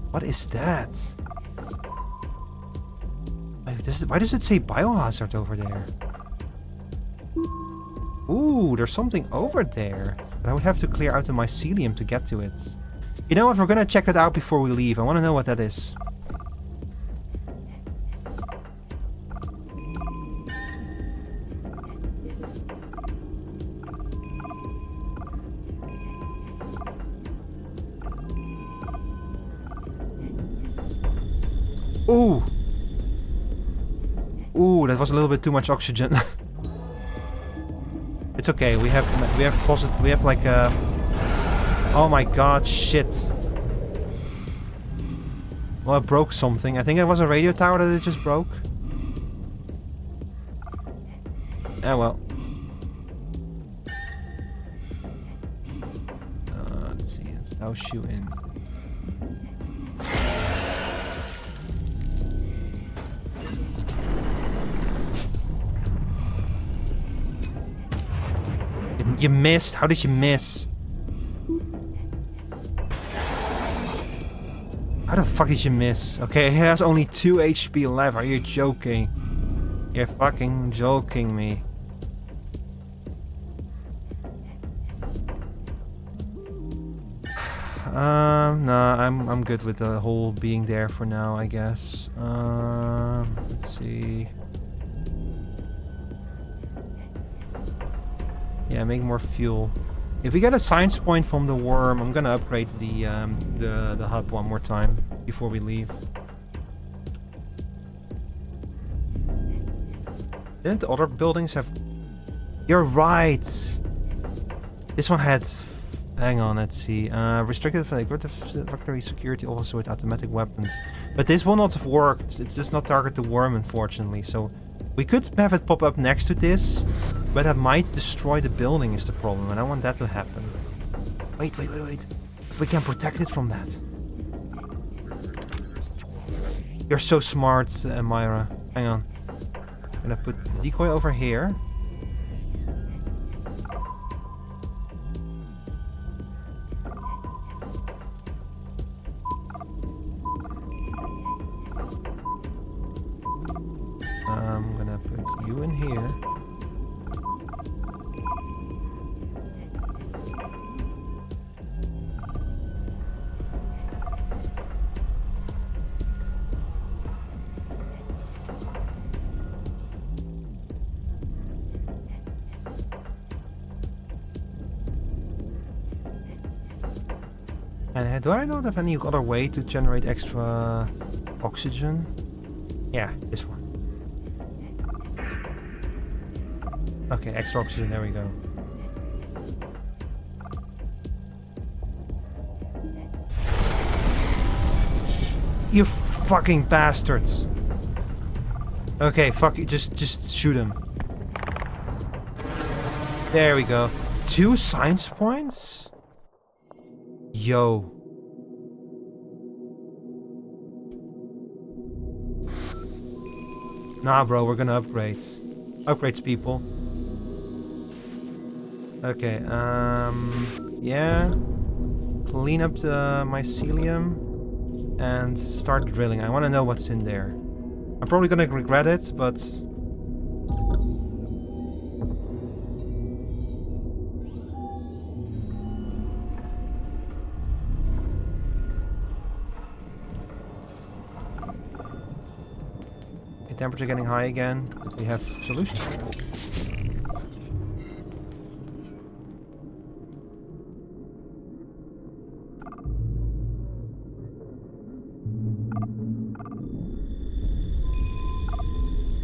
What is that? Why does it say biohazard over there? Ooh, there's something over there. But I would have to clear out the mycelium to get to it. You know what? We're gonna check that out before we leave. I want to know what that is. Ooh! Ooh, that was a little bit too much oxygen. It's okay. We have like a. Oh my god! Shit. Well, it broke something. I think it was a radio tower that it just broke. Oh well. Let's see. Let's douse you in. You missed? How did you miss? How the fuck did you miss? Okay, he has only 2 HP left. Are you joking? You're fucking joking me. No, I'm good with the whole being there for now, I guess. Let's see. Yeah, make more fuel. If we get a science point from the worm, I'm gonna upgrade the hub one more time before we leave. Didn't the other buildings have... You're right! This one had... Hang on, let's see. Restricted factory security also with automatic weapons. But this will not have worked. It does not target the worm, unfortunately. So we could have it pop up next to this, but that might destroy the building is the problem, and I want that to happen. Wait. If we can protect it from that. You're so smart, Myra. Hang on. I'm gonna put the decoy over here. I'm gonna put you in here. And do I know of any other way to generate extra oxygen? Yeah, this one. Okay, extra oxygen, there we go. You fucking bastards! Okay, fuck it, just shoot him. There we go. 2 science points? Yo. Nah, bro, we're gonna upgrade. Upgrades, people. Okay, yeah. Clean up the mycelium and start drilling. I want to know what's in there. I'm probably gonna regret it, but... Okay, temperature getting high again, but we have solutions for it.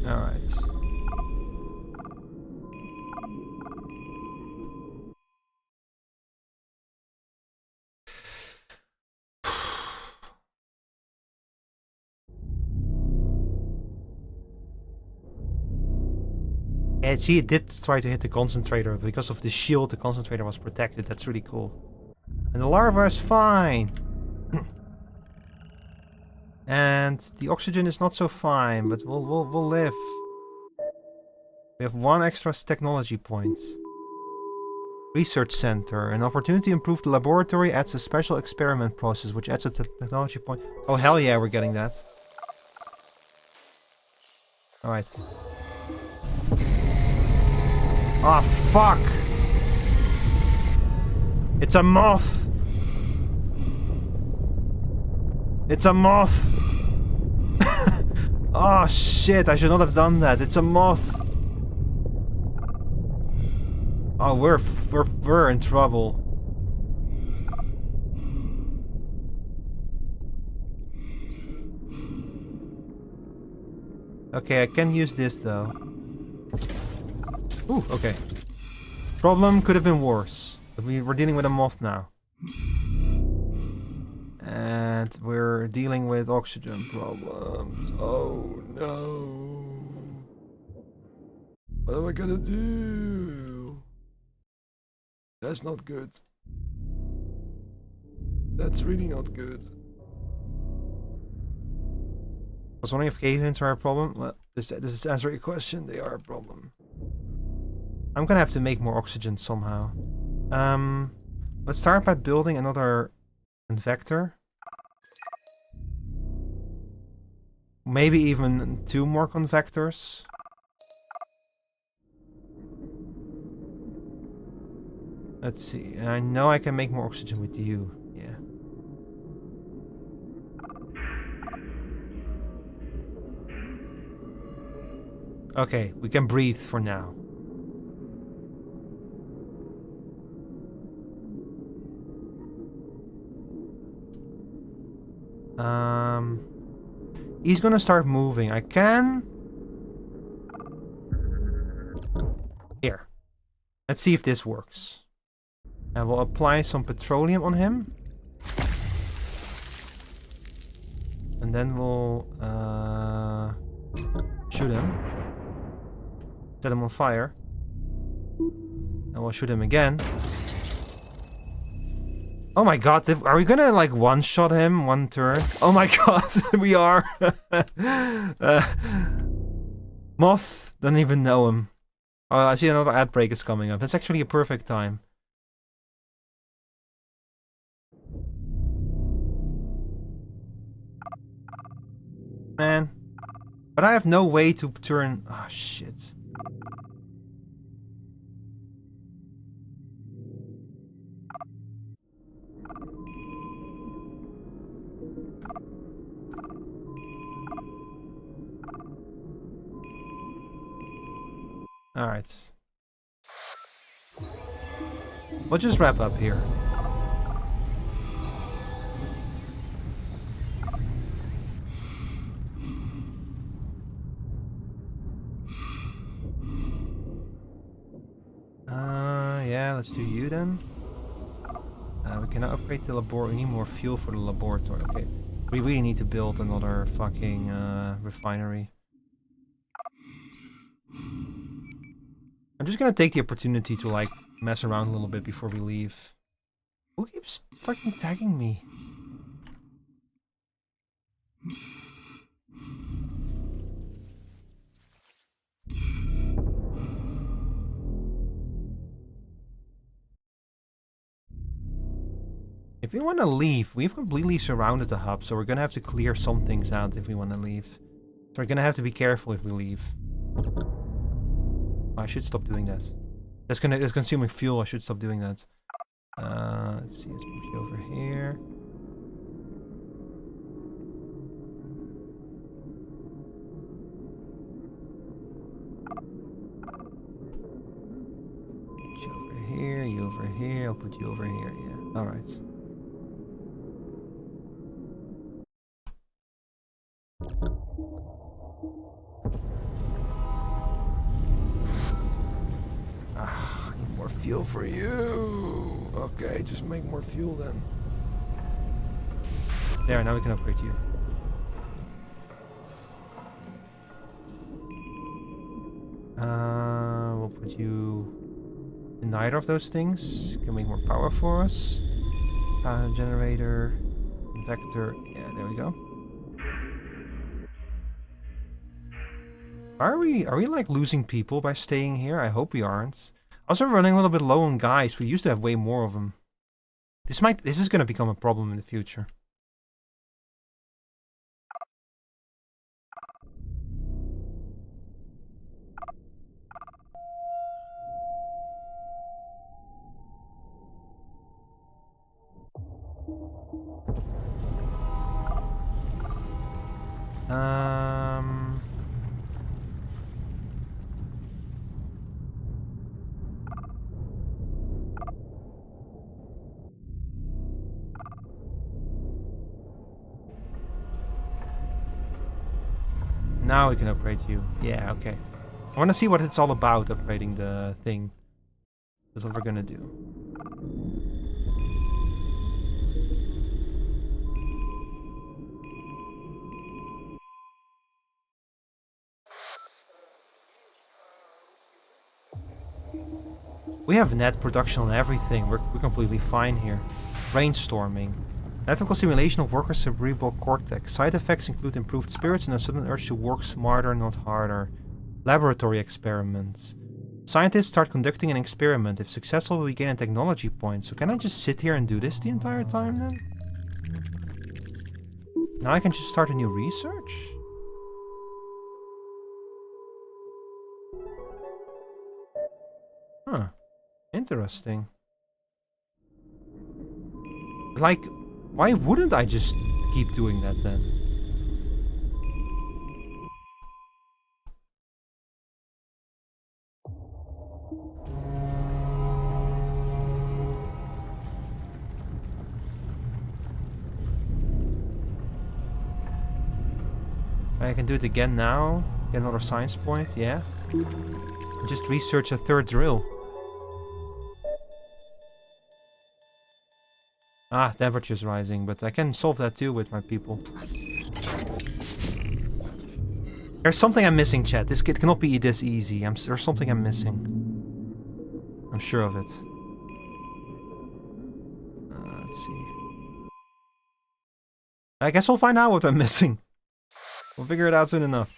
Alright. And see, it did try to hit the concentrator. Because of the shield, the concentrator was protected. That's really cool. And the larva is fine. And the oxygen is not so fine, but we'll live. We have 1 extra technology point. Research center. An opportunity to improve the laboratory adds a special experiment process, which adds a technology point. Oh hell yeah, we're getting that. Alright. Ah, fuck! It's a moth! It's a moth! Oh shit, I should not have done that. It's a moth! Oh, we're in trouble. Okay, I can use this though. Ooh, okay. Problem could have been worse. But we're dealing with a moth now. And we're dealing with oxygen problems. Oh no. What am I gonna do? That's not good. That's really not good. I was wondering if cave-ins are a problem. Well, this is to answer your question. They are a problem. I'm gonna have to make more oxygen somehow. Let's start by building another convector. Maybe even 2 more convectors. Let's see. I know I can make more oxygen with you. Yeah. Okay, we can breathe for now. He's gonna start moving. I can... Here. Let's see if this works. And we'll apply some petroleum on him. And then we'll shoot him. Set him on fire. And we'll shoot him again. Oh my god, are we gonna like one-shot him 1 turn? Oh my god, we are! Moth, don't even know him. Oh, I see another ad break is coming up. That's actually a perfect time. Man. But I have no way to turn... Ah, shit. Alright. We'll just wrap up here. Yeah, let's do you then. We cannot upgrade the laboratory. We need more fuel for the laboratory. Okay. We really need to build another fucking refinery. I'm just gonna take the opportunity to like mess around a little bit before we leave. Who keeps fucking tagging me? If we want to leave, we've completely surrounded the hub, so we're gonna have to clear some things out if we want to leave. So we're gonna have to be careful if we leave. I should stop doing that. That's consuming fuel. I should stop doing that. Let's see. Let's move you over here. Put you over here. You over here. I'll put you over here. Yeah. All right. Ah, I need more fuel for you. Okay, just make more fuel then. There, now we can upgrade you. We'll put you in neither of those things. Can make more power for us. Power generator, vector. Yeah, there we go. Are we like losing people by staying here? I hope we aren't. Also running a little bit low on guys. We used to have way more of them. This is gonna become a problem in the future. Now we can upgrade you. Yeah, okay. I want to see what it's all about, upgrading the thing. That's what we're gonna do. We have net production on everything. We're completely fine here. Brainstorming. Electrical stimulation of workers' cerebral cortex. Side effects include improved spirits and a sudden urge to work smarter, not harder. Laboratory experiments. Scientists start conducting an experiment. If successful, we gain a technology point. So can I just sit here and do this the entire time then? Now I can just start a new research? Huh. Interesting. Like, why wouldn't I just keep doing that then? I can do it again now. Get another science point, yeah. Just research a third drill. Ah, temperature's rising, but I can solve that too with my people. There's something I'm missing, chat. This kid cannot be this easy. There's something I'm missing. I'm sure of it. Let's see. I guess we'll find out what I'm missing. We'll figure it out soon enough.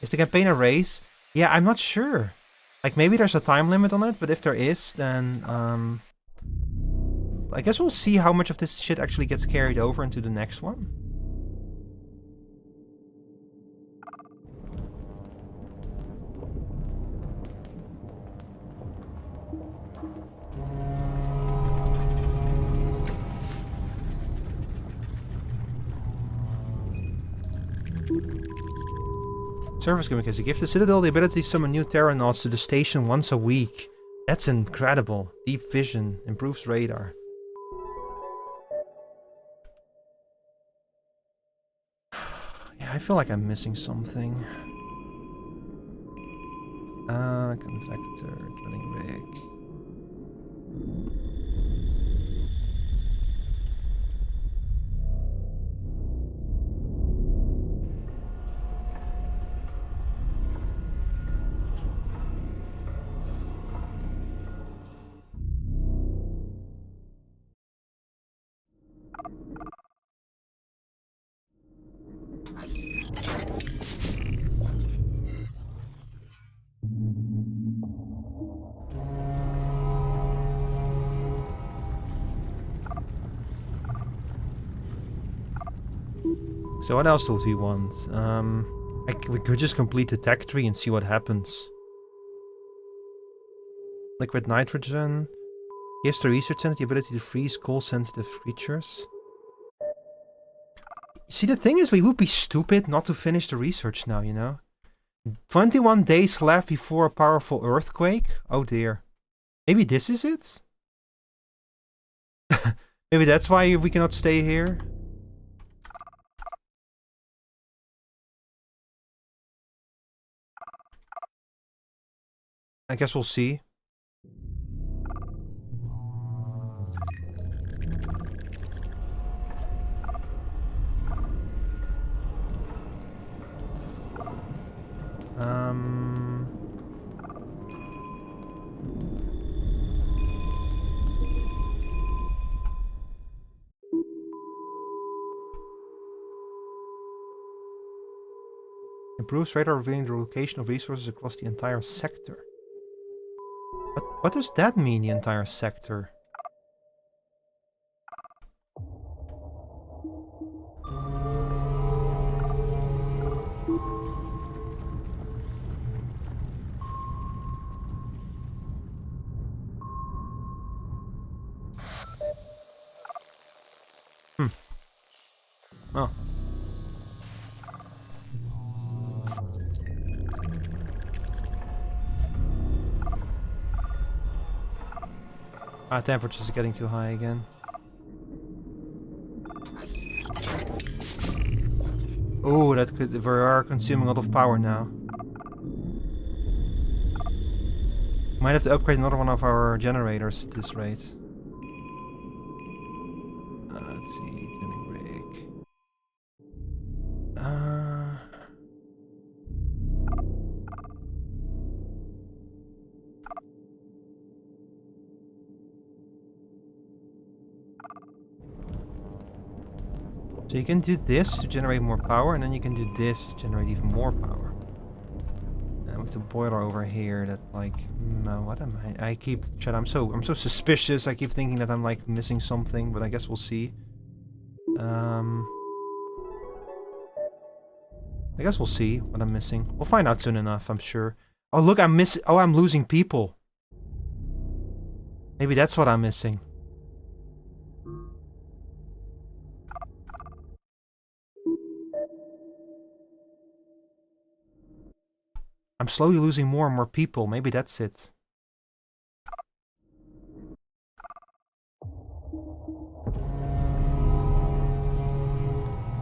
Is the campaign a race? Yeah, I'm not sure. Like, maybe there's a time limit on it, but if there is, then, I guess we'll see how much of this shit actually gets carried over into the next one. Service communication. Give the Citadel the ability to summon new Terranauts to the station once a week. That's incredible. Deep vision. Improves radar. Yeah, I feel like I'm missing something. Convector, drilling rig. So what else do we want? We could just complete the tech tree and see what happens. Liquid nitrogen gives the research center the ability to freeze coal-sensitive creatures. See, the thing is, we would be stupid not to finish the research now, you know? 21 days left before a powerful earthquake? Oh dear. Maybe this is it? Maybe that's why we cannot stay here? I guess we'll see. Improves radar revealing the location of resources across the entire sector. What does that mean, the entire sector? Oh. Temperatures are getting too high again. Oh, that could... We are consuming a lot of power now. Might have to upgrade another one of our generators at this rate. Let's see, tuning rig. So you can do this to generate more power, and then you can do this to generate even more power. And with the boiler over here, that like, what am I? I keep chat. I'm so suspicious. I keep thinking that I'm like missing something, but I guess we'll see. I guess we'll see what I'm missing. We'll find out soon enough, I'm sure. Oh look, I'm missing. Oh, I'm losing people. Maybe that's what I'm missing. I'm slowly losing more and more people. Maybe that's it.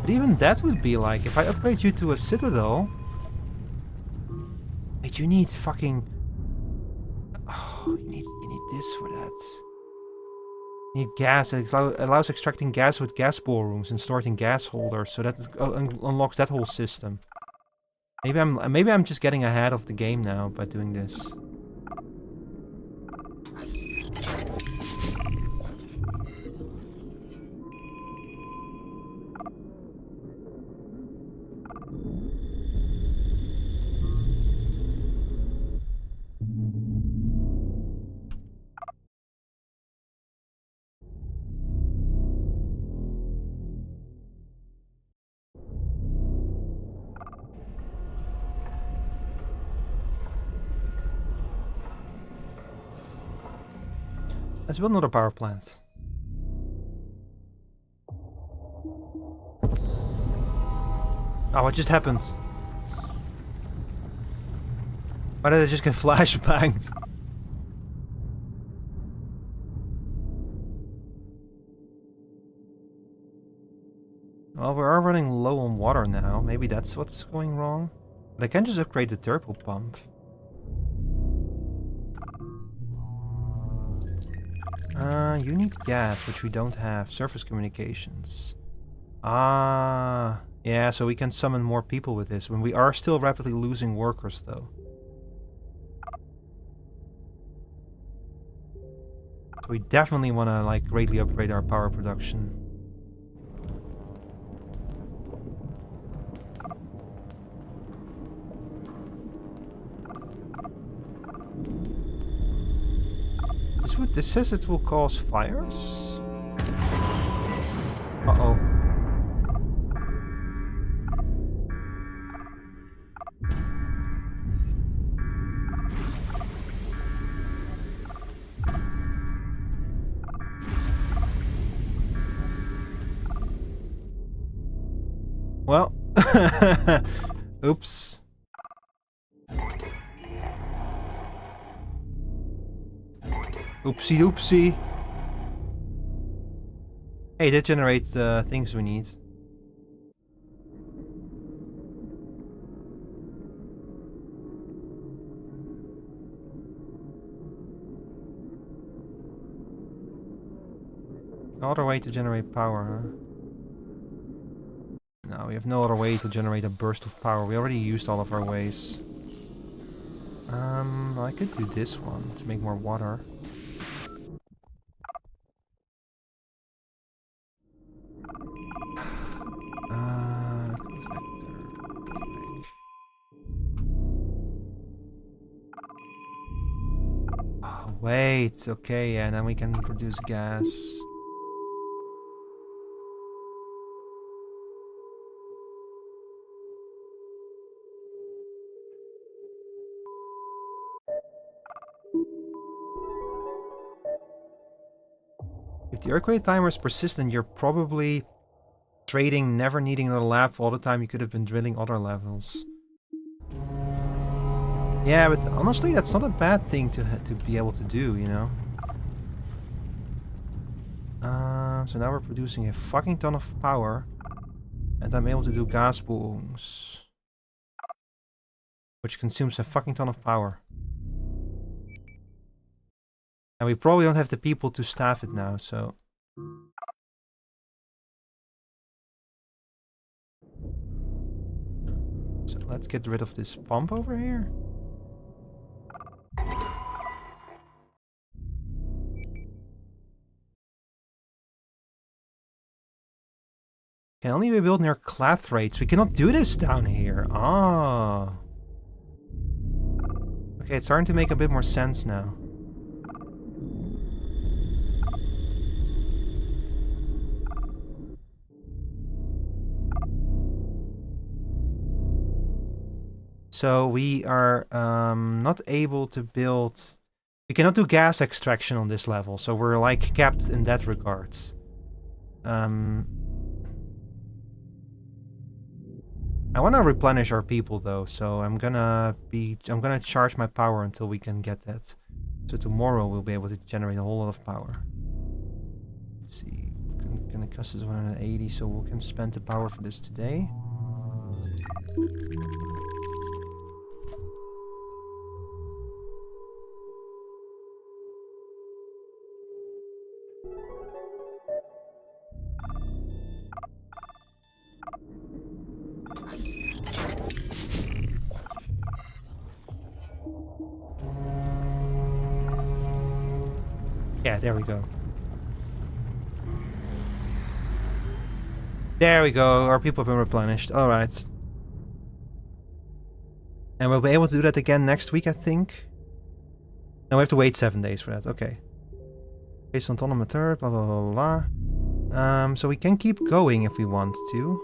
But even that would be like, if I upgrade you to a citadel... Wait, you need fucking... Oh, you need this for that. You need gas. It allows extracting gas with gas ballrooms and stored in gas holders, so that unlocks that whole system. Maybe I'm just getting ahead of the game now by doing this. Let's build another power plant. Oh, what just happened? Why did I just get flashbanged? Well, we are running low on water now. Maybe that's what's going wrong. But I can just upgrade the turbo pump. You need gas, which we don't have. Surface communications. Ah, yeah, so we can summon more people with this, when we are still rapidly losing workers, though. So we definitely want to, like, greatly upgrade our power production. This says it will cause fires? Uh-oh. Well, oops. Oopsie doopsie. Hey, that generates the things we need. No other way to generate power, huh? No, we have no other way to generate a burst of power. We already used all of our ways. I could do this one to make more water. Oh, wait, okay, yeah, then we can produce gas. If the earthquake timer is persistent, you're probably trading, never needing another lab for all the time you could have been drilling other levels. Yeah, but honestly, that's not a bad thing to be able to do, you know? So now we're producing a fucking ton of power. And I'm able to do gas booms. Which consumes a fucking ton of power. And we probably don't have the people to staff it now, so... So let's get rid of this pump over here. Can only be built near clathrates. We cannot do this down here. Ah. Okay, it's starting to make a bit more sense now. So we are not able to build... We cannot do gas extraction on this level, so we're like capped in that regard. I want to replenish our people though, so I'm gonna charge my power until we can get that. So tomorrow we'll be able to generate a whole lot of power. Let's see, it's gonna cost us 180, so we can spend the power for this today. Yeah, there we go. There we go, our people have been replenished. Alright. And we'll be able to do that again next week, I think. And we have to wait 7 days for that, okay. Based on tonometer, blah blah blah blah. So we can keep going if we want to.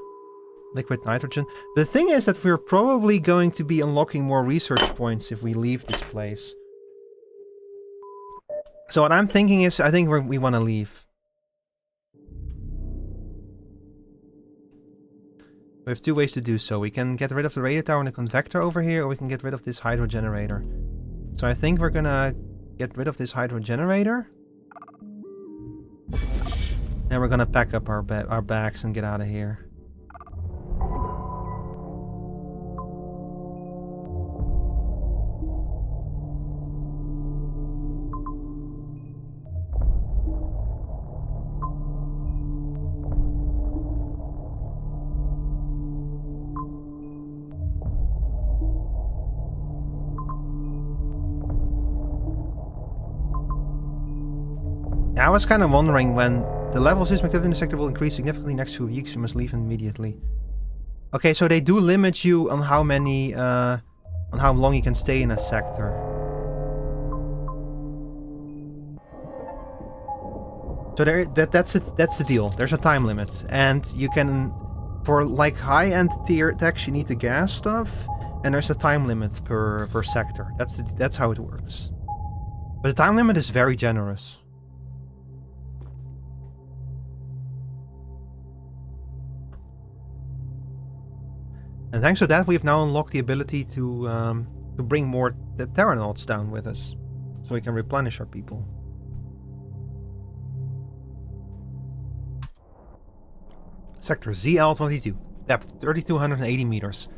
Liquid nitrogen. The thing is that we're probably going to be unlocking more research points if we leave this place. So what I'm thinking is, I think we want to leave. We have two ways to do so. We can get rid of the radio tower and the convector over here, or we can get rid of this hydro generator. So I think we're gonna get rid of this hydro generator. And we're gonna pack up our bags and get out of here. I was kind of wondering when the level of seismic activity in the sector will increase significantly next few weeks, you must leave immediately. Okay, so they do limit you on how many, on how long you can stay in a sector. So that's the deal. There's a time limit, and you can, for like high-end tier techs, you need the gas stuff, and there's a time limit per sector. That's how it works. But the time limit is very generous. And thanks to that, we've now unlocked the ability to bring more Terranauts down with us, so we can replenish our people. Sector ZL22, depth 3,280 meters,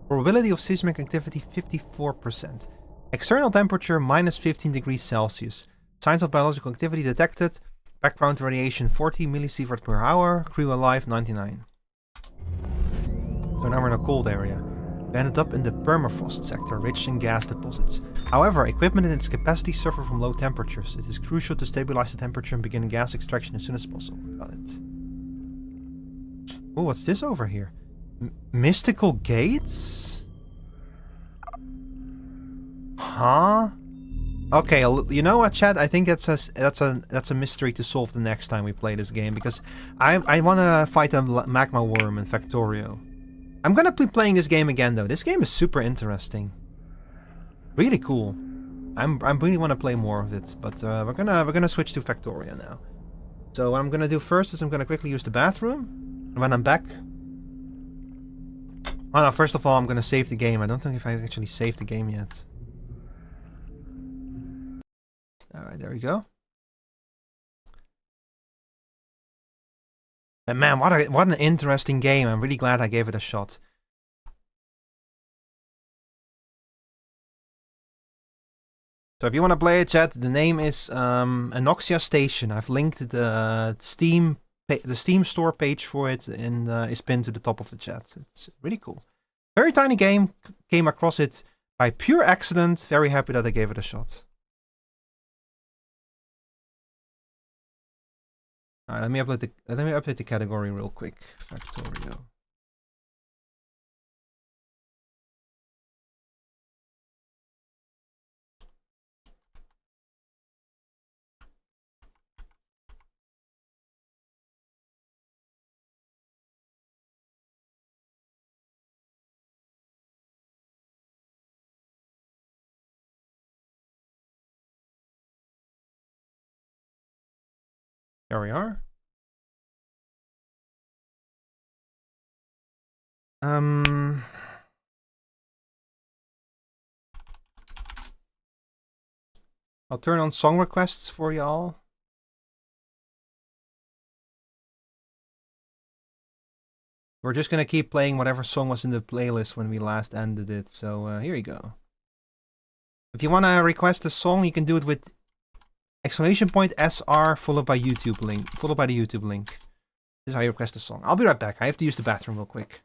probability of seismic activity 54%, external temperature minus 15 degrees Celsius, signs of biological activity detected, background radiation 40 millisievert per hour, crew alive 99. So now we're in a cold area. We ended up in the permafrost sector, rich in gas deposits. However, equipment and its capacity suffer from low temperatures. It is crucial to stabilize the temperature and begin gas extraction as soon as possible. Got it. Oh, what's this over here? Mystical gates? Huh? Okay, you know what, chat? I think that's a mystery to solve the next time we play this game, because I want to fight a magma worm in Factorio. I'm gonna be playing this game again though. This game is super interesting. Really cool. I really want to play more of it, but we're gonna switch to Factorio now. So what I'm gonna do first is I'm gonna quickly use the bathroom, and when I'm back. Oh no! First of all, I'm gonna save the game. I don't think if I actually saved the game yet. All right, there we go. And man, what an interesting game. I'm really glad I gave it a shot. So if you want to play it, chat, the name is Anoxia Station. I've linked the Steam store page for it, and is pinned to the top of the chat. It's really cool. Very tiny game. Came across it by pure accident. Very happy that I gave it a shot. Alright, let me update the category real quick. Factorio. There we are. I'll turn on song requests for y'all. We're just gonna keep playing whatever song was in the playlist when we last ended it. So here you go. If you wanna request a song, you can do it with !SR followed by the YouTube link. This is how you request a song. I'll be right back. I have to use the bathroom real quick.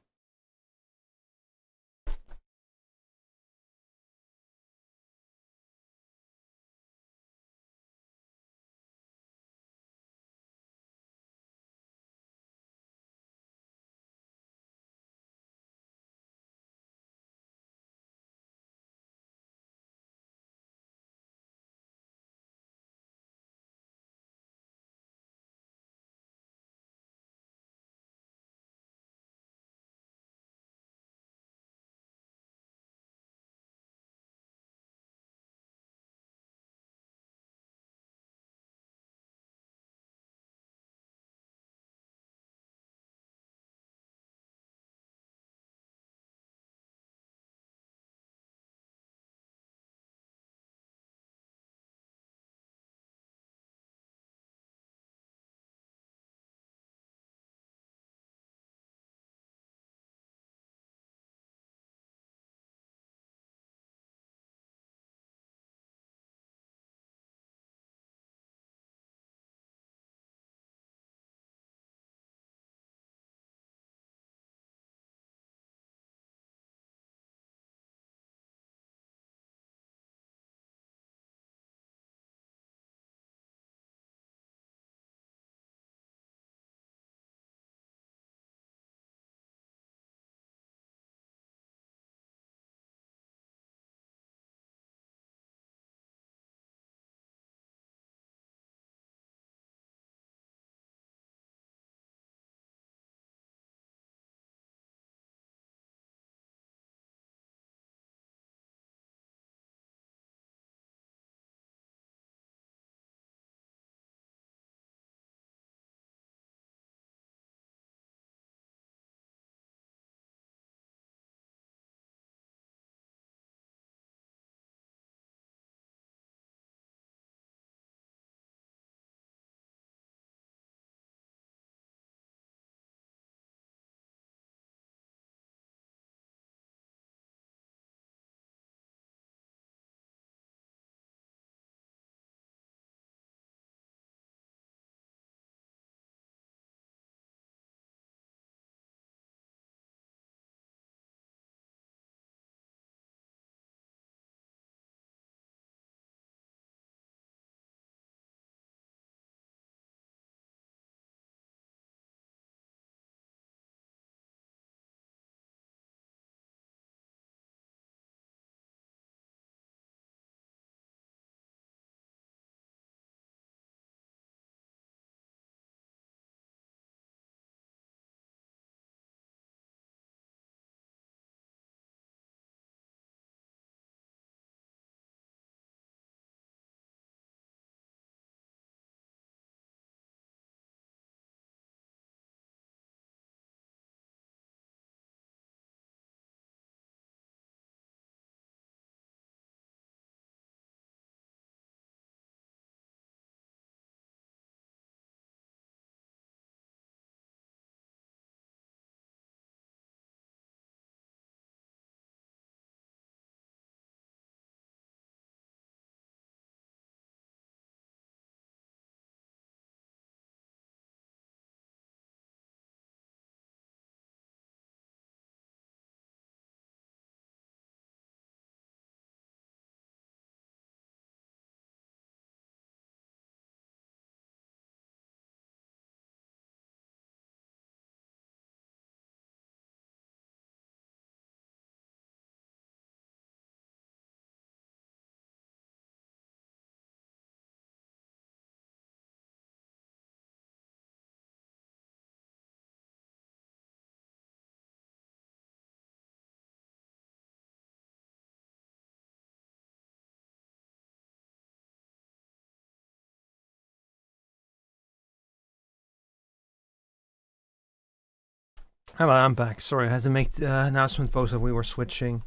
Hello, I'm back. Sorry, I had to make the announcement post that we were switching.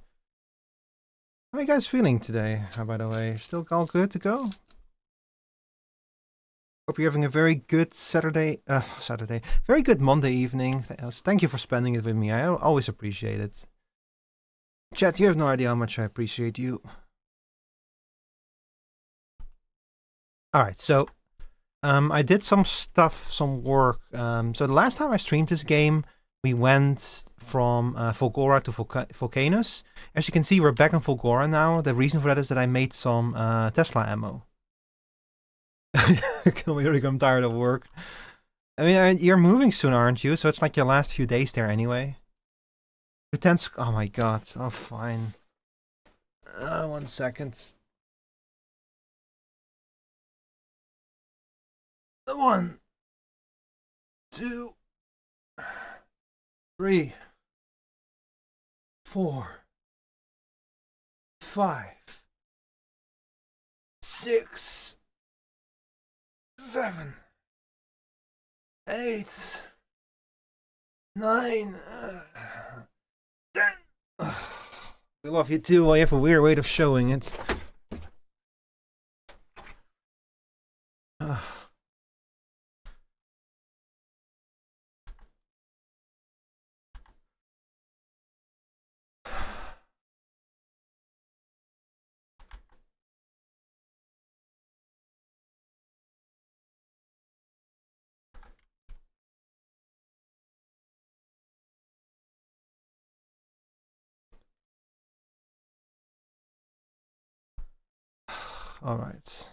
How are you guys feeling today, by the way? Still all good to go? Hope you're having a very good Saturday. Very good Monday evening. Thank you for spending it with me. I always appreciate it. Chat, you have no idea how much I appreciate you. Alright, so I did some stuff, some work. So the last time I streamed this game, we went from Volgora to Volcanus. As you can see, we're back in Volgora now. The reason for that is that I made some Tesla ammo. Kill me, Rick, I'm tired of work. I mean, you're moving soon, aren't you? So it's like your last few days there anyway. Oh my god. Oh, fine. 1 second. 1, 2, 3, 4, 5, 6, 7, 8, 9, 10. We love you too. Well, you have a weird way of showing it. Alright.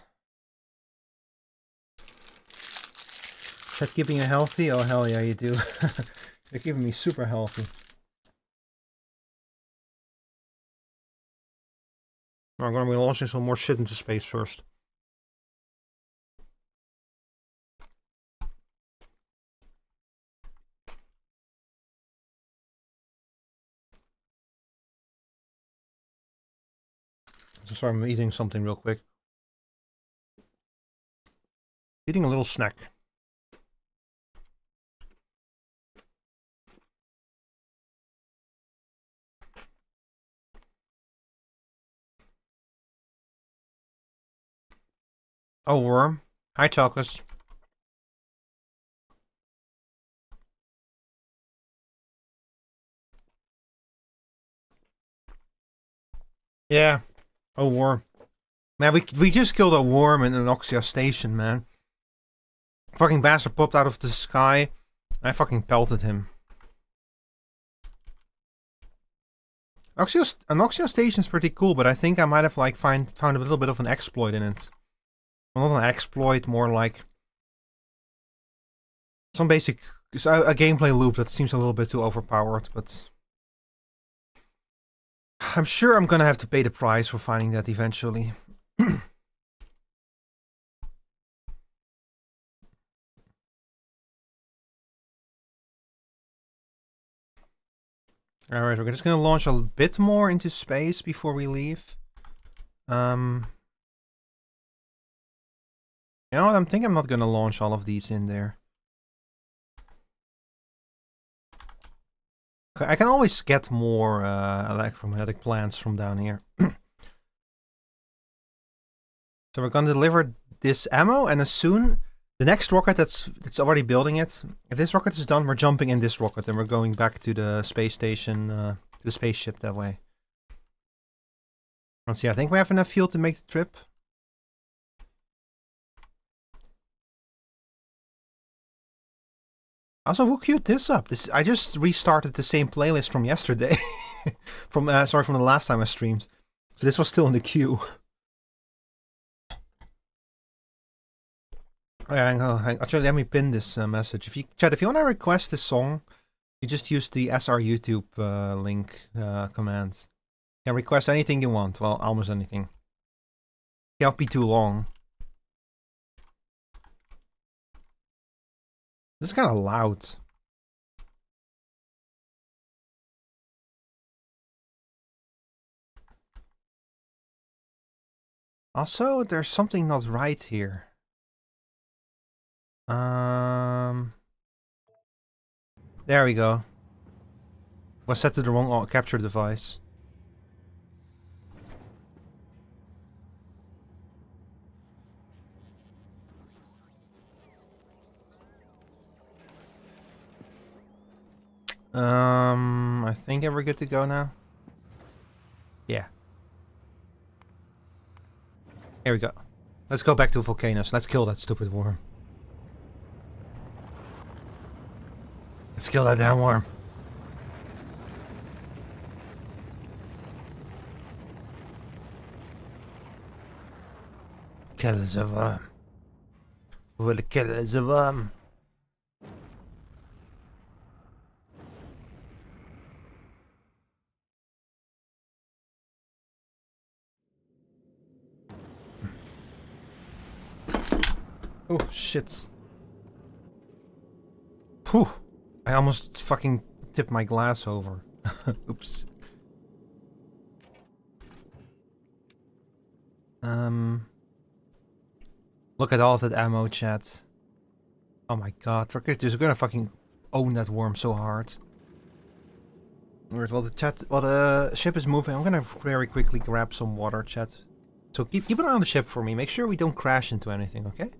Chat keeping you healthy? Oh hell yeah, you do. You're keeping me super healthy. I'm gonna be launching some more shit into space first. So sorry, I'm eating something real quick. Eating a little snack. Oh, worm. Hi, Chalkus. Yeah. Oh, worm. Man, we just killed a worm in Anoxia Station, man. Fucking bastard popped out of the sky. I fucking pelted him. Anoxia Station's pretty cool, but I think I might have like found a little bit of an exploit in it. Well, not an exploit, more like some basic a gameplay loop that seems a little bit too overpowered, but I'm sure I'm gonna have to pay the price for finding that eventually. Alright, we're just gonna launch a bit more into space before we leave. You know what, I think I'm not gonna launch all of these in there. I can always get more electromagnetic plants from down here. So we're gonna deliver this ammo, and as soon the next rocket that's already building it. If this rocket is done, we're jumping in this rocket and we're going back to the space station, to the spaceship that way. Let's see. I think we have enough fuel to make the trip. Also, who queued this up? I just restarted the same playlist from yesterday. from the last time I streamed. So this was still in the queue. Oh, yeah, actually, let me pin this message. If you want to request this song, you just use the SR YouTube link command. You can request anything you want. Well, almost anything. Can't be too long. This is kind of loud. Also, there's something not right here. There we go. Was set to the wrong capture device. I think we're good to go now. Yeah. Here we go. Let's go back to volcanoes. Let's kill that stupid worm. Let's kill that damn worm. Kill the worm. We'll kill the worm. Oh shit. Whew. I almost fucking tipped my glass over. Oops. Look at all that ammo, chat. Oh my god, we're just gonna fucking own that worm so hard. Alright, while the ship is moving, I'm gonna very quickly grab some water, chat. So keep an eye on the ship for me. Make sure we don't crash into anything, okay?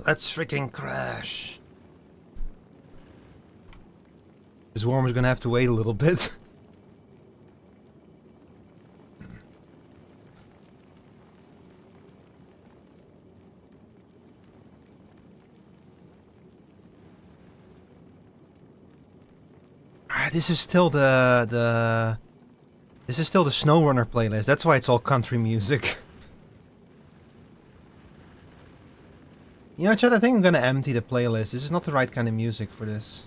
Let's freaking crash. This worm is gonna have to wait a little bit. This is still the SnowRunner playlist. That's why it's all country music. You know, Chad, I think I'm gonna empty the playlist. This is not the right kind of music for this.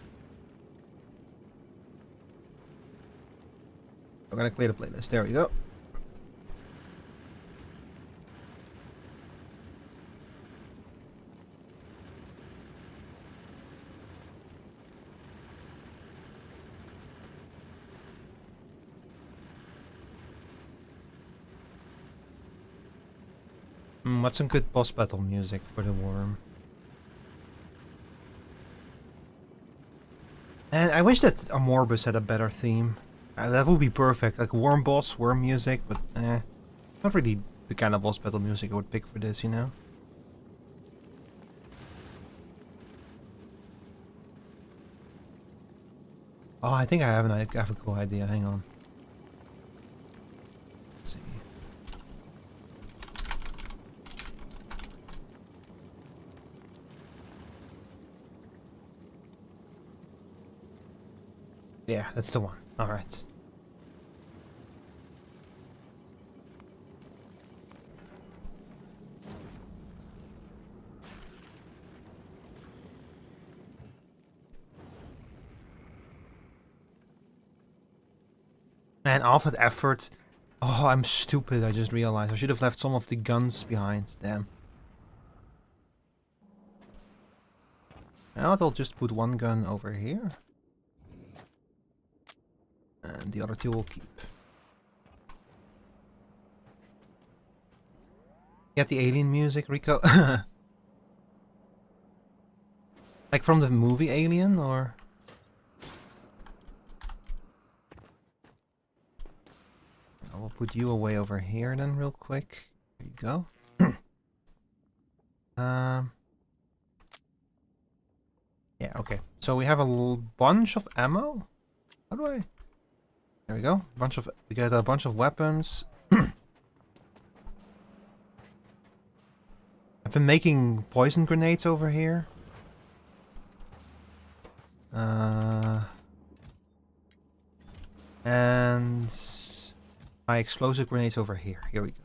I'm gonna clear the playlist. There we go. What's some good boss battle music for the worm? And I wish that Amorbus had a better theme. That would be perfect. Like worm boss, worm music, but not really the kind of boss battle music I would pick for this, you know? Oh, I think I have a cool idea. Hang on. Let's see. Yeah, that's the one. All right. Man, all that effort. Oh, I'm stupid. I just realized I should have left some of the guns behind. Damn. Now I'll just put one gun over here. And the other two will keep. Get the alien music, Rico? Like from the movie Alien, or? We'll put you away over here then real quick. There you go. Yeah, okay. So we have a bunch of ammo. How do I... There we go. We got a bunch of weapons. I've been making poison grenades over here. And my explosive grenades over here. Here we go.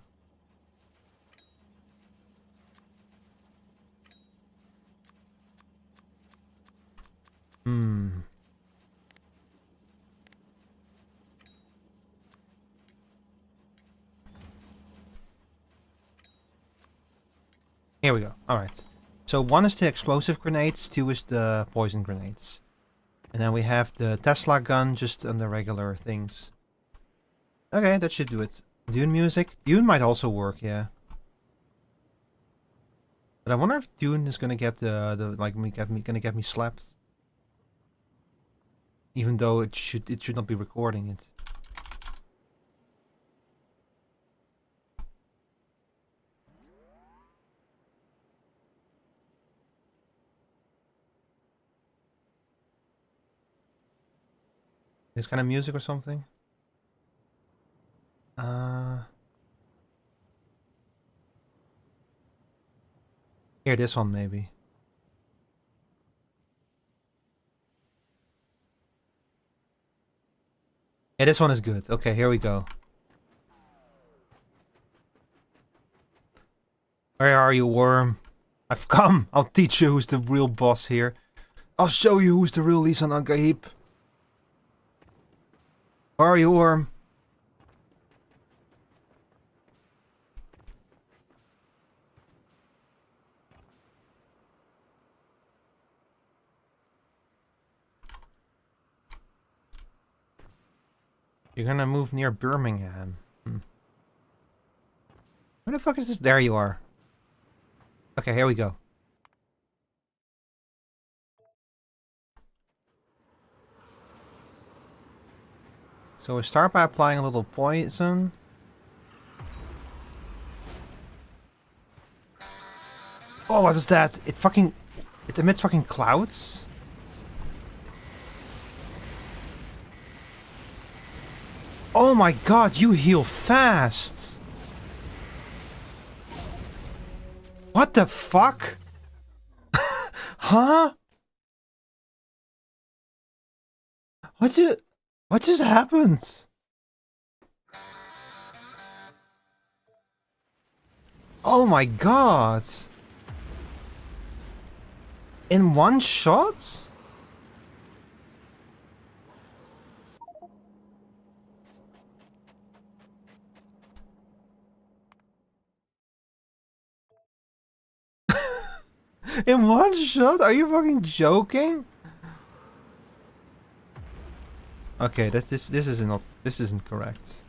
Here we go. Alright. So 1 is the explosive grenades, 2 is the poison grenades. And then we have the Tesla gun just on the regular things. Okay, that should do it. Dune music. Dune might also work, yeah. But I wonder if Dune is gonna get gonna get me slapped. Even though it should not be recording it. This kind of music or something? Here, this one maybe. Yeah, this one is good. Okay, here we go. Where are you, worm? I've come! I'll teach you who's the real boss here. I'll show you who's the real Lisan Al-Gaib. Where are you, worm? You're gonna move near Birmingham. Where the fuck is this? There you are. Okay, here we go. So we start by applying a little poison. Oh, what is that? It emits fucking clouds? Oh my god, you heal fast! What the fuck? Huh? What just happened? Oh my god. In one shot? In one shot? Are you fucking joking? Okay, this isn't correct.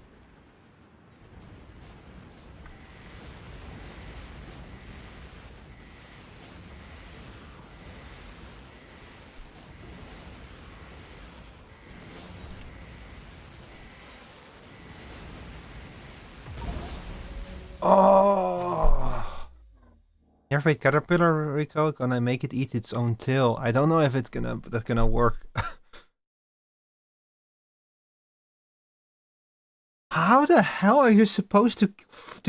Oh! Your fate caterpillar, Rico, gonna make it eat its own tail. I don't know if that's gonna work. How the hell are you supposed to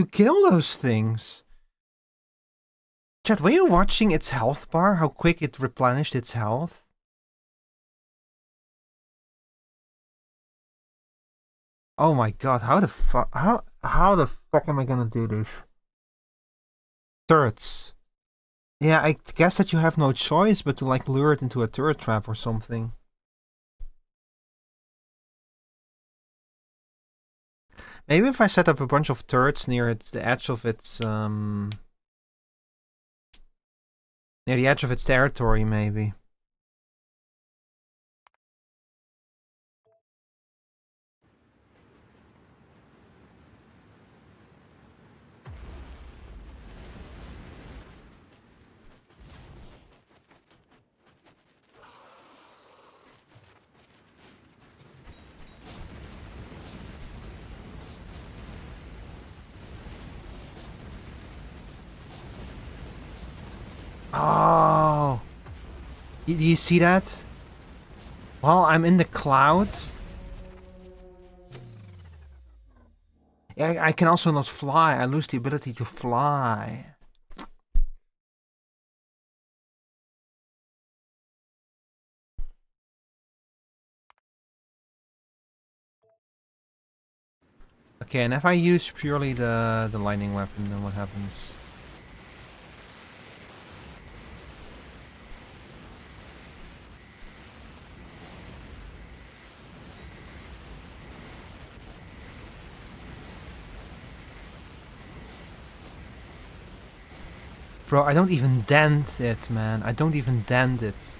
kill those things? Chat, were you watching its health bar? How quick it replenished its health? Oh my god, how the fuck am I gonna do this? Turrets. Yeah, I guess that you have no choice but to like lure it into a turret trap or something. Maybe if I set up a bunch of turrets near the edge of its near the edge of its territory, maybe. Oh, do you see that? Well, I'm in the clouds. Yeah, I can also not fly. I lose the ability to fly. Okay, and if I use purely the lightning weapon, then what happens? Bro, I don't even dent it, man. I don't even dent it.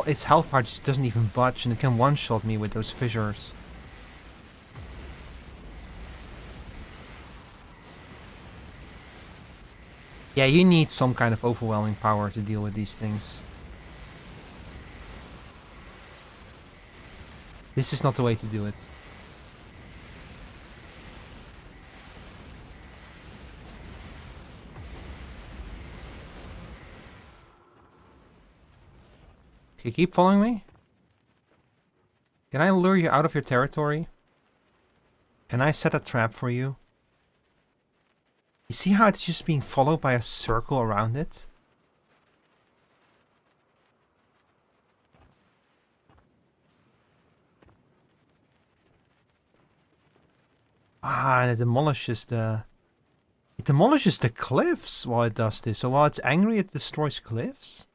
Its health bar just doesn't even budge, and it can one-shot me with those fissures. Yeah, you need some kind of overwhelming power to deal with these things. This is not the way to do it. Okay, keep following me. Can I lure you out of your territory? Can I set a trap for you? You see how it's just being followed by a circle around it? Ah, and it demolishes the... It demolishes the cliffs while it does this. So while it's angry, it destroys cliffs?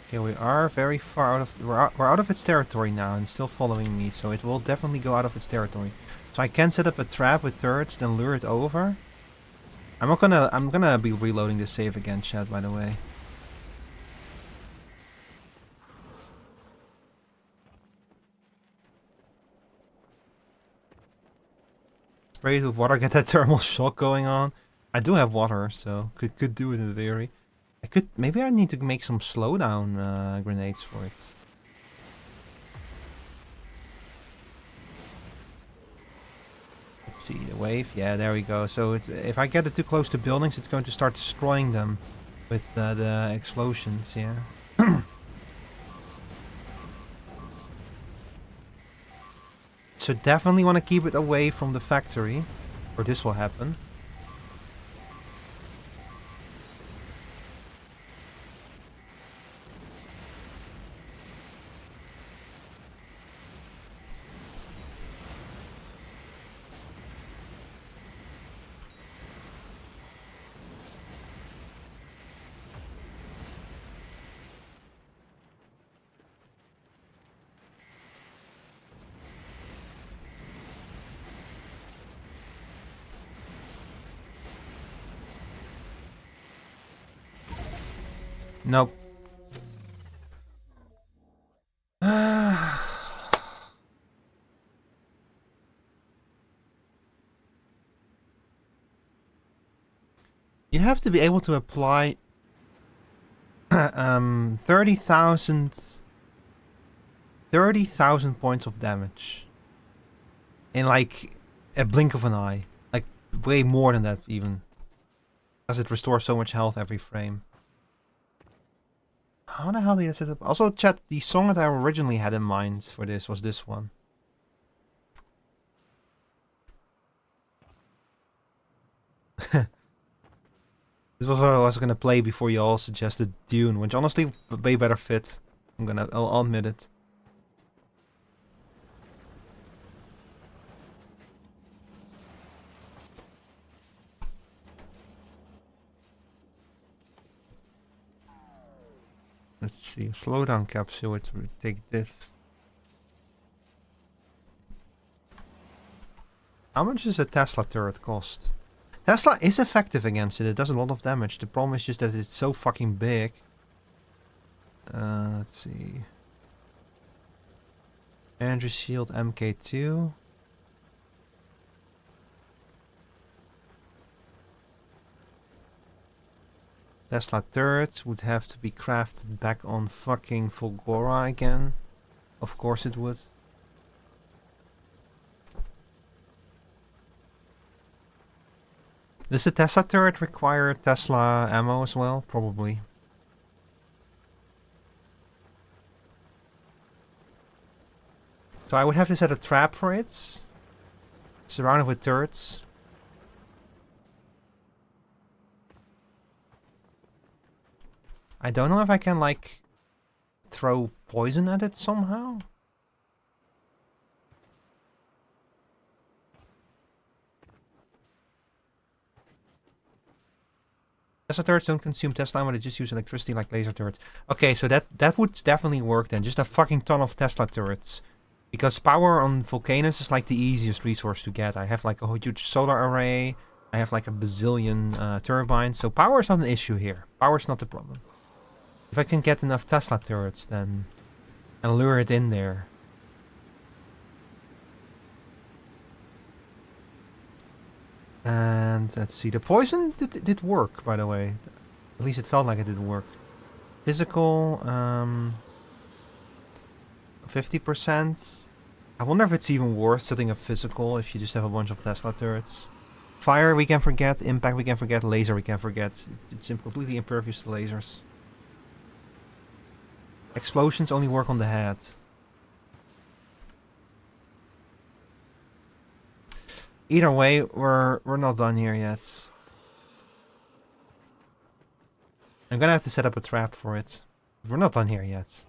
Okay, we are very far out of... We're out of its territory now and still following me. So it will definitely go out of its territory. So I can set up a trap with turrets, then lure it over. I'm gonna be reloading the save again, chat, by the way. Spray it with water, get that thermal shock going on. I do have water, so could do it in theory. Maybe I need to make some slowdown grenades for it. Let's see, the wave. Yeah, there we go. So if I get it too close to buildings, it's going to start destroying them with the explosions, yeah. So definitely want to keep it away from the factory, or this will happen. Nope. You have to be able to apply 30,000 points of damage in like a blink of an eye. Like way more than that even. Because it restores so much health every frame. How the hell did I set up? Also, chat, the song that I originally had in mind for this was this one. This was what I was gonna play before you all suggested Dune, which honestly way better fit. I'll admit it. Let's see, a slowdown capsule, it would take this. How much does a Tesla turret cost? Tesla is effective against it, it does a lot of damage. The problem is just that it's so fucking big. Let's see. Energy Shield MK2. Tesla turret would have to be crafted back on fucking Fulgora again. Of course it would. Does the Tesla turret require Tesla ammo as well? Probably. So I would have to set a trap for it. Surrounded with turrets. I don't know if I can, like, throw poison at it somehow. Tesla turrets don't consume Tesla ammo, they just use electricity like laser turrets. Okay, so that would definitely work then. Just a fucking ton of Tesla turrets. Because power on Volcanus is like the easiest resource to get. I have like a huge solar array. I have like a bazillion turbines. So power is not an issue here. Power is not the problem. If I can get enough Tesla turrets then, and lure it in there. And let's see, the poison did work, by the way. At least it felt like it did work. Physical, 50%. I wonder if it's even worth setting up physical if you just have a bunch of Tesla turrets. Fire we can forget, impact we can forget, laser we can forget. It's completely impervious to lasers. Explosions only work on the head. Either way, we're not done here yet. I'm gonna have to set up a trap for it. We're not done here yet.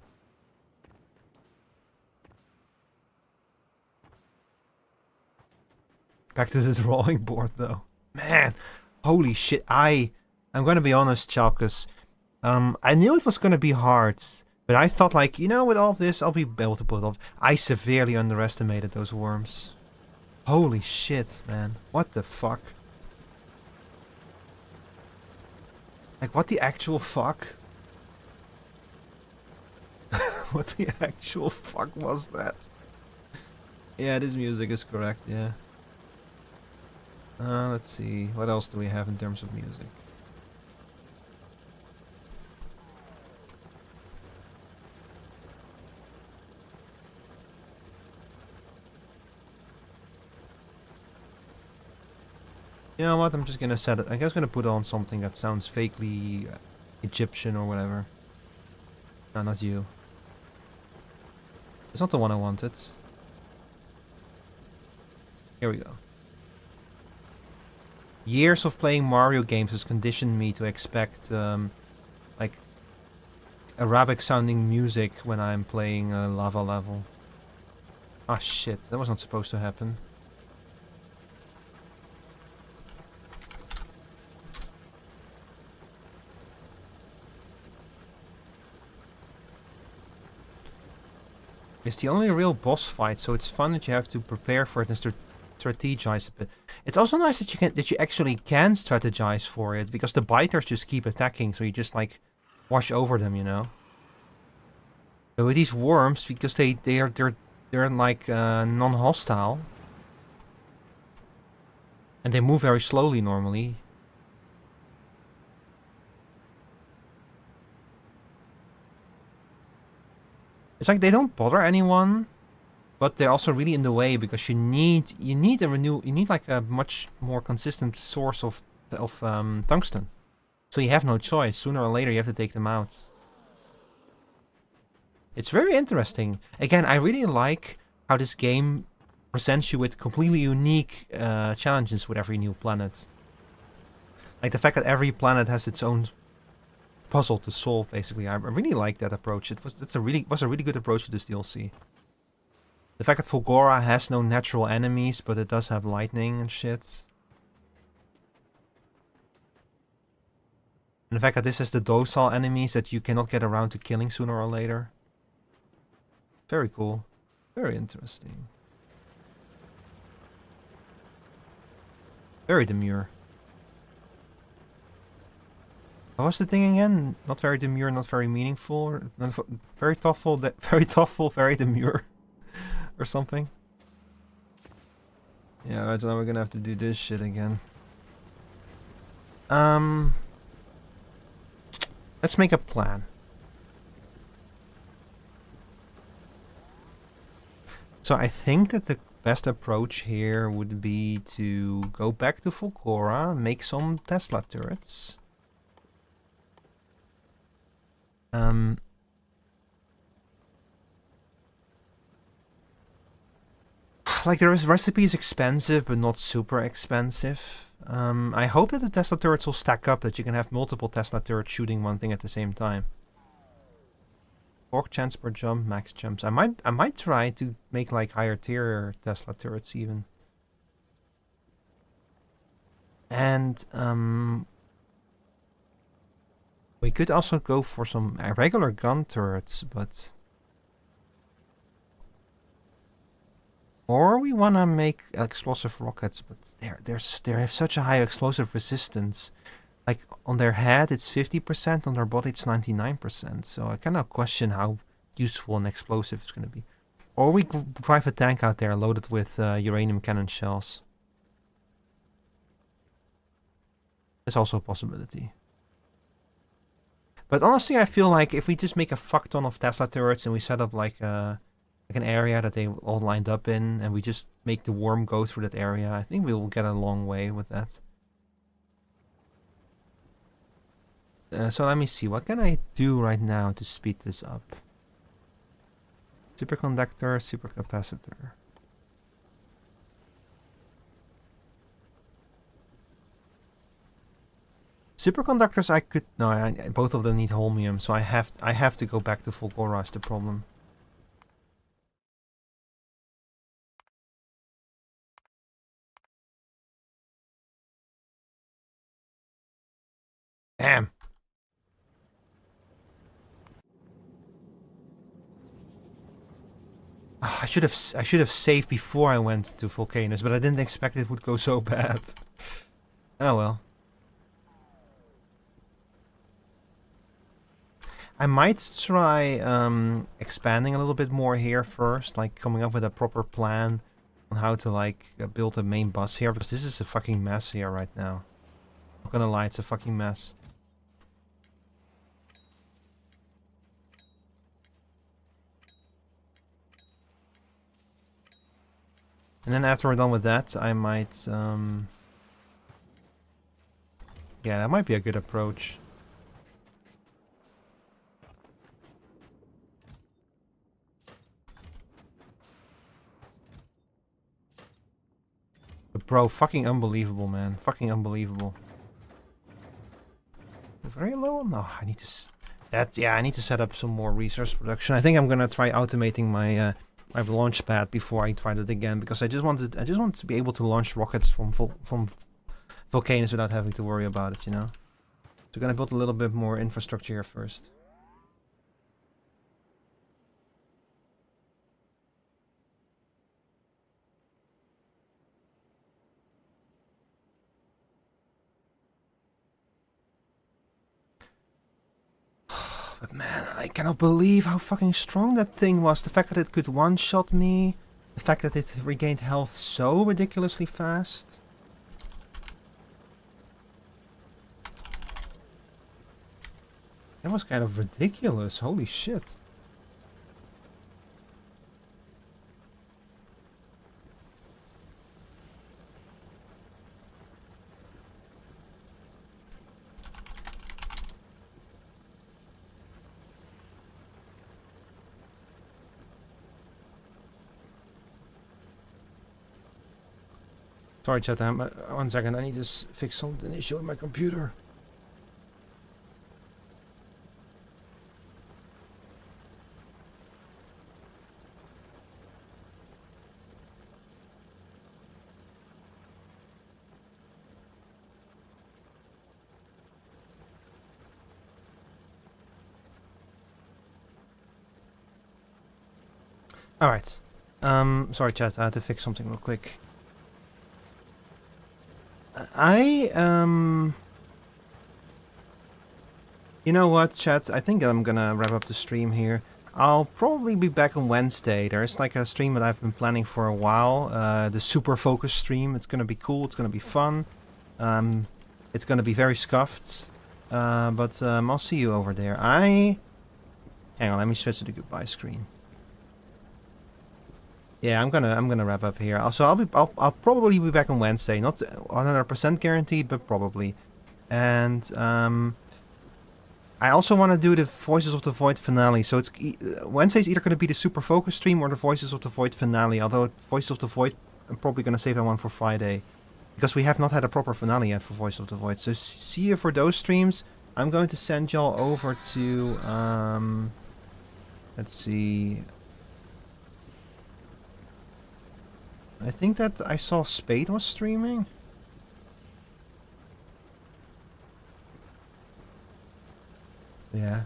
Back to the drawing board though. Man, holy shit. I'm gonna be honest, Chalkus. I knew it was gonna be hard. But I thought, like, you know, with all of this, I'll be able to pull it off. I severely underestimated those worms. Holy shit, man. What the fuck? Like, what the actual fuck? What the actual fuck was that? Yeah, this music is correct, yeah. Let's see. What else do we have in terms of music? You know what? I'm just gonna set it. I'm just gonna put on something that sounds vaguely Egyptian or whatever. No, not you. It's not the one I wanted. Here we go. Years of playing Mario games has conditioned me to expect like Arabic sounding music when I'm playing a lava level. Ah shit, that was not supposed to happen. It's the only real boss fight, so it's fun that you have to prepare for it and strategize a bit. It's also nice that you actually can strategize for it, because the biters just keep attacking, so you just like wash over them, you know. But with these worms, because they're like non-hostile, and they move very slowly normally. It's like they don't bother anyone, but they're also really in the way because you need like a much more consistent source of tungsten. So you have no choice. Sooner or later you have to take them out. It's very interesting. Again, I really like how this game presents you with completely unique challenges with every new planet. Like the fact that every planet has its own puzzle to solve, basically. I really like that approach. It was a really good approach to this DLC. The fact that Fulgora has no natural enemies, but it does have lightning and shit. And the fact that this has the docile enemies that you cannot get around to killing sooner or later. Very cool. Very interesting. Very demure. What was the thing again? Not very demure, not very meaningful. Very thoughtful, very thoughtful, very demure. or something. Yeah, right now we're gonna have to do this shit again. Let's make a plan. So I think that the best approach here would be to go back to Fulcora, make some Tesla turrets. Like the recipe is expensive, but not super expensive. I hope that the Tesla turrets will stack up, that you can have multiple Tesla turrets shooting one thing at the same time. 4 chance per jump, max jumps. I might try to make like higher tier Tesla turrets even. And we could also go for some regular gun turrets, but or we wanna make explosive rockets, but they have such a high explosive resistance. Like on their head it's 50%, on their body it's 99%. So I kind of question how useful an explosive is gonna be. Or we drive a tank out there loaded with uranium cannon shells. It's also a possibility. But honestly, I feel like if we just make a fuck ton of Tesla turrets and we set up like an area that they all lined up in, and we just make the worm go through that area, I think we will get a long way with that. So let me see, what can I do right now to speed this up? Superconductor, supercapacitor. Superconductors I could... No, both of them need holmium, so I have to go back to Fulgora is the problem. Damn! I should have saved before I went to Volcanoes, but I didn't expect it would go so bad. Oh well. I might try expanding a little bit more here first, like coming up with a proper plan on how to like build a main bus here, because this is a fucking mess here right now. Not gonna lie, it's a fucking mess. And then after we're done with that, I might yeah, that might be a good approach. But bro, fucking unbelievable, man. Fucking unbelievable. Very low? No, I need to... yeah, I need to set up some more resource production. I think I'm gonna try automating my my launch pad before I try it again, because I just want to be able to launch rockets from volcanoes without having to worry about it, you know? So I'm gonna build a little bit more infrastructure here first. But man, I cannot believe how fucking strong that thing was. The fact that it could one-shot me. The fact that it regained health so ridiculously fast. That was kind of ridiculous. Holy shit. Sorry, chat. 1 second. I need to fix something issue with my computer. Alright. Sorry, chat. I had to fix something real quick. You know what, chat? I think I'm gonna wrap up the stream here. I'll probably be back on Wednesday. There's like a stream that I've been planning for a while. The super focus stream. It's gonna be cool. It's gonna be fun. It's gonna be very scuffed. But I'll see you over there. Hang on. Let me switch to the goodbye screen. Yeah, I'm gonna wrap up here. I'll probably be back on Wednesday. Not 100% guaranteed, but probably. And I also want to do the Voices of the Void finale. So it's Wednesday's either going to be the Super Focus stream or the Voices of the Void finale. Although Voices of the Void, I'm probably going to save that one for Friday. Because we have not had a proper finale yet for Voices of the Void. So see you for those streams. I'm going to send y'all over to... let's see... I think that I saw Spade was streaming. Yeah.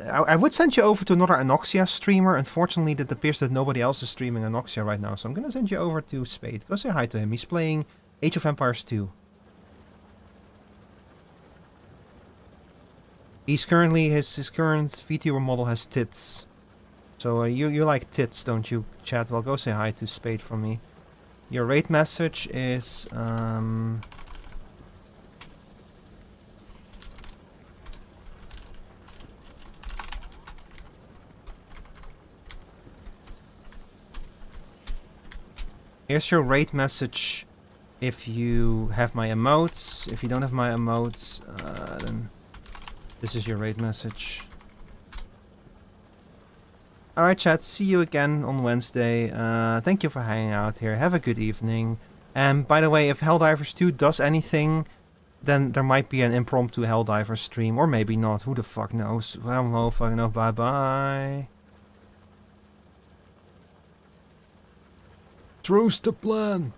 I would send you over to another Anoxia streamer. Unfortunately, it appears that nobody else is streaming Anoxia right now. So I'm gonna send you over to Spade. Go say hi to him. He's playing Age of Empires 2. He's currently... His current Vtuber model has tits. So you like tits, don't you, chat? Well, go say hi to Spade for me. Your raid message is... Here's your raid message if you have my emotes. If you don't have my emotes, then this is your raid message. Alright chat, see you again on Wednesday. Thank you for hanging out here. Have a good evening. And by the way, if Helldivers 2 does anything, then there might be an impromptu Helldivers stream. Or maybe not. Who the fuck knows? I don't know. Fucking know. Bye bye. Truce the plan.